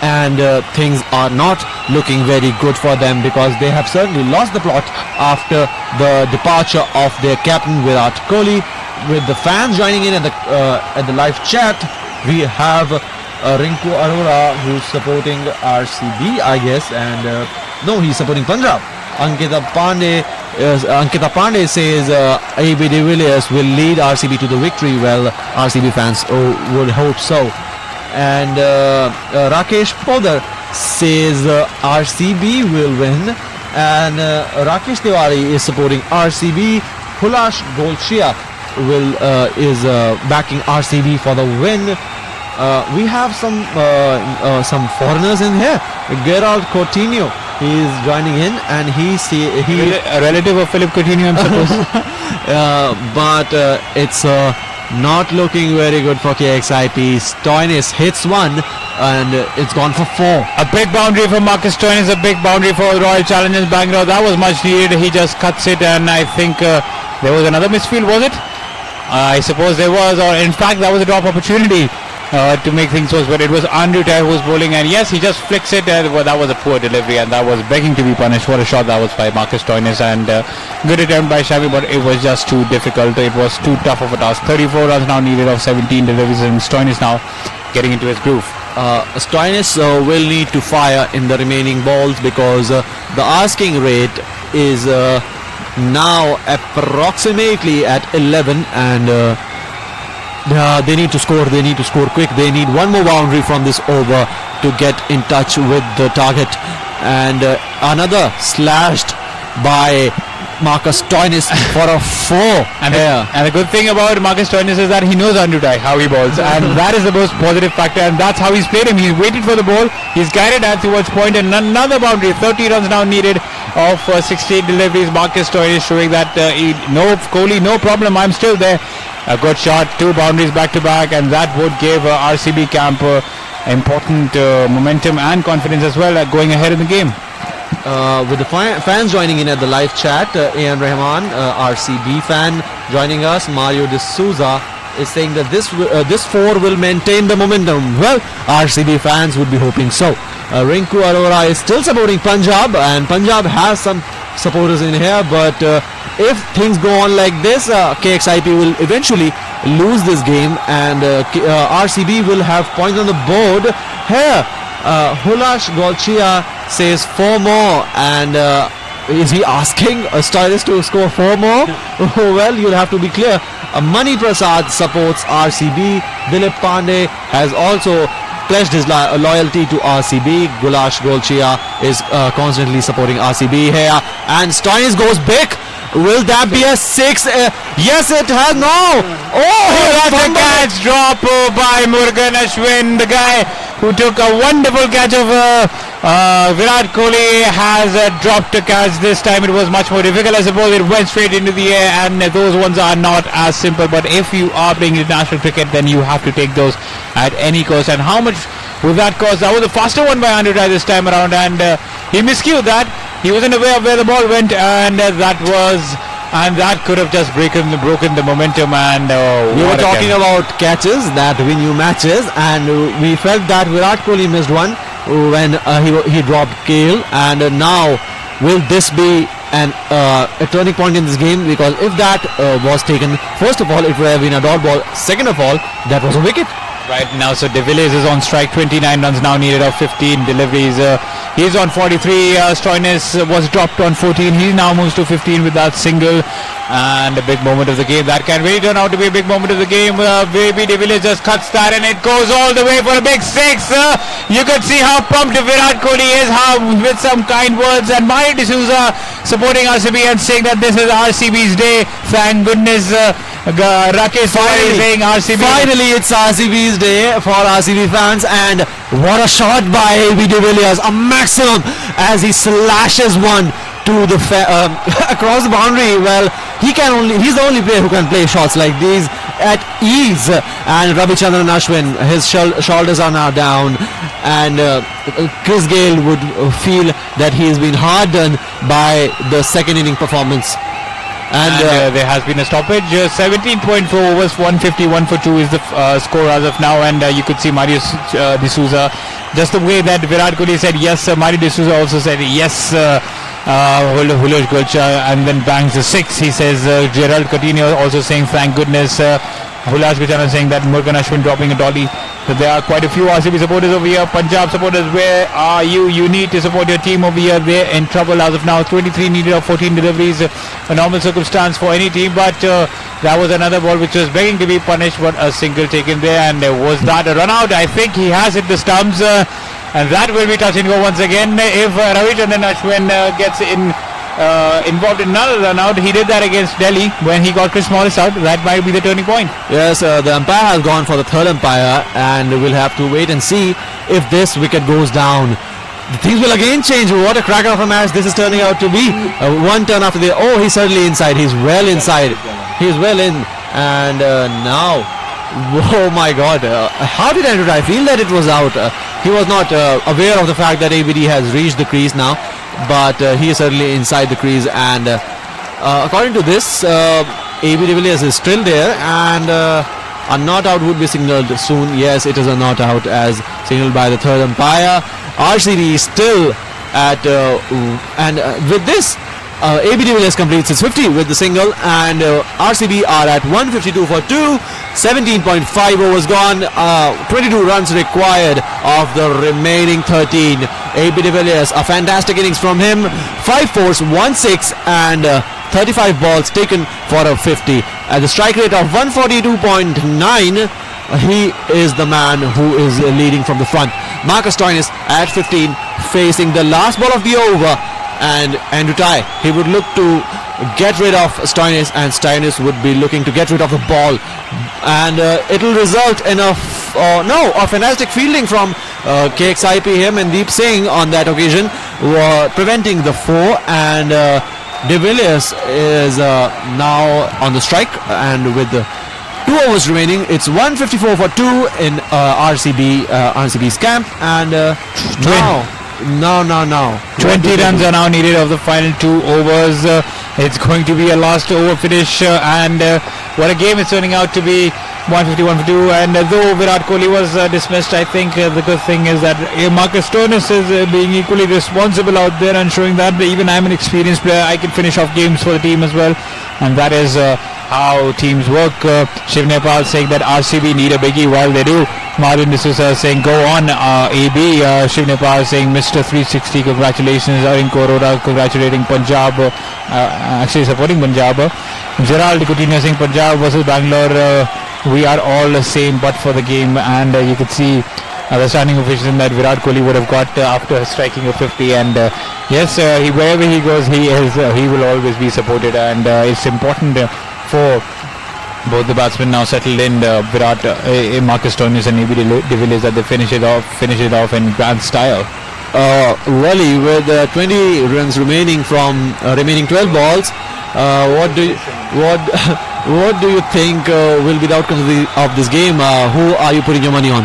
and things are not looking very good for them, because they have certainly lost the plot after the departure of their captain Virat Kohli. With the fans joining in at the live chat, we have Rinku Arora, who's supporting RCB, I guess, and no, he's supporting Punjab. Ankita Pandey says AB de Villiers will lead RCB to the victory. Well, RCB fans would hope so. And Rakesh Podar says RCB will win, and Rakesh Tiwari is supporting RCB. Hulash Golchia is backing RCB for the win. We have some foreigners in here. Gerald Coutinho, he is joining in, and he a relative of Philip Coutinho, I'm supposed. But it's not looking very good for KXIP. Stoinis hits one, and it's gone for 4. A big boundary for Marcus Stoinis, a big boundary for Royal Challengers Bangalore. That was much needed. He just cuts it, and I think there was another misfield, was it? I suppose there was, or in fact that was a drop opportunity to make things worse, but it was Andrew Tye who was bowling, and yes, he just flicks it, and well, that was a poor delivery, and that was begging to be punished. What a shot that was by Marcus Stoinis, and good attempt by Shami, but it was just too difficult. It was too tough of a task. 34 runs now needed of 17 deliveries, and Stoinis now getting into his groove. Stoinis will need to fire in the remaining balls, because the asking rate is now approximately at 11, and they need to score. They need to score quick. They need one more boundary from this over to get in touch with the target. And another slashed by Marcus Stoinis for a 4. And the good thing about Marcus Stoinis is that he knows Andrew Tye, how he bowls, and that is the most positive factor, and that's how he's played him. He's waited for the ball, he's guided that towards point, and another boundary. 30 runs now needed of 16 deliveries. Marcus Stoinis showing that Kohli, no problem, I'm still there. A good shot, 2 boundaries back to back, and that would give RCB camp important momentum and confidence as well going ahead in the game. With the fans joining in at the live chat, Ian Rahman, RCB fan, joining us. Mario D'Souza is saying that this 4 will maintain the momentum. Well, RCB fans would be hoping so. Rinku Arora is still supporting Punjab, and Punjab has some supporters in here, but if things go on like this, KXIP will eventually lose this game, and RCB will have points on the board. Here, Hulash Golchia says 4 more, and is he asking Stoinis to score 4 more? Well, you'll have to be clear. Mani Prasad supports RCB. Dilip Pandey has also pledged his loyalty to RCB. Gulash Golchia is constantly supporting RCB here, and Stoinis goes big. Will that be a 6? Yes, it has. No. That's a catch drop by Murugan Ashwin. The guy who took a wonderful catch of Virat Kohli has dropped a catch. This time it was much more difficult. I suppose it went straight into the air, and those ones are not as simple. But if you are playing international cricket, then you have to take those at any cost. And how much will that cost? That was a faster one by Andrew Tye this time around, and he miscued that. He wasn't aware of where the ball went, and that could have just broken the momentum. And we were talking about catches that win you matches, and we felt that Virat Kohli missed one when he dropped KL, and now will this be a turning point in this game? Because if that was taken, first of all, it would have been a dot ball. Second of all, that was a wicket. Right now, so de Villiers is on strike. 29 runs now needed of 15 deliveries. He's on 43. Stoinis was dropped on 14. He now moves to 15 with that single. And a big moment of the game. That can really turn out to be a big moment of the game. Baby de Villiers just cuts that and it goes all the way for a big six. You could see how pumped Virat Kohli is, how with some kind words. And Mari D'Souza supporting RCB and saying that this is RCB's day. Thank goodness. Rakesh is saying RCB. Finally, it's RCB's day for RCB fans, and what a shot by AB de Villiers, a maximum as he slashes one to the across the boundary. Well, he's the only player who can play shots like these at ease. And Ravichandran Ashwin, his shoulders are now down, and Chris Gayle would feel that he has been hard done by the second inning performance. And there has been a stoppage. 17.4 overs, 151 for 2 is the score as of now. And you could see Mari D'Souza, just the way that Virat Kohli said yes, Mari D'Souza also said yes. Hulesh Gulcha, and then bangs a 6. He says Gerald Coutinho also saying thank goodness. Hulesh Gulcha saying that Morgan Ashwin dropping a dolly. So there are quite a few RCB supporters over here. Punjab supporters, where are you? You need to support your team over here. They're in trouble as of now. 23 needed of 14 deliveries. A normal circumstance for any team, but that was another ball which was begging to be punished, but a single taken there. And was that a run out? I think he has hit the stumps. And that will be touch and go once again. If Ravichandran Ashwin gets involved in another run out, he did that against Delhi when he got Chris Morris out. That might be the turning point. Yes, the umpire has gone for the third umpire, and we'll have to wait and see if this wicket goes down. Things will again change. What a cracker of a match this is turning out to be. One turn after the... Oh, he's certainly inside. He's well inside. He's well in. And now... Oh my God. How did Andrew Dye feel that it was out? He was not aware of the fact that ABD has reached the crease now. But he is certainly inside the crease. And according to this, AB de Villiers is still there. And a not out would be signalled soon. Yes, it is a not out as signalled by the third umpire. RCB is still at... and with this... AB de Villiers completes his 50 with the single, and RCB are at 152 for 2, 17.5 overs gone, 22 runs required of the remaining 13. AB de Villiers, a fantastic innings from him, 5 fours, 1 6, and 35 balls taken for a 50. At the strike rate of 142.9, he is the man who is leading from the front. Marcus Stoinis at 15, facing the last ball of the over. And Andrew Dye, he would look to get rid of Stoinis, and Stoinis would be looking to get rid of the ball, and it will result in a fantastic fielding from KXIP, him and Deep Singh on that occasion, preventing the 4, and de Villiers is now on the strike, and with the 2 overs remaining, it's 154 for 2 in RCB's camp, and now 20 runs are now needed of the final 2 overs. It's going to be a last over finish, and what a game it's turning out to be. 151 for 2, and though Virat Kohli was dismissed, I think the good thing is that Marcus Stoinis is being equally responsible out there and showing that even I'm an experienced player, I can finish off games for the team as well, and that is how teams work. Shiv Nepal saying that RCB need a biggie while they do. Martin D'Souza saying go on AB. Shiv Nepal saying Mr. 360 congratulations. Arinko Arora congratulating Punjab, actually supporting Punjab. Gerald Coutinho saying Punjab versus Bangalore, we are all the same but for the game. And you could see the standing ovation that Virat Kohli would have got after striking a 50, and yes, wherever he goes, he will always be supported, and it's important for both the batsmen now settled in, Virat, Marcus Stoinis and AB de Villiers, that they finish it off in grand style. Really, with 20 runs remaining from remaining 12 balls, what do you think will be the outcome of this game? Who are you putting your money on?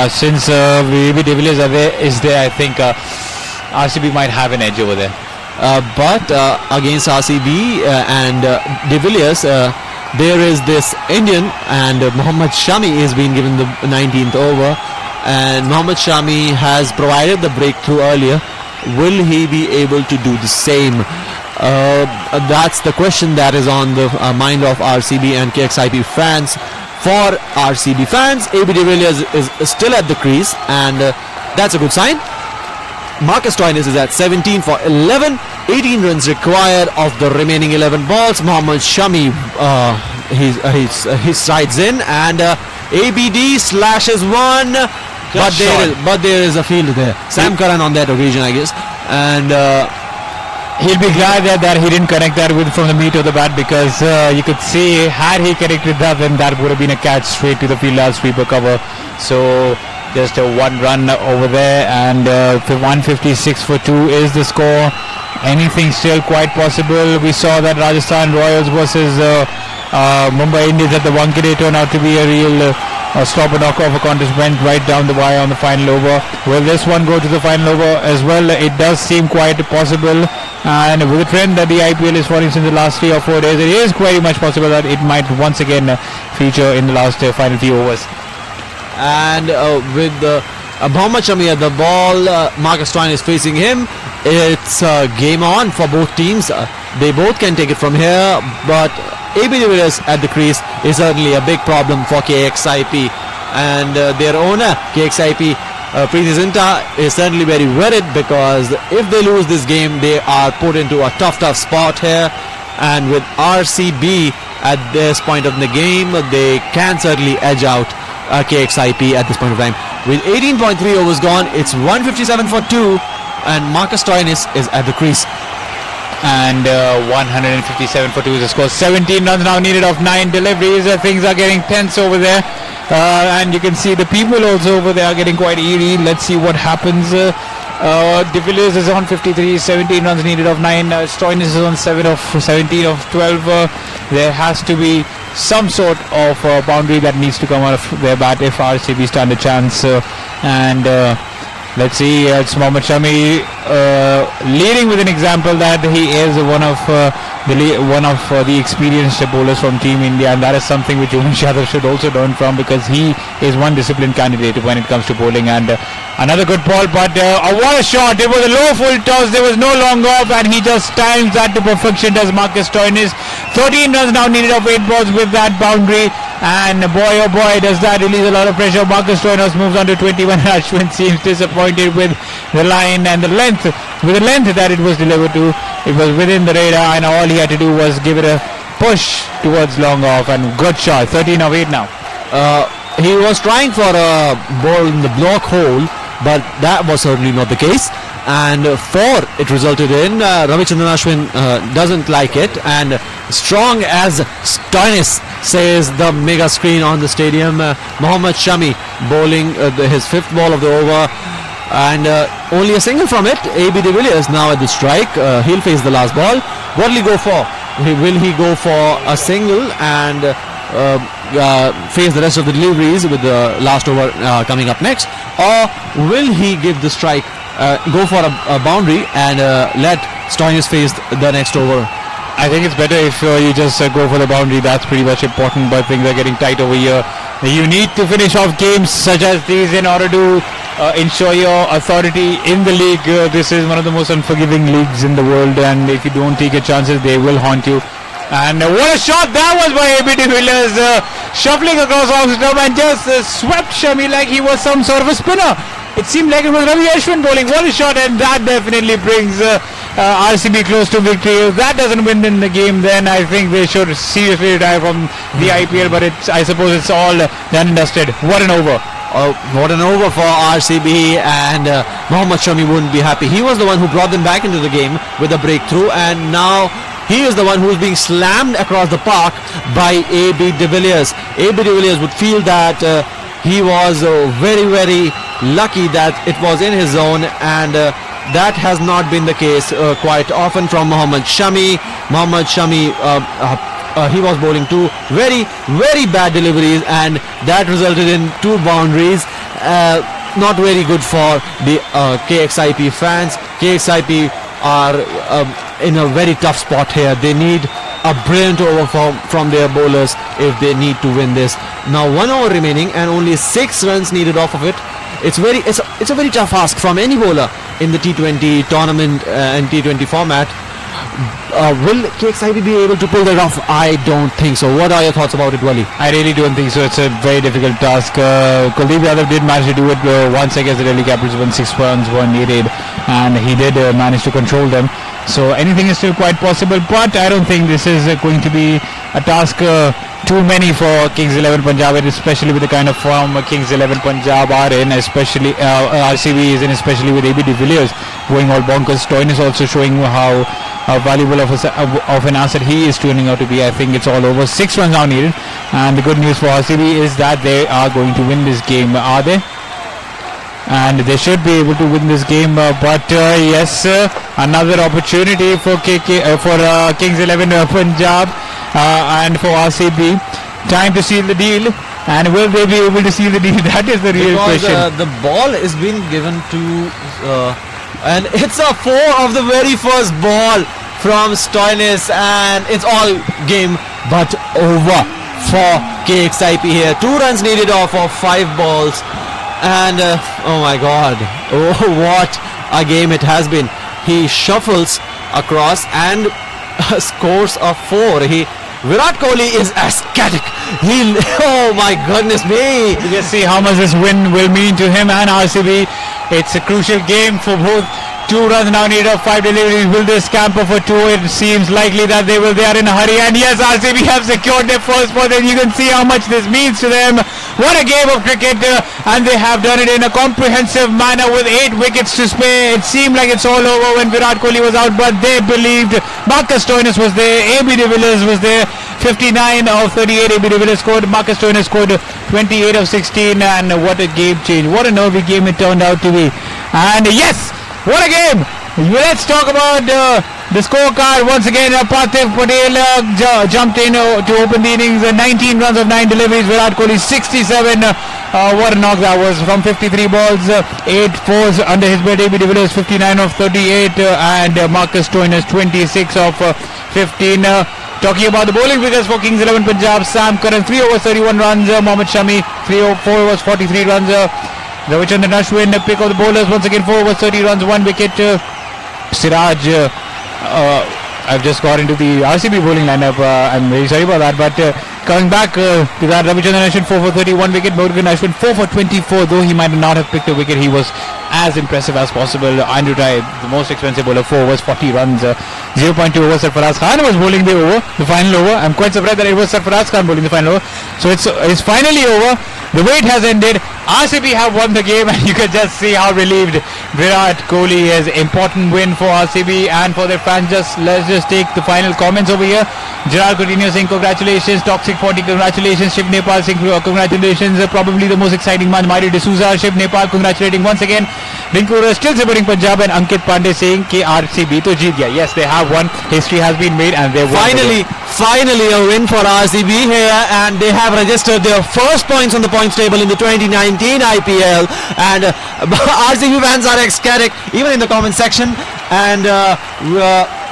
Since AB de Villiers is there, I think RCB might have an edge over there. But against RCB and de Villiers, there is this Indian, and Mohammad Shami is being given the 19th over, and Mohammad Shami has provided the breakthrough earlier. Will he be able to do the same? That's the question that is on the mind of RCB and KXIP fans. For RCB fans, AB de Villiers is still at the crease, and That's a good sign. Marcus Stoinis is at 17 for 11. 18 runs required of the remaining 11 balls. Mohammad Shami, he strides in, and ABD slashes one. But there is a field there. Sam Curran on that occasion, I guess. And he'll be glad that he didn't connect that with from the meat of the bat, because you could see, had he connected that, then that would have been a catch straight to the fielder sweeper cover. So just a one run over there, and 156 for 2 is the score. Anything still quite possible. We saw that Rajasthan Royals versus Mumbai Indians at the Wankhede turned out to be a real stop and knock off. A contest went right down the wire on the final over. Will this one go to the final over as well? It does seem quite possible, and with the trend that the IPL is following since the last 3 or 4 days, it is very much possible that it might once again feature in the last final few overs. And with Mohammad Shami at the ball, Marcus Stoinis facing him. It's game on for both teams. They both can take it from here, but AB de Villiers at the crease is certainly a big problem for KXIP, and their owner KXIP, Preeti Zinta, is certainly very worried, because if they lose this game, they are put into a tough spot here. And with RCB at this point of the game, they can certainly edge out KXIP at this point of time. With 18.3 overs gone, it's 157 for 2, and Marcus Stoinis is at the crease. And 157 for 2 is the score. 17 runs now needed of 9 deliveries. Things are getting tense over there, and you can see the people also over there are getting quite eerie. Let's see what happens. De Villiers is on 53, 17 runs needed of 9. Stoinis is on 17 of 12. There has to be some sort of boundary that needs to come out of their bat if RCB stand a chance. Let's see, it's Mohammad Shami leading with an example that he is one of the experienced bowlers from Team India, and that is something which Umesh Yadav should also learn from, because he is one disciplined candidate when it comes to bowling. And another good ball, but what a shot. It was a low full toss, there was no long off, and he just times that to perfection, does Marcus Stoinis. 13 runs now needed of 8 balls with that boundary, and boy oh boy does that release a lot of pressure. Marcus Stoinis moves on to 21. Ashwin seems disappointed with the line and the length that it was delivered to. It was within the radar, and all he had to do was give it a push towards long off, and good shot. 13 of 8 now. He was trying for a ball in the block hole, but that was certainly not the case. And 4 it resulted in. Ravichandran Ashwin doesn't like it, and strong as Stoinis, says the mega screen on the stadium. Mohammad Shami bowling his 5th ball of the over, and only a single from it. AB de Villiers now at the strike. He'll face the last ball. What will he go for? Will he go for a single and face the rest of the deliveries with the last over coming up next, or will he give the strike, go for a boundary and let Stoinis face the next over? I think it's better if you just go for the boundary. That's pretty much important, but things are getting tight over here. You need to finish off games such as these in order to ensure your authority in the league. This is one of the most unforgiving leagues in the world, and if you don't take your chances, they will haunt you. And what a shot that was by AB de Villiers, shuffling across off stump and just swept Shami like he was some sort of a spinner. It seemed like it was Ravi Ashwin bowling. What a shot, and that definitely brings RCB close to victory. If that doesn't win in the game, then I think they should seriously retire from the IPL, but I suppose it's all done and dusted. What an over. What an over for RCB, and Mohammad Shami wouldn't be happy. He was the one who brought them back into the game with a breakthrough, and now he is the one who is being slammed across the park by AB de Villiers. AB de Villiers would feel that he was very, very lucky that it was in his zone, and that has not been the case quite often from Mohammad Shami. Mohammad Shami, he was bowling 2 very, very bad deliveries, and that resulted in 2 boundaries. Not very good for the KXIP fans. KXIP are in a very tough spot here. They need a brilliant over from their bowlers if they need to win this. Now 1 over remaining and only 6 runs needed off of it. It's a very tough ask from any bowler in the T20 tournament and T20 format. Will KXIB be able to pull that off? I don't think so. What are your thoughts about it, Wali? I really don't think so. It's a very difficult task. Kuldeep Yadav did manage to do it once against the Delhi Capitals, won 6 runs, 188, and he did manage to control them. So anything is still quite possible, but I don't think this is going to be a task too many for Kings 11 Punjab, especially with the kind of form Kings 11 Punjab are in, especially RCB is in, especially with AB de Villiers going all bonkers. Stoin is also showing how valuable of an asset he is turning out to be. I think it's all over. 6 runs now needed, and the good news for RCB is that they are going to win this game. Are they? And they should be able to win this game, but yes, another opportunity for Kings 11 Punjab and for RCB. Time to seal the deal, and will they be able to seal the deal? That is the real question. The ball is being given to and it's a 4 of the very first ball from Stoinis, and it's all game but over for KXIP here. 2 runs needed off of 5 balls. And oh my god, oh what a game it has been. He shuffles across and scores a 4. Virat Kohli is ecstatic. Oh my goodness me. You just see how much this win will mean to him and RCB. It's a crucial game for both. 2 runs now needed of 5 deliveries. Will they scamper for 2? It seems likely that they will. They are in a hurry, and yes, RCB have secured their first spot, and you can see how much this means to them. What a game of cricket, and they have done it in a comprehensive manner with 8 wickets to spare. It seemed like it's all over when Virat Kohli was out, but they believed. Marcus Stoinis was there, AB de Villiers was there. 59 of 38 AB de Villiers scored. Marcus Stoinis scored 28 of 16, and what a game change. What a nervy game it turned out to be. And yes, what a game. Let's talk about the scorecard. Once again, Parthiv Patel jumped in to open the innings. 19 runs of 9 deliveries. Virat Kohli 67. What a knock that was from 53 balls. 8 fours under his belt. AB de Villiers 59 of 38, and Marcus Stoinis 26 of 15. Talking about the bowling figures for Kings 11 Punjab, Sam Curran 3 overs 31 runs. Mohammad Shami 4 overs 43 runs. Ravichandran Ashwin, pick of the bowlers, once again 4 overs 30 runs, 1 wicket. Siraj, I've just got into the RCB bowling lineup. I'm very sorry about that, but coming back to that, Ravichandran Ashwin 4 for 30, 1 wicket. Morgan Ashwin 4 for 24, though he might not have picked a wicket. He was as impressive as possible. Andrew Tye, the most expensive bowler, 4 overs 40 runs. 0.2 overs. Sarfaraz Khan was bowling the final over. I'm quite surprised that it was Sarfaraz Khan bowling the final over. So it's finally over. The wait has ended. RCB have won the game, and you can just see how relieved Virat Kohli is. Important win for RCB and for their fans. Let's just take the final comments over here. Gerard Coutinho saying congratulations. Toxic 40 congratulations. Shiv Nepal saying congratulations. Probably the most exciting man. Mari D'Souza, Shiv Nepal congratulating once again. Rinku still supporting Punjab, and Ankit Pandey saying कि RCB तो जीत गया. Yes, they have won. History has been made, and they won. Finally a win for RCB here, and they have registered their first points on the points table in the 2019 IPL, and RCB fans are ecstatic even in the comment section. And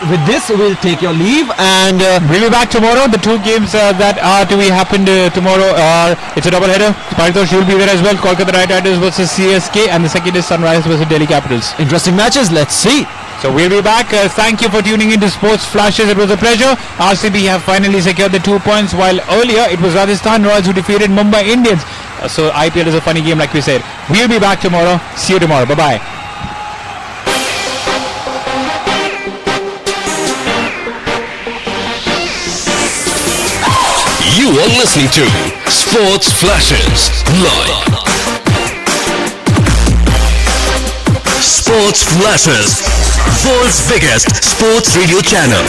with this we'll take your leave, and we'll be back tomorrow. The 2 games that are to be happened tomorrow are, it's a double header. Paritosh will be there as well. Kolkata Knight Riders versus CSK, and the second is Sunrise versus Delhi Capitals. Interesting matches, let's see. So we'll be back. Thank you for tuning in to Sports Flashes. It was a pleasure. RCB have finally secured the 2 points, while earlier it was Rajasthan Royals who defeated Mumbai Indians. So IPL is a funny game, like we said. We'll be back tomorrow. See you tomorrow. Bye-bye. You are listening to Sports Flashes Live. Sports Flashes, world's biggest sports radio channel.